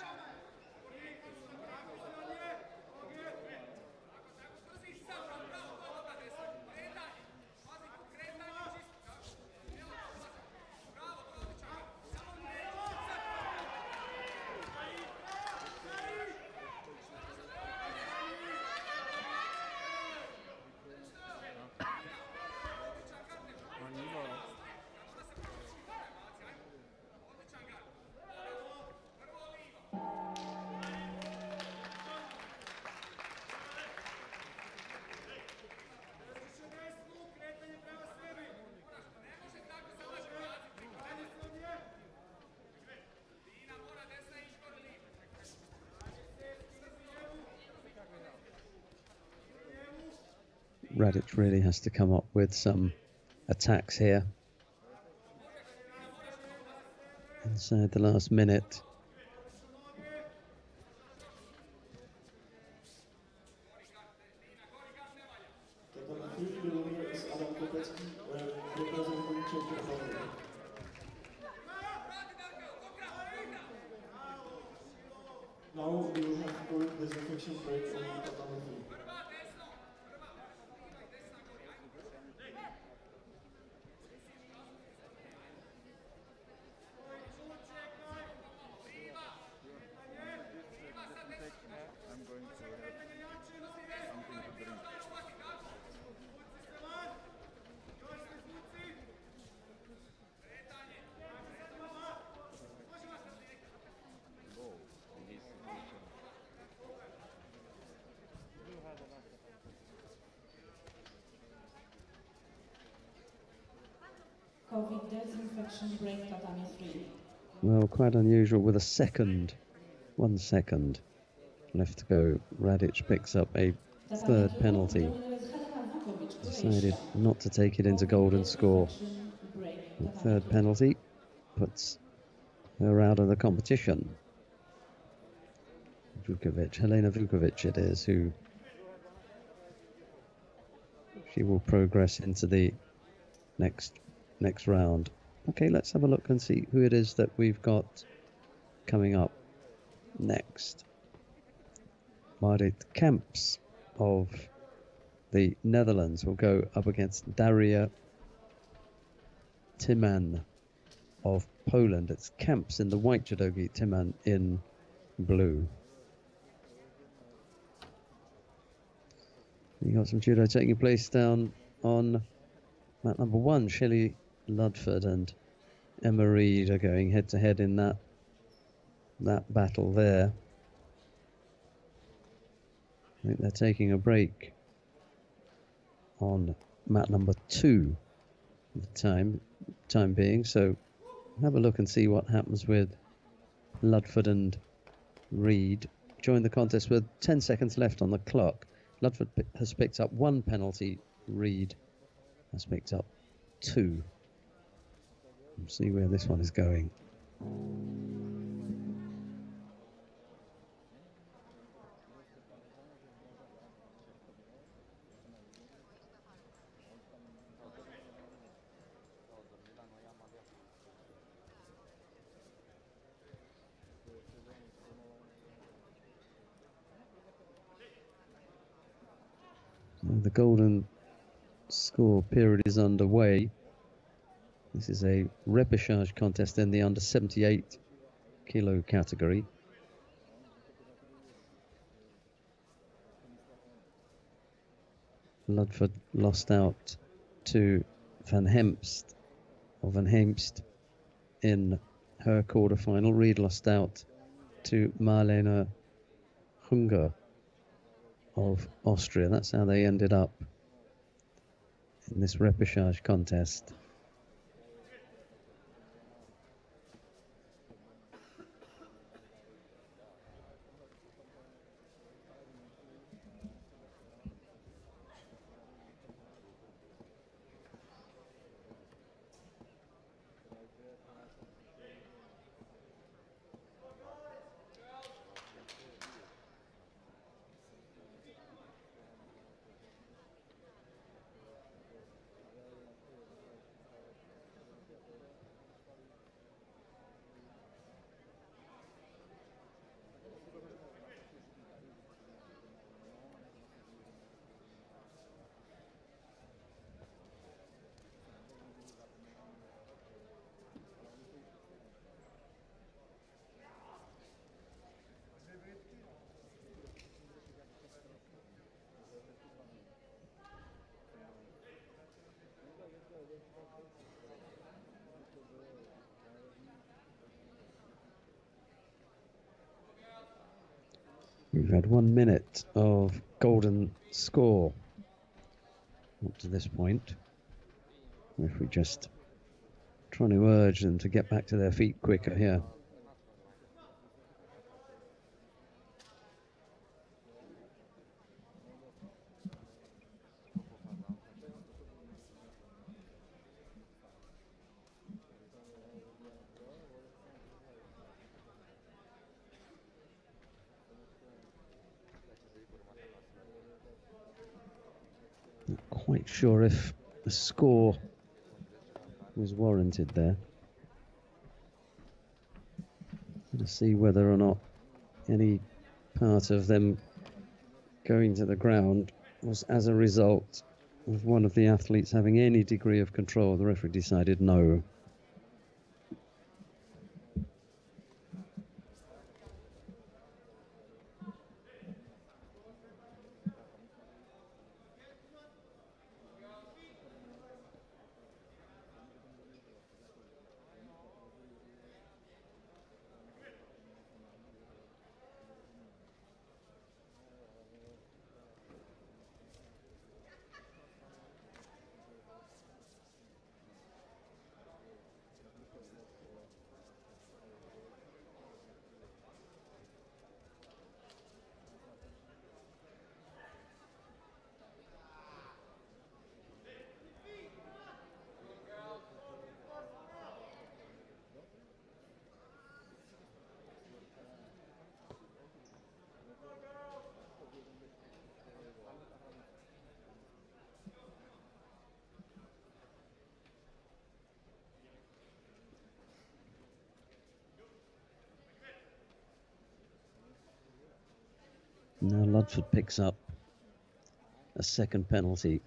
Radic really has to come up with some attacks here inside the last minute. Now we will have quick disinfection break on tatami 3. COVID disinfection break tatami 3. Well, quite unusual with a second, 1 second left to go. Radic picks up a third penalty. Decided not to take it into golden score. The third penalty puts her out of the competition. Helena Vukovic it is, who she will progress into the next round. Okay, let's have a look and see who it is that we've got coming up next. Marit Kamps of the Netherlands will go up against Daria Timan of Poland. It's Kamps in the white judogi, Timan in blue. You got some judo taking place down on mat number 1. Shelley Ludford and Emma Reed are going head to head in that battle there. I think they're taking a break on mat number 2 for the time being. So have a look and see what happens with Ludford and Reed. Join the contest with 10 seconds left on the clock. Ludford has picked up 1 penalty. Reed has picked up 2. We'll see where this one is going. The golden score period is underway. This is a repechage contest in the under 78 kilo category. Ludford lost out to Van Hemst in her quarterfinal. Reed lost out to Marlene Hunger of Austria. That's how they ended up in this repechage contest. We've had 1 minute of golden score up to this point. If we just trying to urge them to get back to their feet quicker here. quite sure if the score was warranted there. To see whether or not any part of them going to the ground was as a result of one of the athletes having any degree of control. The referee decided no. Now Ludford picks up a second penalty.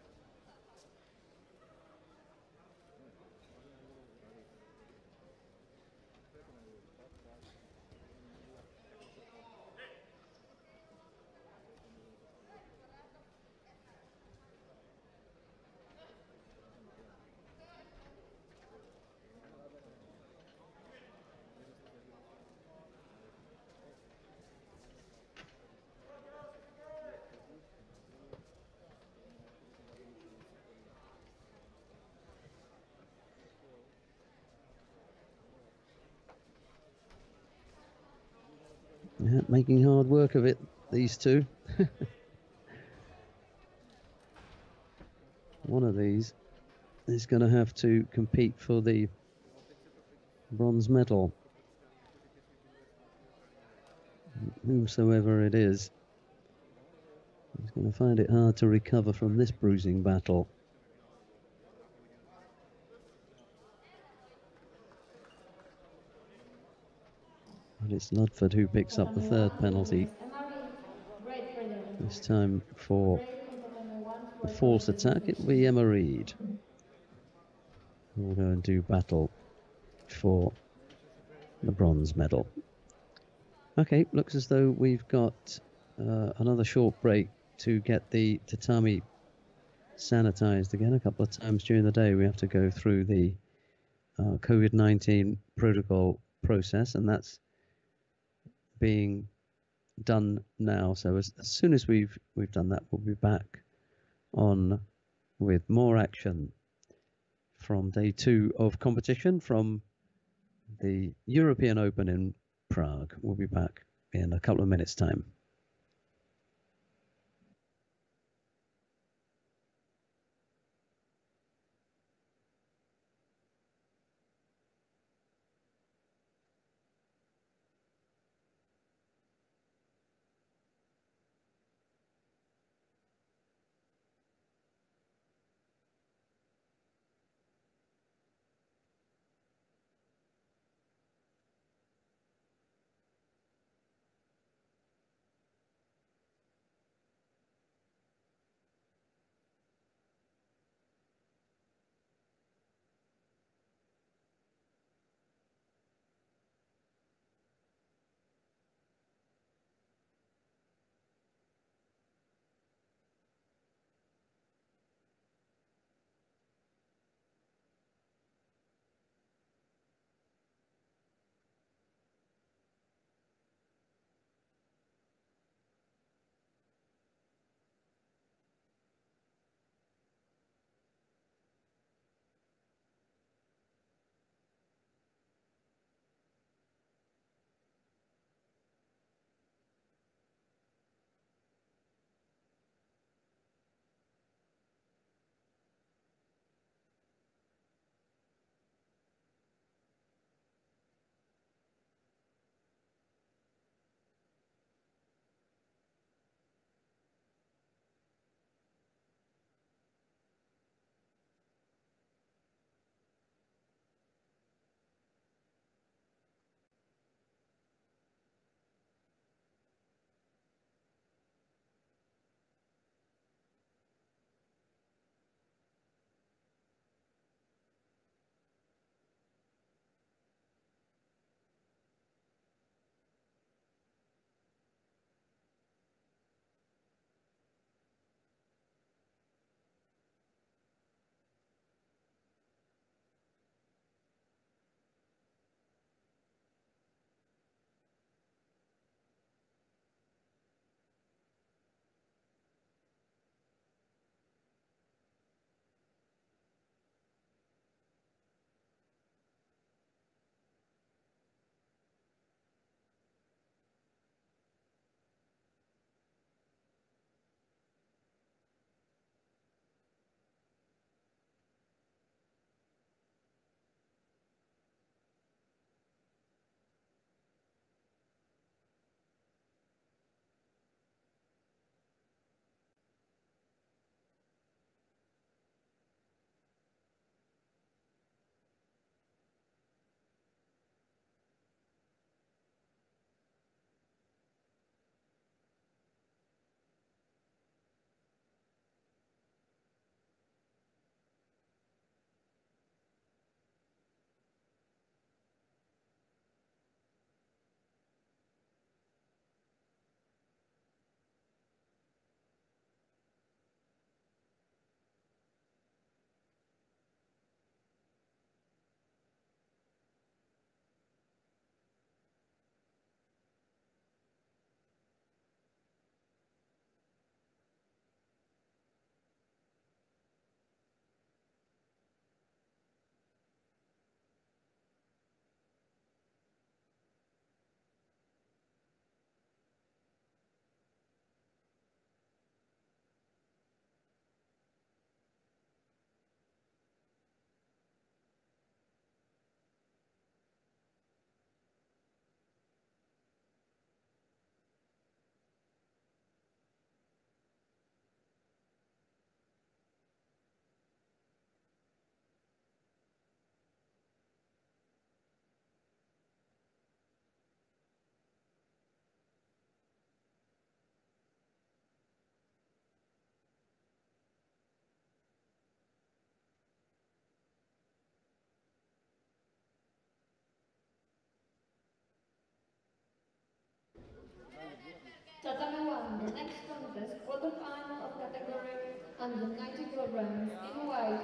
Yeah, making hard work of it, these two. One of these is going to have to compete for the bronze medal. Whosoever it is, he's going to find it hard to recover from this bruising battle. And it's Ludford who picks up the third penalty. This time for the false attack, it will be Emma Reid who will go and do battle for the bronze medal. Okay, looks as though we've got another short break to get the tatami sanitized again. A couple of times during the day we have to go through the COVID-19 protocol process, and that's being done now. So as soon as we've done that, we'll be back on with more action from day 2 of competition from the European Open in Prague. We'll be back in a couple of minutes' time. next contest, quarterfinal of category under 90 kilograms in white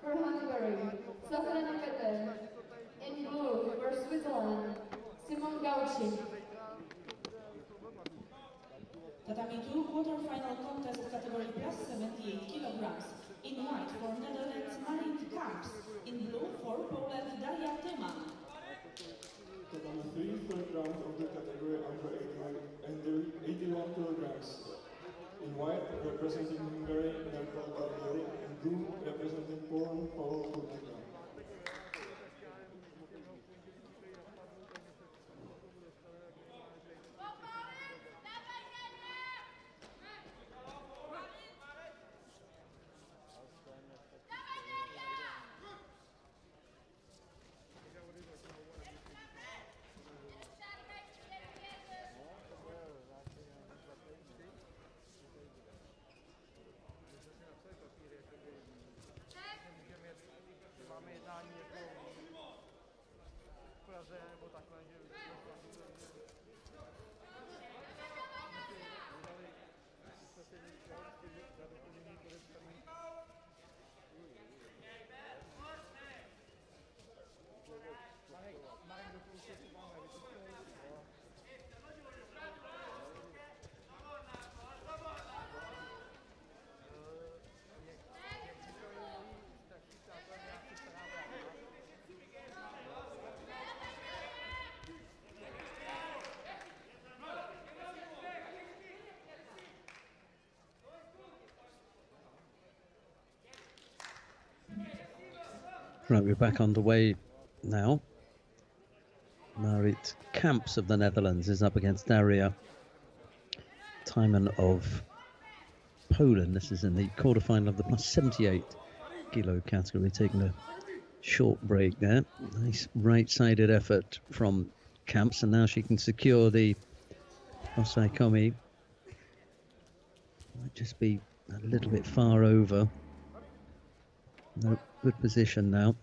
for Hungary, Safrana Peter. In blue for Switzerland, Simon Gauci. Tatami 2 quarter-final contest category plus 78 kilograms. In white for Netherlands, Marit Kamps. In blue for Poland, Daria Tyman. Tatami 3, third round of the category under 81 kilograms. In white, representing Hungary, Nerpal Barbieri. In blue, representing Poland, Paweł Kurtyka. Right, we're back underway now. Marit Kamps of the Netherlands is up against Daria Tyman of Poland. This is in the quarterfinal of the plus 78 kilo category. Taking a short break there. Nice right-sided effort from Kamps, and now she can secure the Osaikomi. Might just be a little bit far over. No, good position now.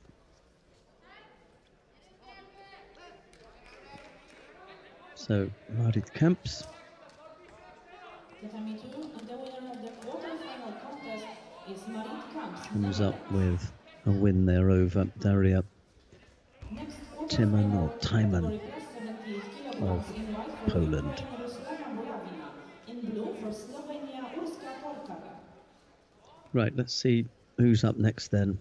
So Marit Kamps comes up with a win there over Daria Tyman or Tyman of Poland. Right, let's see who's up next then.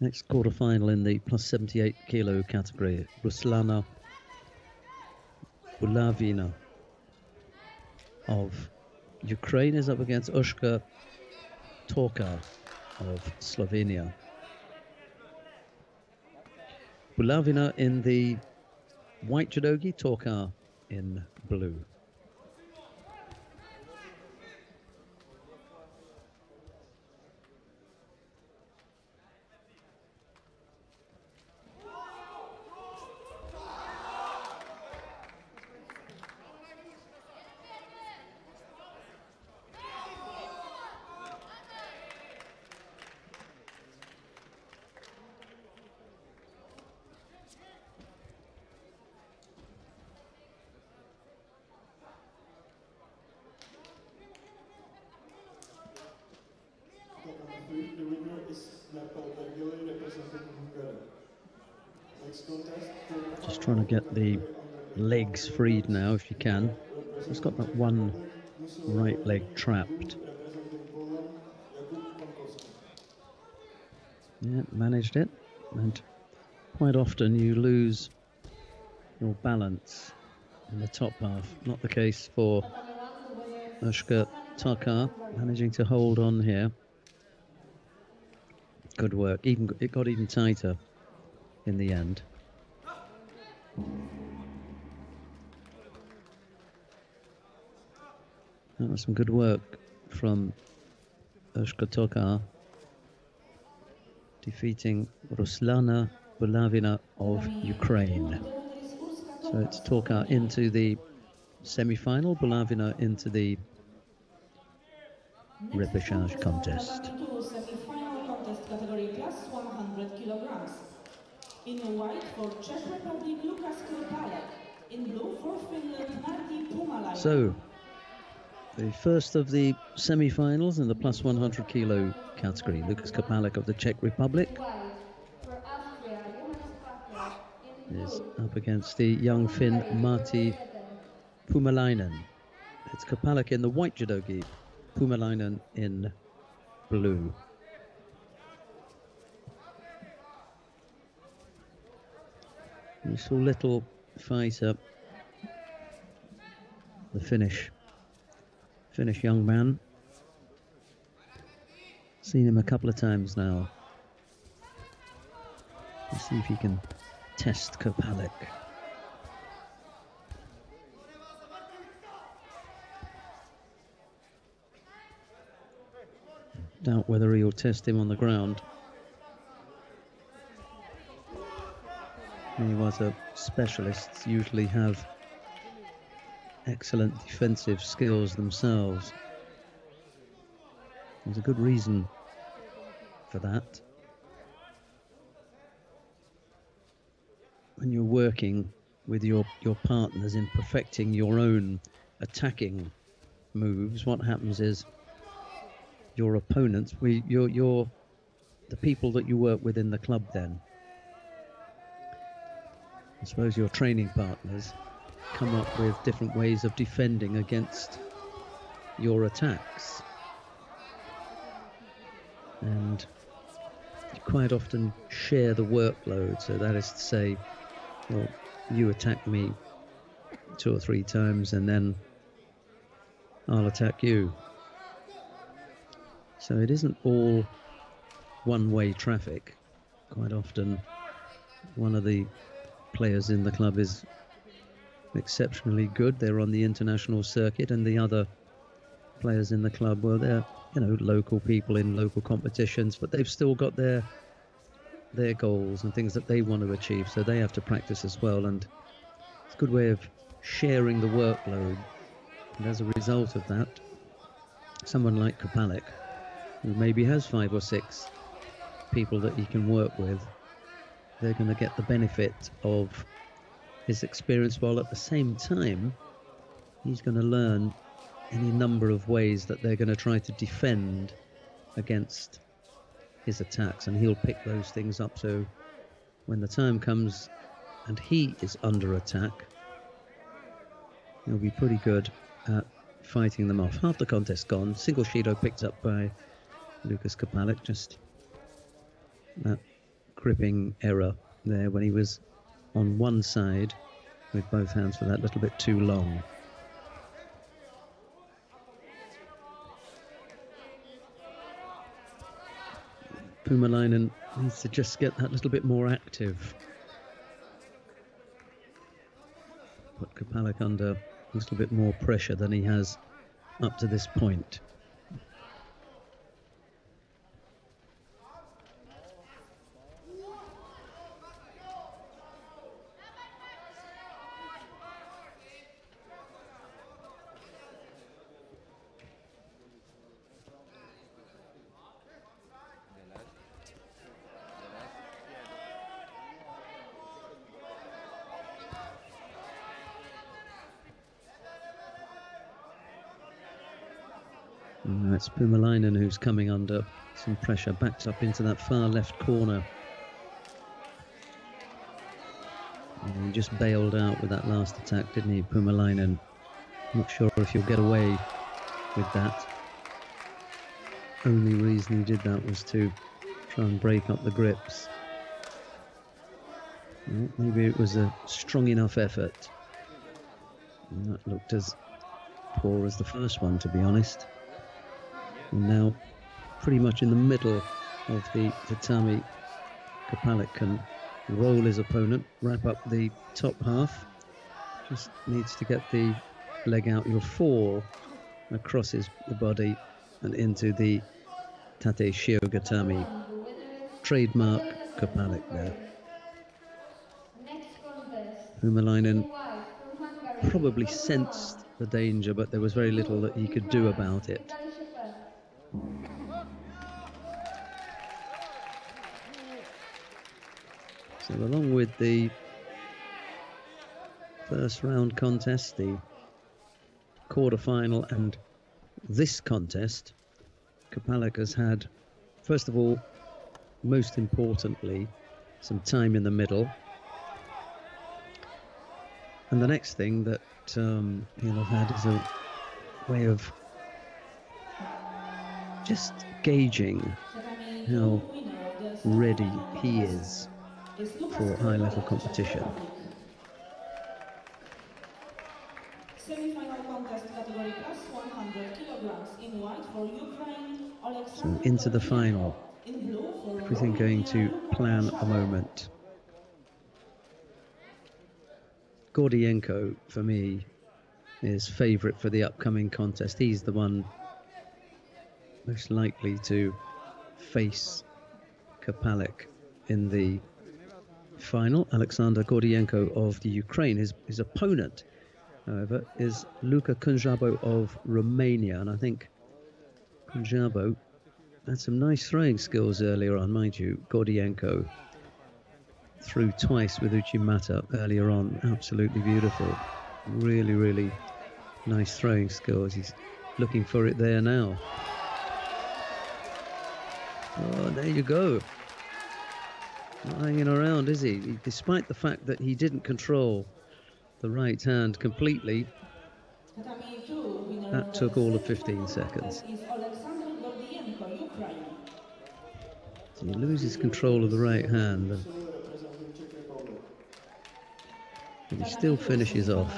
Next quarterfinal in the plus 78 kilo category. Ruslana Bulavina of Ukraine is up against Ushka Torka of Slovenia. Bulavina in the white judogi, Torka in blue. The winner is Nerpal Barbieri representing Hungary. Next contest. Just trying to get the legs freed now, if you can. It's got that one right leg trapped. Yeah, managed it. And quite often you lose your balance in the top half. Not the case for Ushka Torka, managing to hold on here. Good work. It got even tighter in the end. That was some good work from Ushka Torka, defeating Ruslana Bulavina of Ukraine. So it's Torka into the semi-final, Bulavina into the repechage contest. Category plus 100 kilograms. In white for Czech Republic, Lukas Krpalek. In blue for Finland, Martti Pumala. So, the first of the semi-finals in the plus 100 kilo category, Lukas Kapalek of the Czech Republic is up against the young Finn Martti Puumalainen. It's Kapalek in the white judo gi, Puumalainen in blue. We saw little fighter, the Finnish young man. Seen him a couple of times now. Let's see if he can test Kapalek. Doubt whether he'll test him on the ground. He was a specialist, usually have excellent defensive skills themselves. There's a good reason for that. When you're working with your partners in perfecting your own attacking moves, what happens is your opponents, you're the people that you work with in the club then. I suppose your training partners come up with different ways of defending against your attacks. And you quite often share the workload. So that is to say, well, you attack me 2 or 3 times and then I'll attack you. So it isn't all one-way traffic. Quite often one of the players in the club is exceptionally good. They're on the international circuit, and the other players in the club, well, they're, you know, local people in local competitions, but they've still got their goals and things that they want to achieve, so they have to practice as well. And it's a good way of sharing the workload. And as a result of that, someone like Kapalek, who maybe has 5 or 6 people that he can work with, they're going to get the benefit of his experience, while at the same time he's going to learn any number of ways that they're going to try to defend against his attacks, and he'll pick those things up. So when the time comes and he is under attack, he'll be pretty good at fighting them off. Half the contest gone. Single Shido picked up by Lukas Kapalek. Just that gripping error there when he was on one side with both hands for that little bit too long. Puumalainen needs to just get that little bit more active. Put Kapalek under a little bit more pressure than he has up to this point. It's Puumalainen who's coming under some pressure, backed up into that far left corner. And he just bailed out with that last attack, didn't he, Puumalainen? Not sure if he'll get away with that. Only reason he did that was to try and break up the grips. Well, maybe it was a strong enough effort. And that looked as poor as the first one, to be honest. And now, pretty much in the middle of the tatami, Kapalek can roll his opponent, wrap up the top half. Just needs to get the leg out. You'll fall across the body and into the tate shiogatami. Trademark Kapalek there. Puumalainen probably sensed the danger, but there was very little that he could do about it. So along with the first round contest, the quarterfinal and this contest, Krpálek has had, first of all, most importantly, some time in the middle. And the next thing that he'll have had is a way of just gauging how ready he is for high-level competition. Semi-final contest category plus 100 kilograms in white for Ukraine, So into the final. in blue for Everything going to plan a moment. Gordienko, for me, is favourite for the upcoming contest. He's the one most likely to face Krpálek in the final. Alexander Gordienko of the Ukraine. His opponent, however, is Luka Kunjabo of Romania. And I think Kunjabo had some nice throwing skills earlier on, mind you. Gordienko threw twice with Uchimata earlier on. Absolutely beautiful. Really, really nice throwing skills. He's looking for it there now. Oh, there you go. Not hanging around, is he? Despite the fact that he didn't control the right hand completely, that took all of 15 seconds. So he loses control of the right hand, but he still finishes off.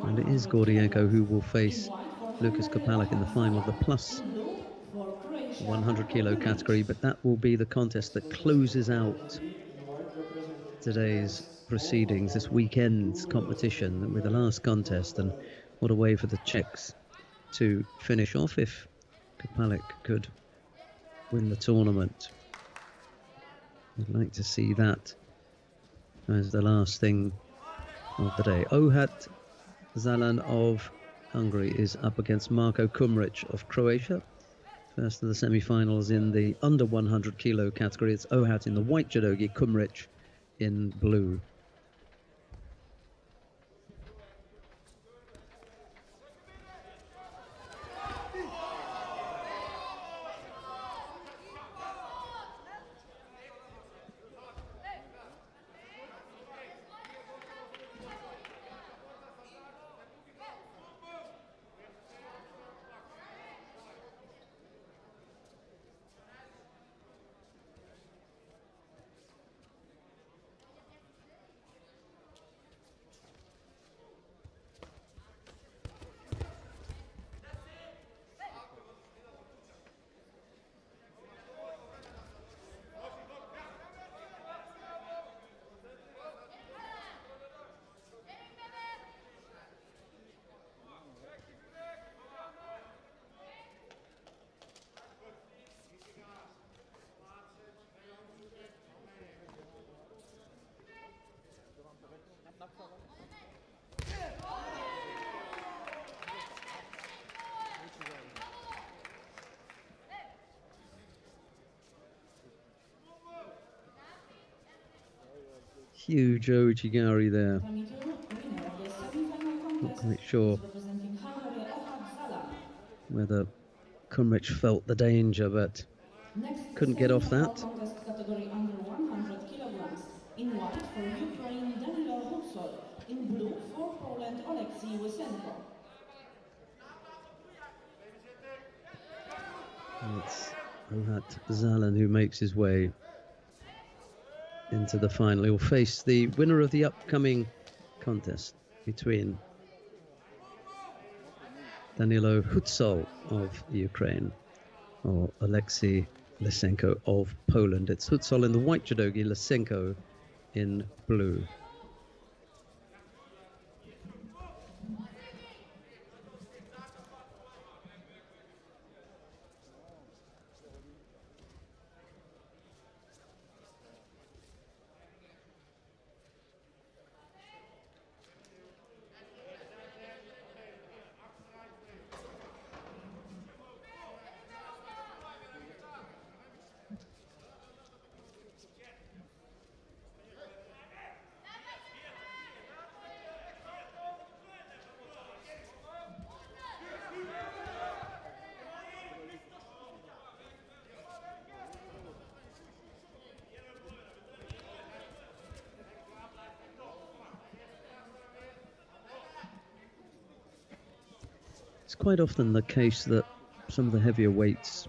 And it is Gordienko who will face Lukas Krpálek in the final of the plus 100 kilo category, but that will be the contest that closes out today's proceedings, this weekend's competition, with the last contest. And what a way for the Czechs to finish off if Krpálek could win the tournament. I'd like to see that as the last thing of the day. Ohad Zalan of Hungary is up against Marko Kumric of Croatia. First of the semi-finals in the under 100 kilo category. It's Ohad in the white judogi, Kumric in blue. Huge Ojigari there. Not quite sure whether Kumric felt the danger, but couldn't get off that. Category under 100 kilograms. In white for Ukraine, Danilo Hutsol. In blue for Poland, Oleksiy Lysenko. It's Ohad Zalan who makes his way into the final. He'll face the winner of the upcoming contest between Danilo Hutsol of Ukraine or Oleksiy Lysenko of Poland. It's Hutsol in the white judogi, Lysenko in blue. It's quite often the case that some of the heavier weights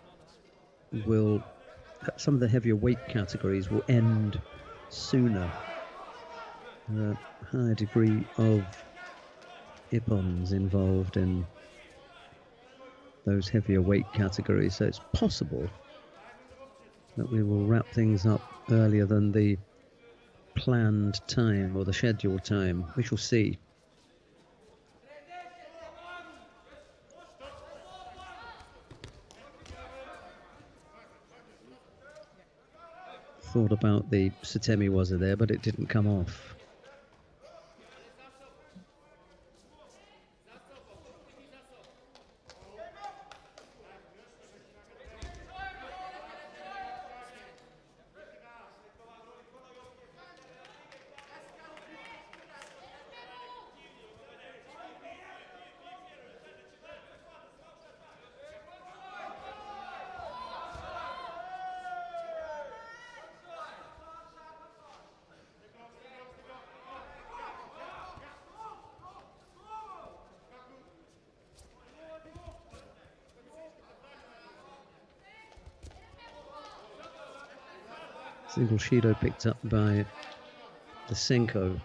some of the heavier weight categories will end sooner. There are a higher degree of ippons involved in those heavier weight categories, so it's possible that we will wrap things up earlier than the planned time or the scheduled time. We shall see. Thought about the Satemi Waza there, but it didn't come off. Single Shido picked up by Lysenko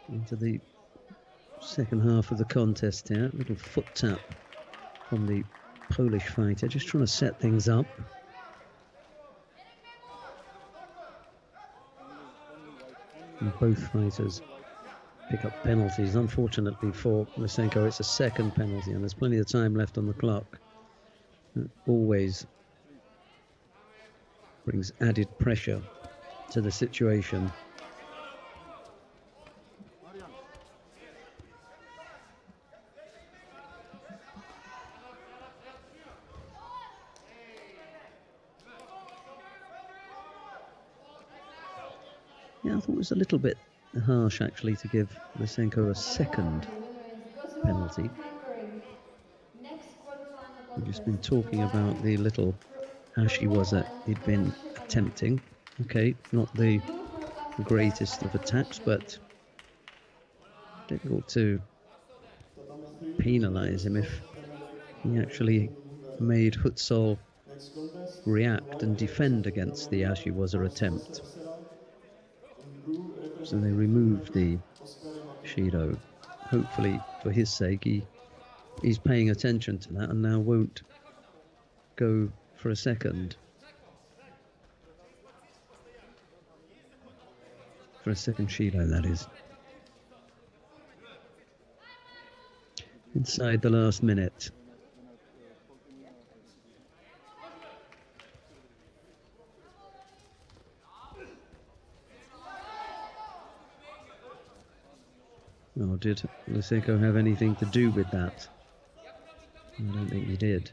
into the second half of the contest here. A little foot tap from the Polish fighter, just trying to set things up. And both fighters pick up penalties. Unfortunately for Lysenko, it's a second penalty, and there's plenty of time left on the clock. It always brings added pressure to the situation. Yeah, I thought it was a little bit harsh actually to give Lysenko a second penalty. We've just been talking about the little Ashiwaza he'd been attempting. Okay, not the greatest of attacks, but difficult to penalise him if he actually made Hutsol react and defend against the Ashiwaza attempt. So they removed the Shido. Hopefully, for his sake, he's paying attention to that and now won't go for a second. For a second Shido, that is. Inside the last minute. Oh, did Lysenko have anything to do with that? I don't think he did.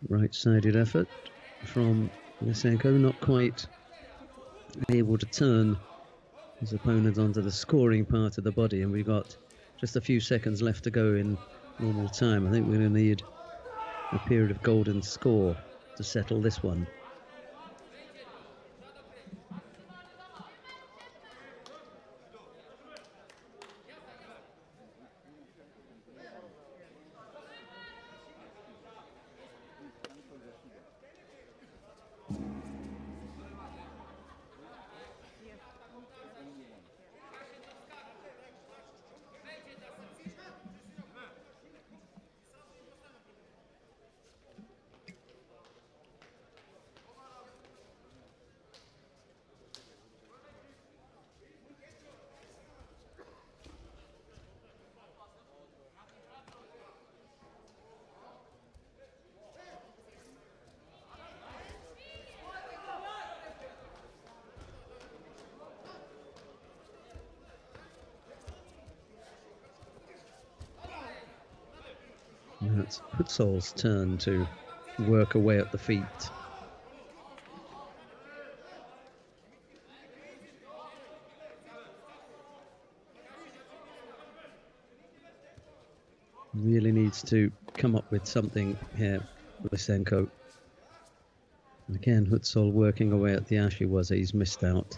Right-sided effort from Lysenko, not quite able to turn his opponent onto the scoring part of the body, and we've got just a few seconds left to go in normal time. I think we're going to need a period of golden score to settle this one. And that's Hutsol's turn to work away at the feet. Really needs to come up with something here, Lysenko. Again, Hutsol working away at the Ashiwaza. He's missed out.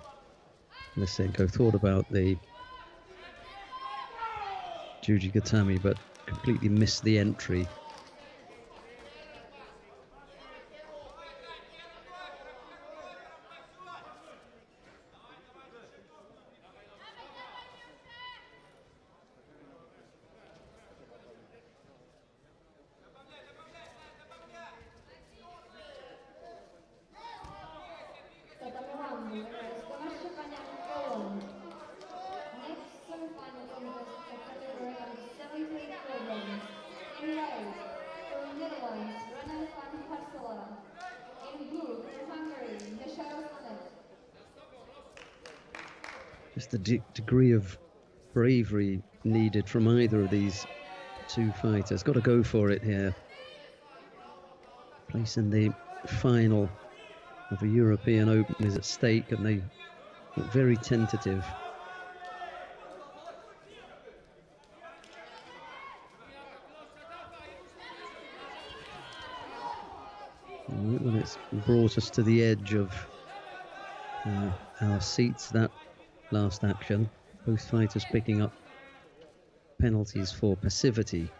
Lysenko thought about the Jujigatami, but completely missed the entry. Just the degree of bravery needed from either of these two fighters. Got to go for it here. Place in the final of a European Open is at stake, and they look very tentative. Well, it's brought us to the edge of our seats, that last action. Both fighters picking up penalties for passivity.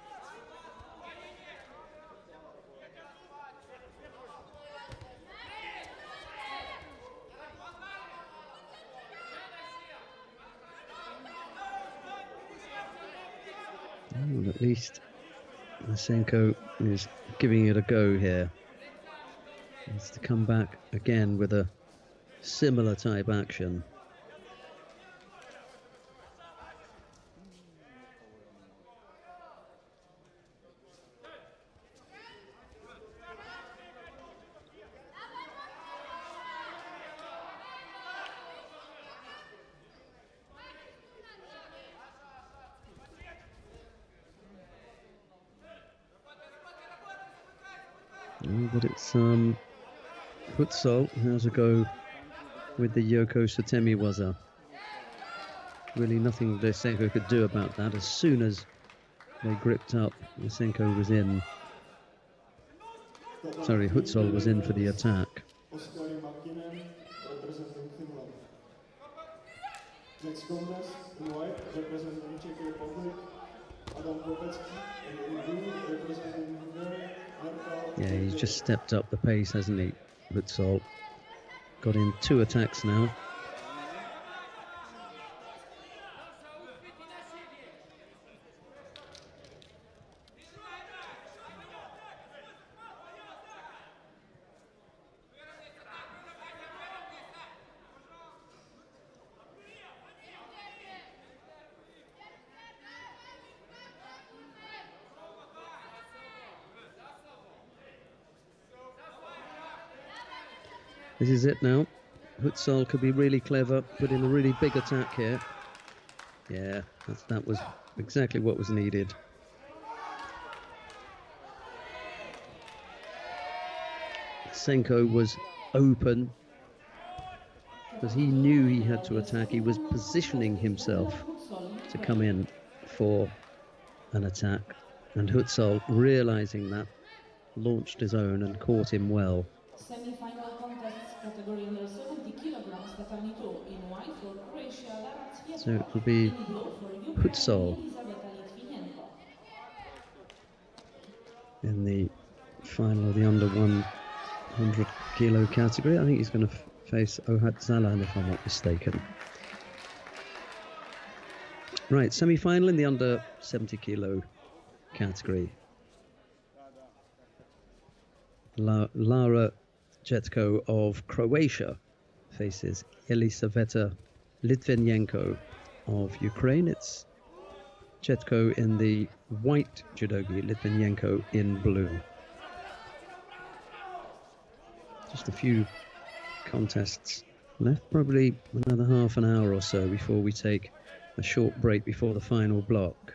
Well, at least Lysenko is giving it a go here. Needs to come back again with a similar type action. But it's Hutsol has a go with the Yoko Sotemi waza. Really nothing Lysenko could do about that. As soon as they gripped up, Lysenko was in. Sorry, Hutsol was in for the attack. Next contest, in white, representing Czech Republic, Adam Kopecký, and in blue, representing Hungary. Yeah, he's just stepped up the pace, hasn't he, Hutsol? Got in 2 attacks now. This is it now. Hutsol could be really clever, put in a really big attack here. Yeah, that was exactly what was needed. Lysenko was open because he knew he had to attack. He was positioning himself to come in for an attack, and Hutsol, realizing that, launched his own and caught him well. Semi-final contests, category under 70 kilograms, tatami 2 in white for Croatia, Lara Cvietko. So it will be Hutsol in the final of the under 100 kilo category. I think he's going to face Ohad Zalan, if I'm not mistaken. Right, semi-final in the under 70 kilo category. Lara Cvietko of Croatia faces Elisaveta Litvinenko of Ukraine. It's Cvietko in the white judogi, Litvinenko in blue. Just a few contests left, probably another half an hour or so before we take a short break before the final block.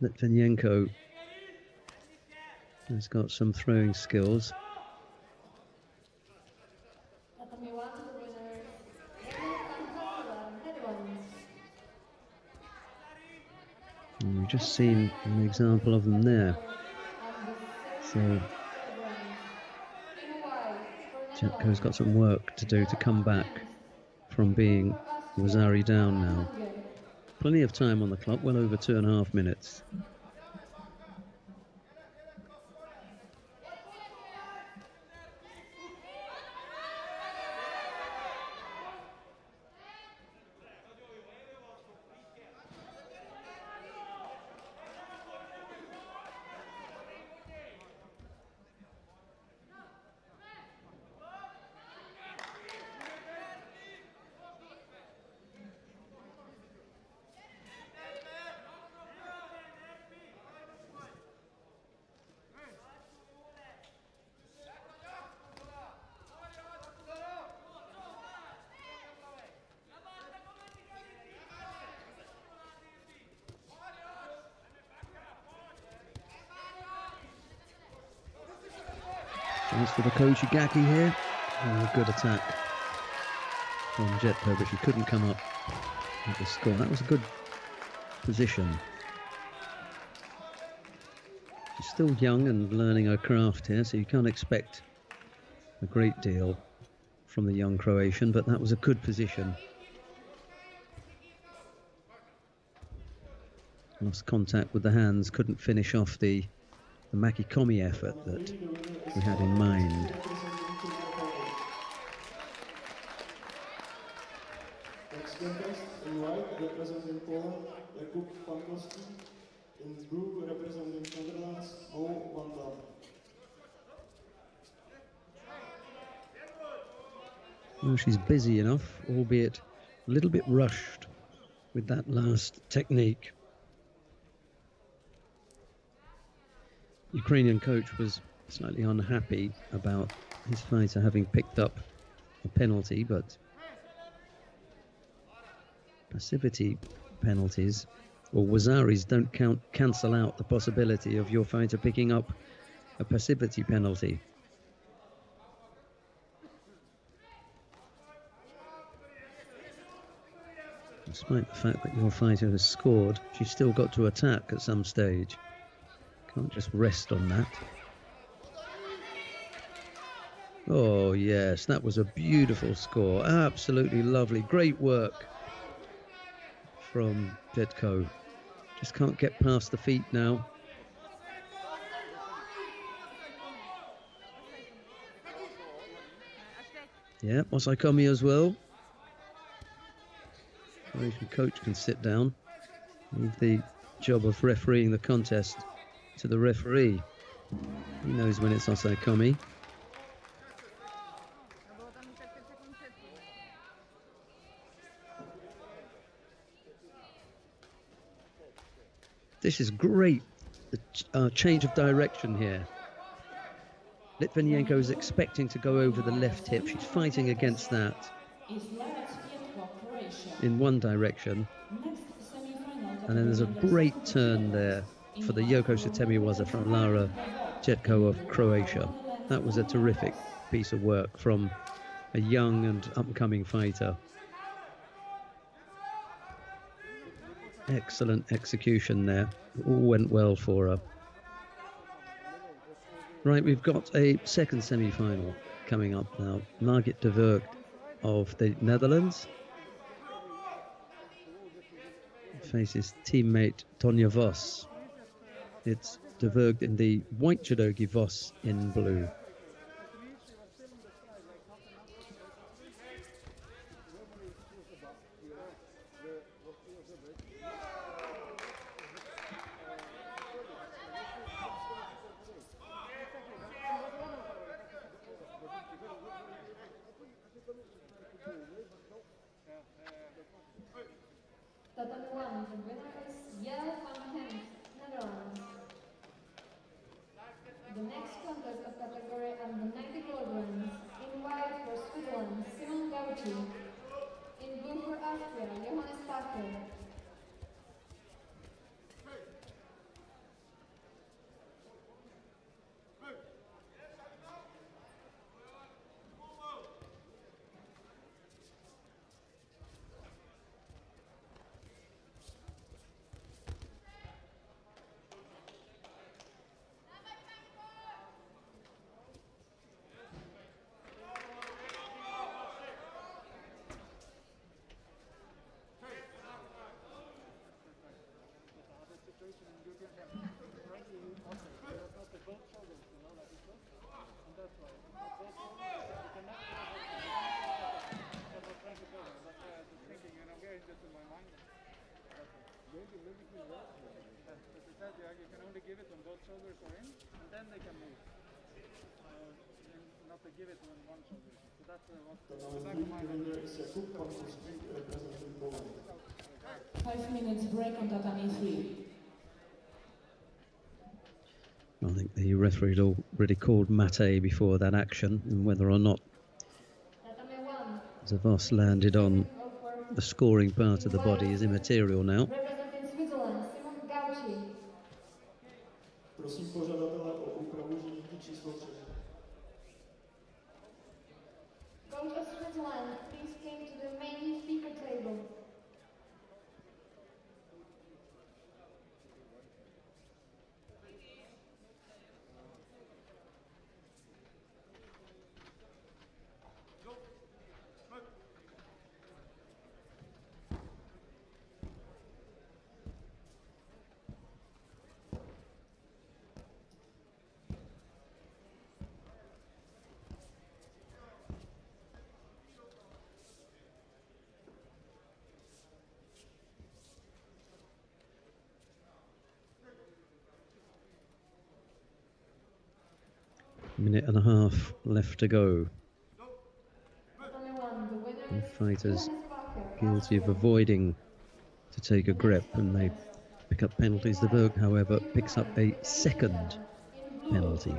Litvinenko has got some throwing skills. And we've just seen an example of them there. So Jetko's got some work to do to come back from being Wazari down now. Plenty of time on the clock, well over 2.5 minutes. Chance for the Kochigaki here. Oh, a good attack from Jetko, but she couldn't come up with the score. That was a good position. She's still young and learning her craft here, so you can't expect a great deal from the young Croatian, but that was a good position. Lost contact with the hands, couldn't finish off the Makikomi effort that we had in mind. Next contest in white representing Poland, Jakub Pankowski. In blue representing Netherlands, Mo van Dam. Well, she's busy enough, albeit a little bit rushed with that last technique. Ukrainian coach was slightly unhappy about his fighter having picked up a penalty, but passivity penalties or wazaris don't cancel out the possibility of your fighter picking up a passivity penalty. Despite the fact that your fighter has scored, she's still got to attack at some stage. Can't just rest on that. Oh yes, that was a beautiful score. Absolutely lovely. Great work from Jetko. Just can't get past the feet now. Yeah, Osaikomi as well. Croatian coach can sit down. Leave the job of refereeing the contest to the referee. He knows when it's Osaikomi. This is great, the change of direction here. Litvinenko is expecting to go over the left hip. She's fighting against that in one direction. And then there's a great turn there for the Yoko Satemiwaza from Lara Jetko of Croatia. That was a terrific piece of work from a young and up-and-coming fighter. Excellent execution there. All went well for her. Right, we've got a second semi-final coming up now. Margit de Vergt of the Netherlands faces teammate Tonja Vos. It's de Vergt in the white judogi, Vos in blue. The next contest of category under 90 kilograms. In white for Switzerland, Simon Gauci. In blue for Austria, Johannes Packer. give it when both shoulders are in, and then they can move. And not to give it when one shoulder is in. So that's what the back of my head. 5 minutes break on tatami 3. I think the referee had already called mate before that action, and whether or not Zavos landed on the scoring part of the body is immaterial now. Prosím pořadatele o úpravu řídící číslo 3. Coach of Switzerland, please came to the main speaker table. Minute and a half left to go. The fighters guilty of avoiding to take a grip, and they pick up penalties. The Berg, however, picks up a second penalty.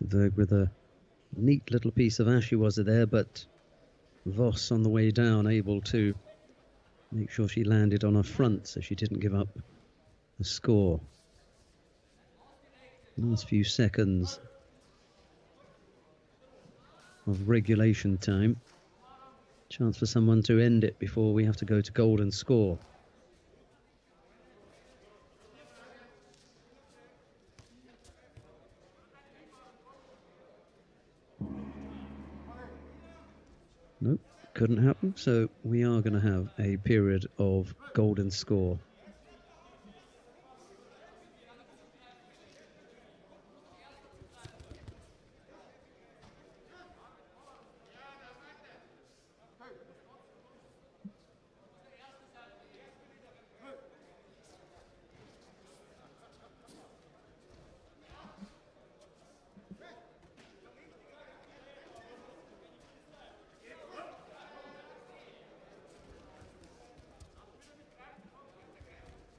Berg with a neat little piece of ash was there, but Voss on the way down able to make sure she landed on her front so she didn't give up the score. Last few seconds of regulation time. Chance for someone to end it before we have to go to golden score. Nope, couldn't happen, so we are going to have a period of golden score.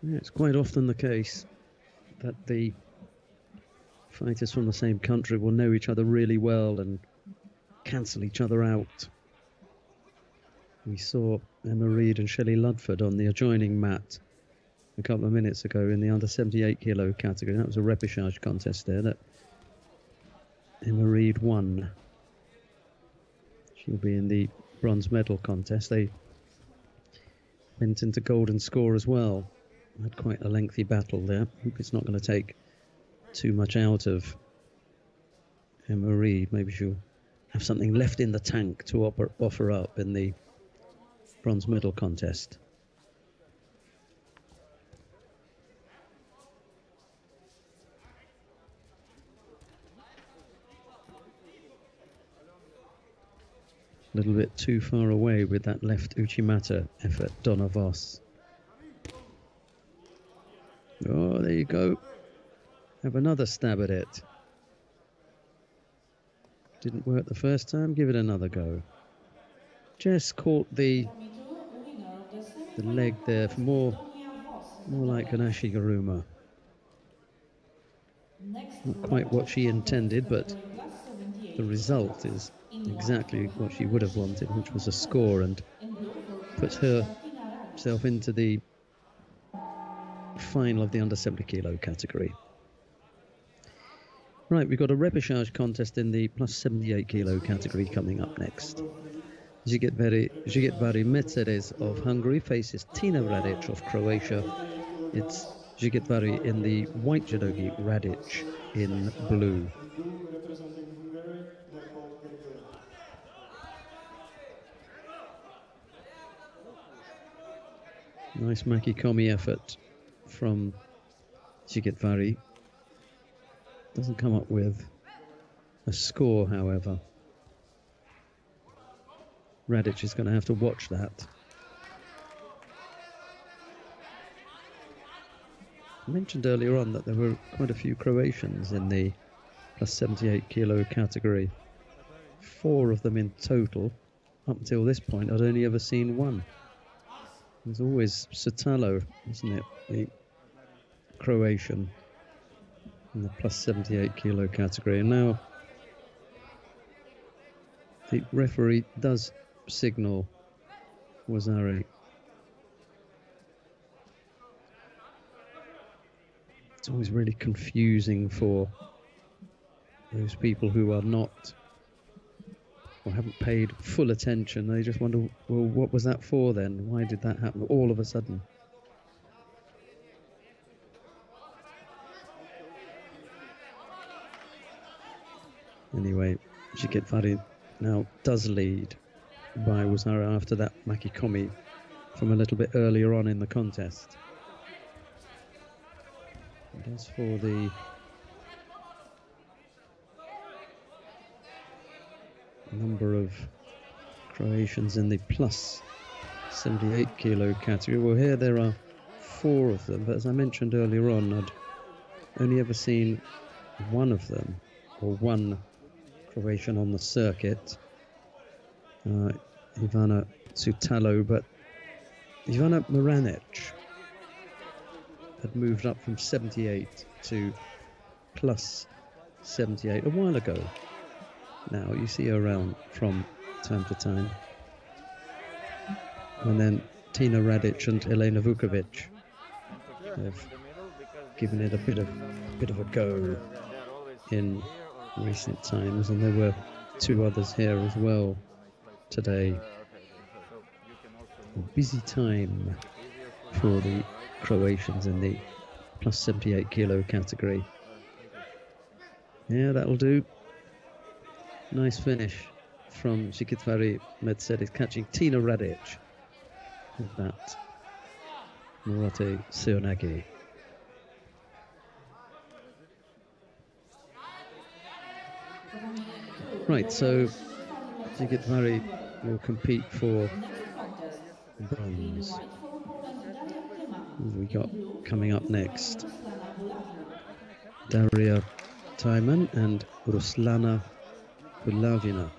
Yeah, it's quite often the case that the fighters from the same country will know each other really well and cancel each other out. We saw Emma Reid and Shelley Ludford on the adjoining mat a couple of minutes ago in the under 78 kilo category. That was a repechage contest there that Emma Reid won. She'll be in the bronze medal contest. They went into golden score as well. Had quite a lengthy battle there. Hope it's not going to take too much out of Emma Reid. Maybe she'll have something left in the tank to offer up in the bronze medal contest. A little bit too far away with that left Uchimata effort, Donna Voss. Oh, there you go. Have another stab at it. Didn't work the first time, give it another go. Just caught the leg there for more like an ashiguruma. Not quite what she intended, but the result is exactly what she would have wanted, which was a score, and puts herself into the final of the under 70 kilo category. Right, we've got a repechage contest in the plus 78 kilo category coming up next. Zsighetvári Mercedes of Hungary faces Tina Radic of Croatia. It's Zsighetvári in the white judogi, Radic in blue. In blue, representing Hungary, they're called Gergely. Nice makikomi effort from Zsighetvári. Doesn't come up with a score, however. Radic is going to have to watch that. I mentioned earlier on that there were quite a few Croatians in the plus 78 kilo category. 4 of them in total. Up until this point, I'd only ever seen one. There's always Sotalo, isn't it? The Croatian in the plus 78 kilo category. And now the referee does signal Wazari. It's always really confusing for those people who are not or haven't paid full attention. They just wonder, well, what was that for then? Why did that happen all of a sudden? Anyway, Zsighetvári now does lead by Wazara after that makikomi from a little bit earlier on in the contest. And as for the number of Croatians in the plus 78 kilo category, well, here there are 4 of them, but as I mentioned earlier on, I'd only ever seen one of them, or one Croatian on the circuit, Ivana Sutalo, but Ivana Moranic had moved up from 78 to plus 78 a while ago. Now you see her around from time to time. And then Tina Radic and Elena Vukovic have given it a bit of a go in recent times, and there were 2 others here as well today. A busy time for the Croatians in the plus 78 kilo category. Yeah, that'll do. Nice finish from Zsighetvári Mercedes, catching Tina Radic with that Murate Seonagi. Right, so Zsighetvári will compete for bronze. We got coming up next Daria Taiman and Ruslana Bulavina.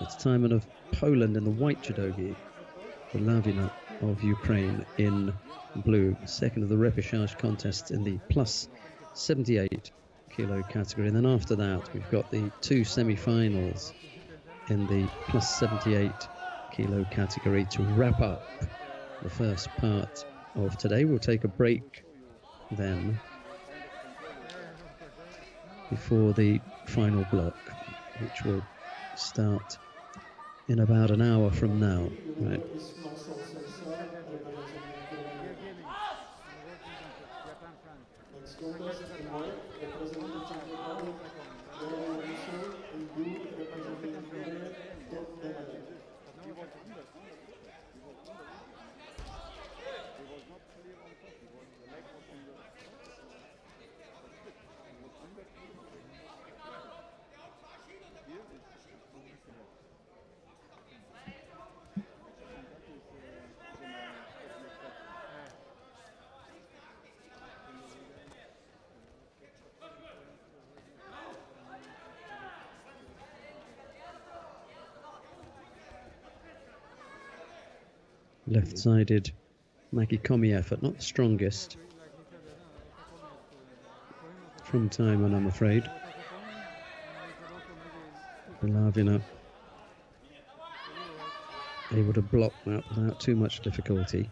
It's Taiman of Poland in the white judogi, Bulavina of Ukraine in blue. Second of the repechage contest in the plus 78 kilo category. And then after that, we've got the 2 semi-finals in the plus 78 kilo category to wrap up the first part of today. We'll take a break then before the final block, which will start in about an hour from now. Right. Next contest in white, representing Czech Republic, Jaromír Musil, in blue, representing Hungary, Tok Benedict. left-sided Makikomi effort, not the strongest from Timon, I'm afraid. Bulavina able to block that without too much difficulty.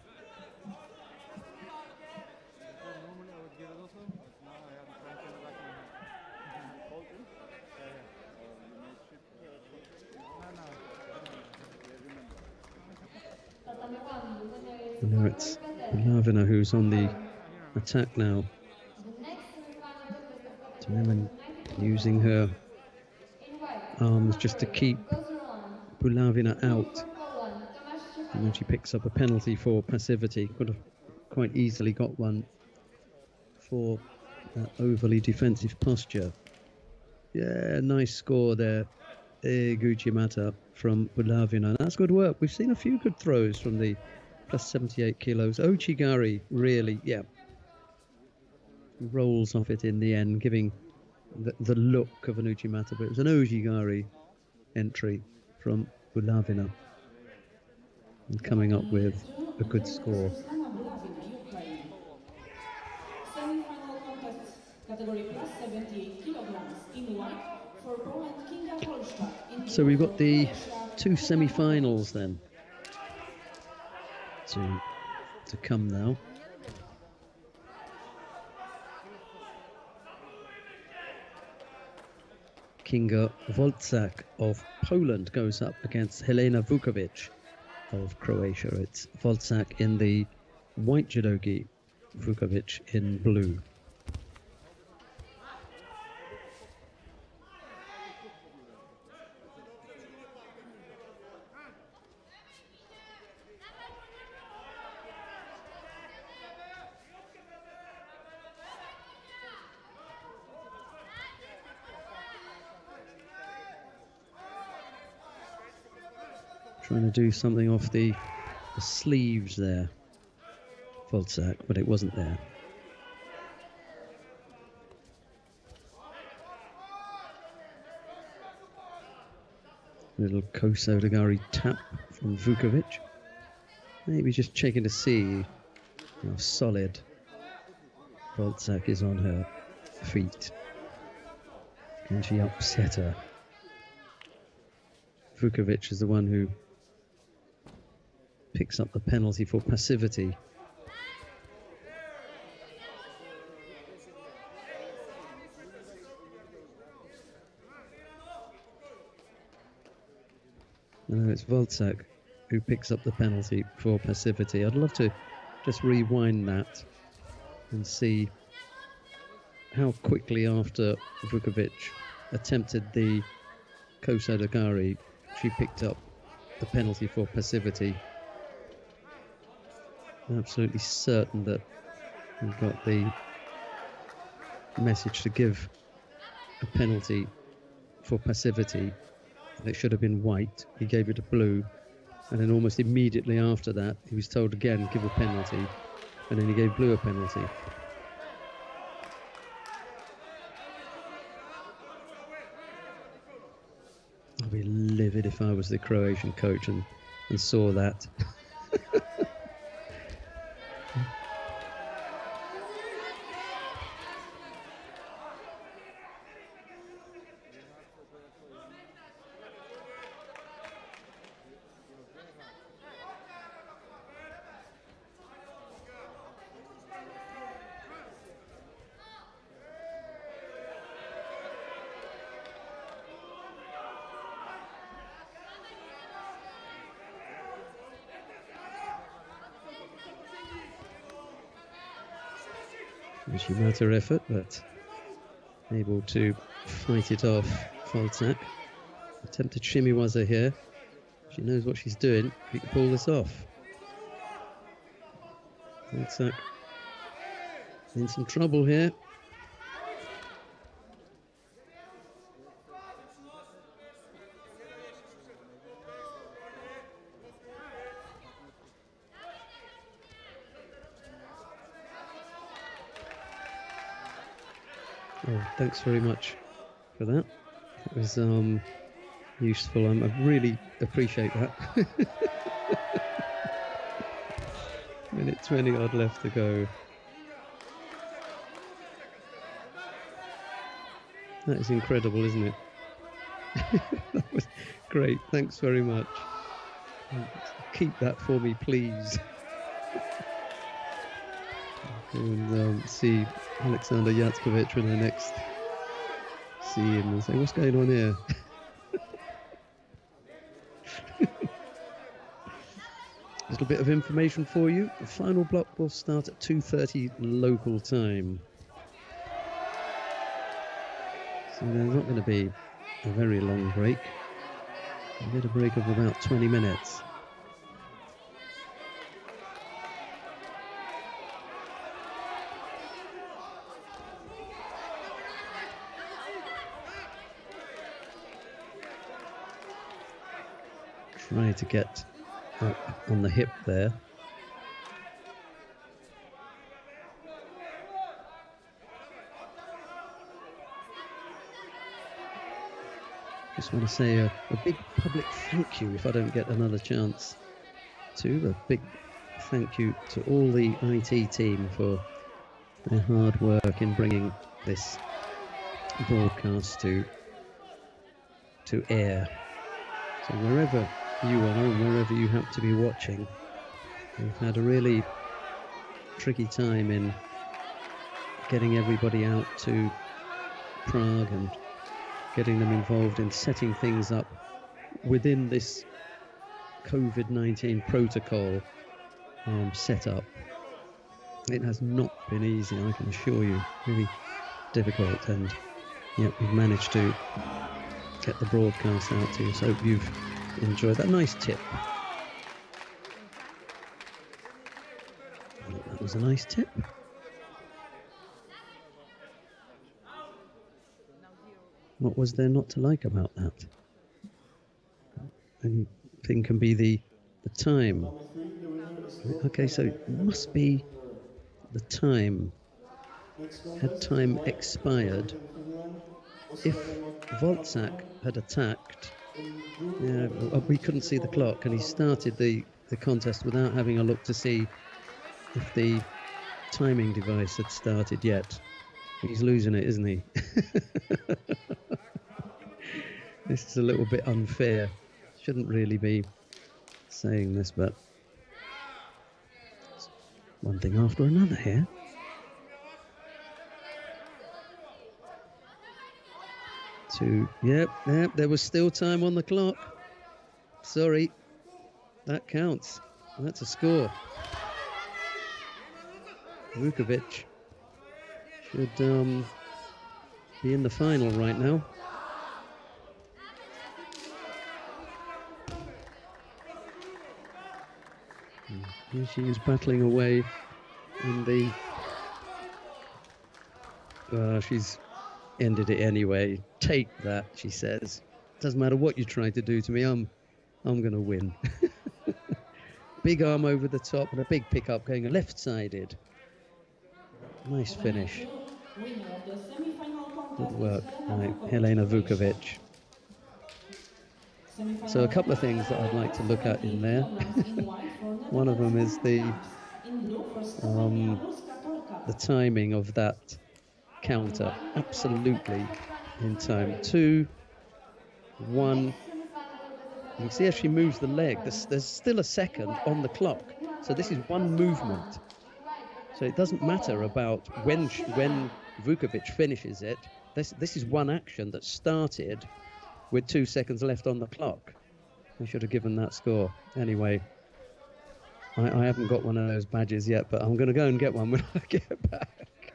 Now it's Bulavina who's on the attack now. Timon using her arms just to keep Bulavina out. And then she picks up a penalty for passivity. Could have quite easily got one for that overly defensive posture. Yeah, nice score there. Gucci from Bulavina. That's good work. We've seen a few good throws from the plus 78 kilos. Ochigari really, yeah, rolls off it in the end, giving the look of an Uchimata, but it was an Ochigari entry from Bulavina and coming up with a good score. Semi-final contest category plus 78 kilograms in white for Poland Kinga Polszczak. So we've got the two semi-finals then to come now. Kinga Wolczak of Poland goes up against Helena Vukovic of Croatia. It's Wolczak in the white judogi, Vukovic in blue. Trying to do something off the sleeves there, Wolczak, but it wasn't there. Little Kosodagari tap from Vukovic. Maybe just checking to see how solid Wolczak is on her feet. Can she upset her? Vukovic is the one who picks up the penalty for passivity. No, it's Wolczak who picks up the penalty for passivity. I'd love to just rewind that and see how quickly after Vukovic attempted the Kosodagari, she picked up the penalty for passivity. I'm absolutely certain that he got the message to give a penalty for passivity. It should have been white. He gave it a blue, and then almost immediately after that, he was told again, give a penalty, and then he gave blue a penalty. I'd be livid if I was the Croatian coach and saw that. Matter effort, but able to fight it off. Wolczak. Attempted shimiwaza here. She knows what she's doing. She can pull this off. Wolczak in some trouble here. Oh, thanks very much for that. It was useful. I really appreciate that. Minute 20 odd left to go. That is incredible, isn't it? That was great. Thanks very much. Keep that for me, please. And see Alexander Yatskovich when I next see him and say, what's going on here? A little bit of information for you. The final block will start at 2:30 local time. So there's not going to be a very long break. We'll get a break of about 20 minutes. Try to get up on the hip there. Just want to say a big public thank you, if I don't get another chance to, a big thank you to all the IT team for their hard work in bringing this broadcast to air. So wherever you are and wherever you happen to be watching, we've had a really tricky time in getting everybody out to Prague and getting them involved in setting things up within this COVID-19 protocol setup. It has not been easy, I can assure you, really difficult, and yet we've managed to get the broadcast out to you, so hope you've enjoyed that. Nice tip. That was a nice tip. What was there not to like about that? Anything can be the time. Okay, so it must be the time. Had time expired? If Voltsak had attacked, yeah, we couldn't see the clock, and he started the contest without having a look to see if the timing device had started yet. He's losing it, isn't he? This is a little bit unfair. Shouldn't really be saying this, but it's one thing after another here. Yep, there was still time on the clock. Sorry, that counts. That's a score. Vukovic should be in the final right now. Here she is battling away in the... she's ended it anyway. Take that, she says. Doesn't matter what you try to do to me, I'm going to win. Big arm over the top and a big pickup going left-sided. Nice finish. Good work by Helena Vukovic. So a couple of things that I'd like to look at in there. One of them is the timing of that counter. Absolutely in time. 2, 1. You see how she moves the leg. There's still a second on the clock. So this is one movement. So it doesn't matter about when Vukovic finishes it. This is one action that started with 2 seconds left on the clock. I should have given that score. Anyway, I haven't got one of those badges yet, but I'm going to go and get one when I get back.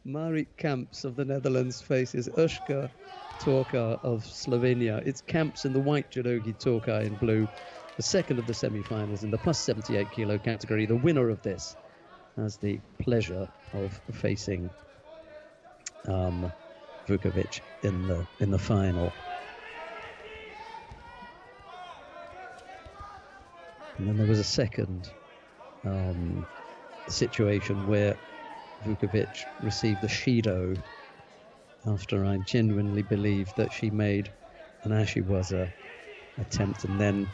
Marit Kamps of the Netherlands faces Ushka Torka of Slovenia. It's Kamps in the white, Judogi Torka in blue. The second of the semi-finals in the plus 78 kilo category. The winner of this has the pleasure of facing Vukovic in the final. And then there was a second situation where Vukovic received the Shido after I genuinely believed that she made an Ashiwaza attempt, and then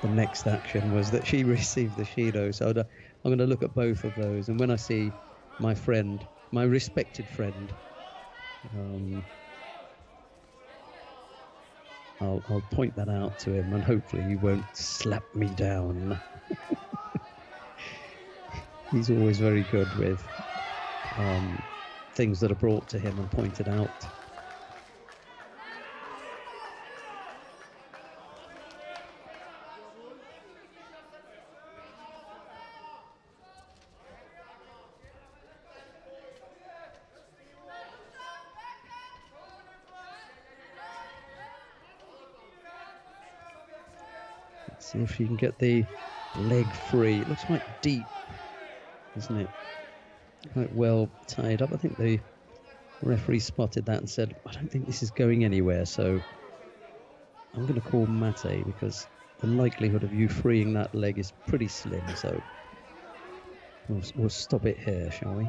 the next action was that she received the Shido. So I'm going to look at both of those, and when I see my friend, my respected friend, I'll point that out to him, and hopefully he won't slap me down. He's always very good with things that are brought to him and pointed out. See if you can get the leg free. It looks quite deep, isn't it? Quite well tied up. I think the referee spotted that and said, I don't think this is going anywhere, so I'm going to call mate, because the likelihood of you freeing that leg is pretty slim, so we'll stop it here, shall we?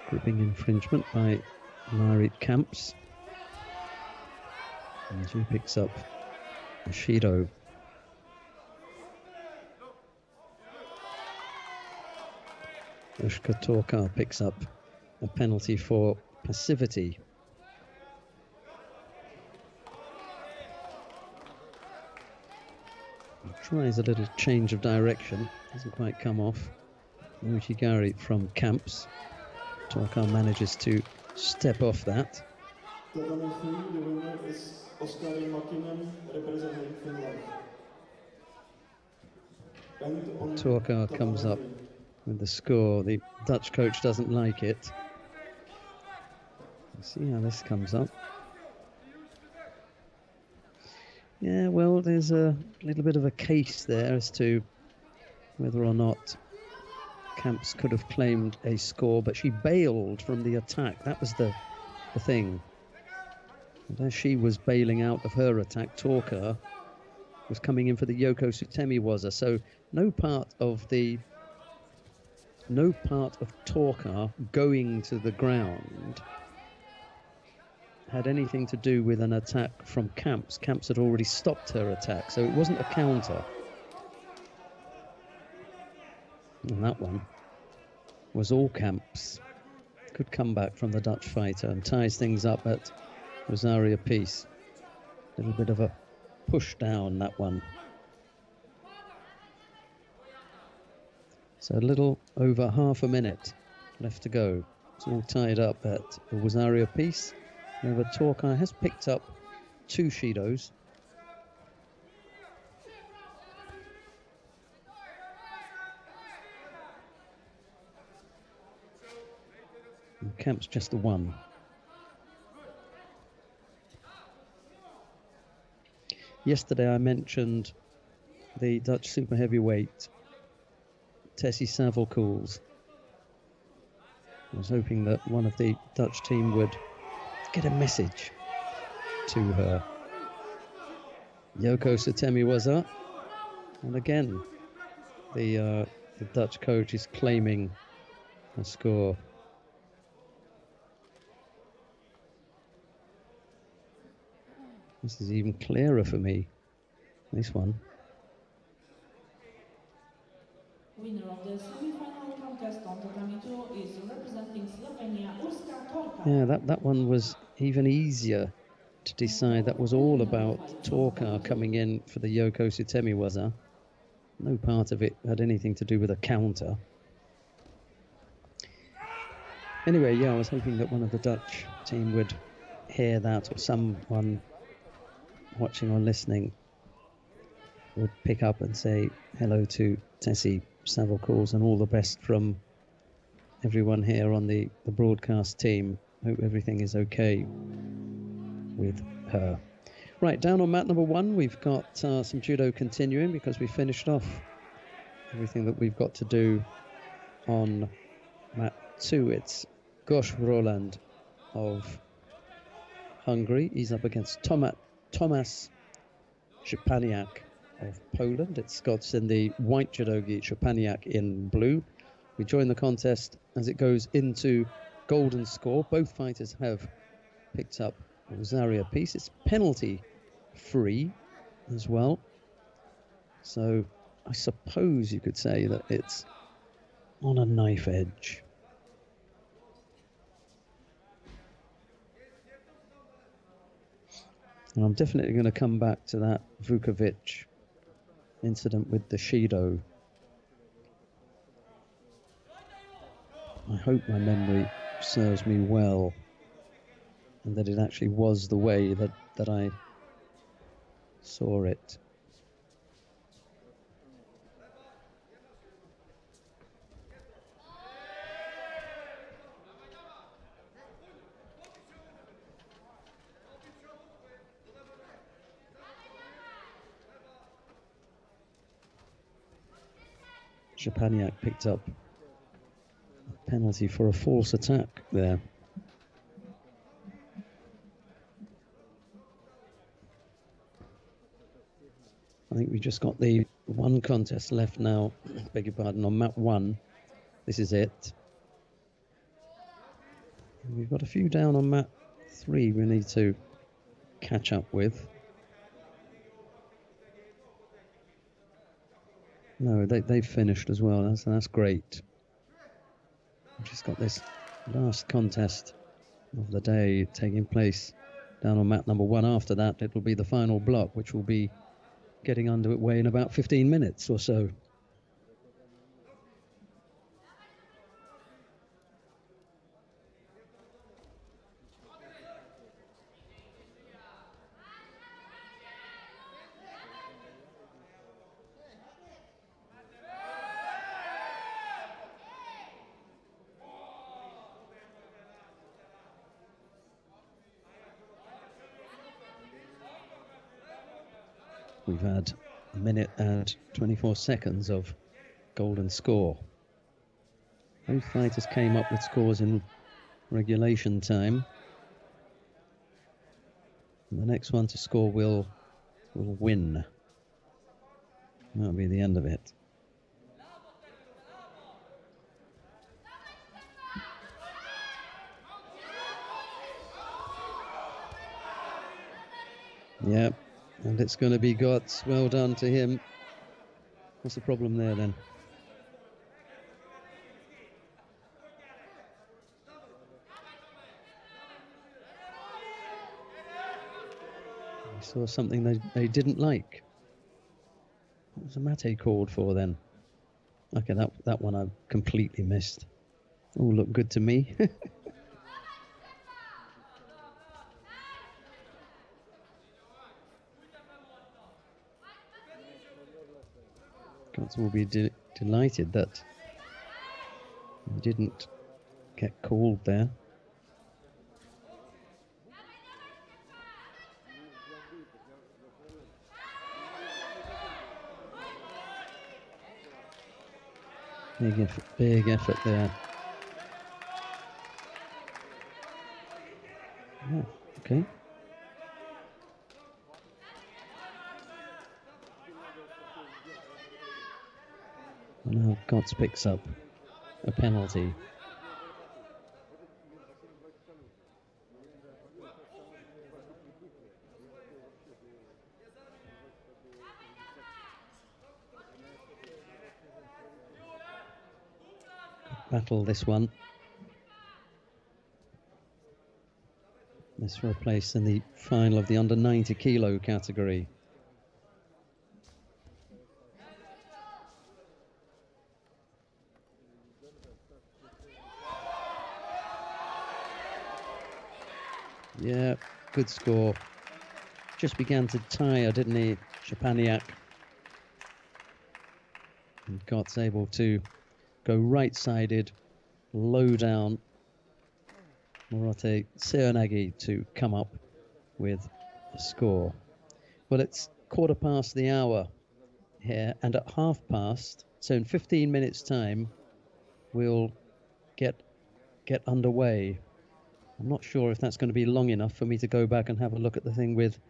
Gripping infringement by Marit Kamps. And she picks up a Judo. Ushka Torkar picks up a penalty for passivity. Tries a little change of direction, doesn't quite come off. Uchigari from Kamps. Torkar manages to step off that. Torkar comes up with the score. The Dutch coach doesn't like it. Let's see how this comes up. Yeah, well, there's a little bit of a case there as to whether or not Kamps could have claimed a score, but she bailed from the attack. That was the thing. And as she was bailing out of her attack, Torkar was coming in for the Yoko Sutemi-waza. So no part of Torkar going to the ground had anything to do with an attack from Kamps. Kamps had already stopped her attack, so it wasn't a counter. And that one was all Kamps. Good comeback from the Dutch fighter and ties things up at Rosaria Peace. A little bit of a push down, that one. So a little over half a minute left to go. It's all tied up at Rosaria Peace. However, Torkar has picked up 2 Judos. And Kamps just the 1. Yesterday I mentioned the Dutch super heavyweight Tessie Savelkoels. I was hoping that one of the Dutch team would get a message to her. Yoko Sutemi-waza, and again the Dutch coach is claiming a score. This is even clearer for me, this one. Winner of the semi-final contest on tatami 2 is representing Slovenia, Urska Torkar. Yeah, that one was even easier to decide. That was all about Torkar coming in for the Yoko Sutemi-waza. No part of it had anything to do with a counter. Anyway, yeah, I was hoping that one of the Dutch team would hear that, or someone watching or listening would pick up and say hello to Tessie Savelkoels and all the best from everyone here on the broadcast team. Hope everything is okay with her. Right, down on mat number 1, we've got some judo continuing because we finished off everything that we've got to do on mat 2. It's Gosh Roland of Hungary. He's up against Tomasz Szczepaniak of Poland. It's Scots in the white judogi, Szczepaniak in blue. We join the contest as it goes into golden score. Both fighters have picked up a Rosaria piece. It's penalty free as well. So I suppose you could say that it's on a knife edge. And I'm definitely going to come back to that Vukovic incident with the Shido. I hope my memory serves me well and that it actually was the way that I saw it. Szczepaniak picked up a penalty for a false attack there. I think we just got the one contest left now, beg your pardon, on mat 1. This is it. And we've got a few down on mat 3 we need to catch up with. No, they've finished as well. That's great. We've just got this last contest of the day taking place down on mat number 1. After that, it will be the final block, which will be getting underway in about 15 minutes or so. We've had a minute and 24 seconds of golden score. Both fighters came up with scores in regulation time. And the next one to score will win. That'll be the end of it. Yep. And it's going to be Gotts. Well done to him. What's the problem there then? I saw something they didn't like. What was the mate called for then? Okay, that one I completely missed. All looked good to me. Gotts will be delighted that he didn't get called there. Big effort there. Yeah, okay. And now Gotts picks up a penalty. Battle this one. This for a place in the final of the under 90 kilo category. Yeah, good score. Just began to tire, didn't he, Szczepaniak? And Gotts able to go right-sided, low down. Morote Seonagi to come up with a score. Well, it's 1:15 here, and at past, so in 15 minutes' time, we'll get underway. I'm not sure if that's going to be long enough for me to go back and have a look at the thing with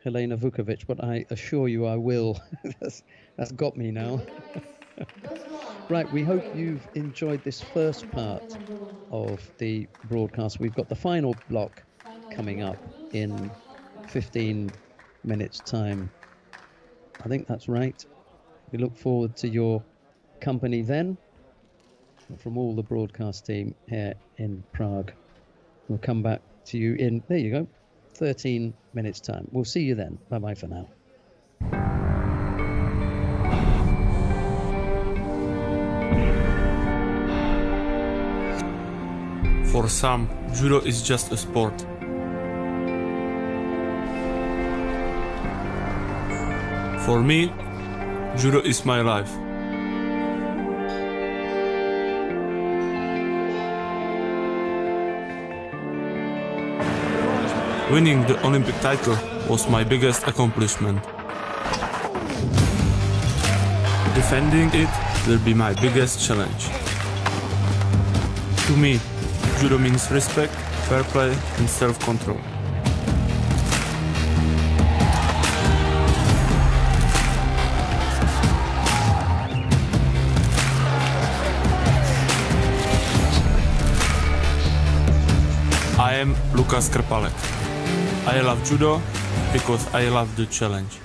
Helena Vukovic, but I assure you I will. that's got me now. Right, we hope you've enjoyed this first part of the broadcast. We've got the final block coming up in 15 minutes' time. I think that's right. We look forward to your company then. From all the broadcast team here in Prague. We'll come back to you in, there you go, 13 minutes' time. We'll see you then. Bye-bye for now. For some, judo is just a sport. For me, judo is my life. Winning the Olympic title was my biggest accomplishment. Defending it will be my biggest challenge. To me, judo means respect, fair play and self-control. I am Lukas Krpalek. I love judo because I love the challenge.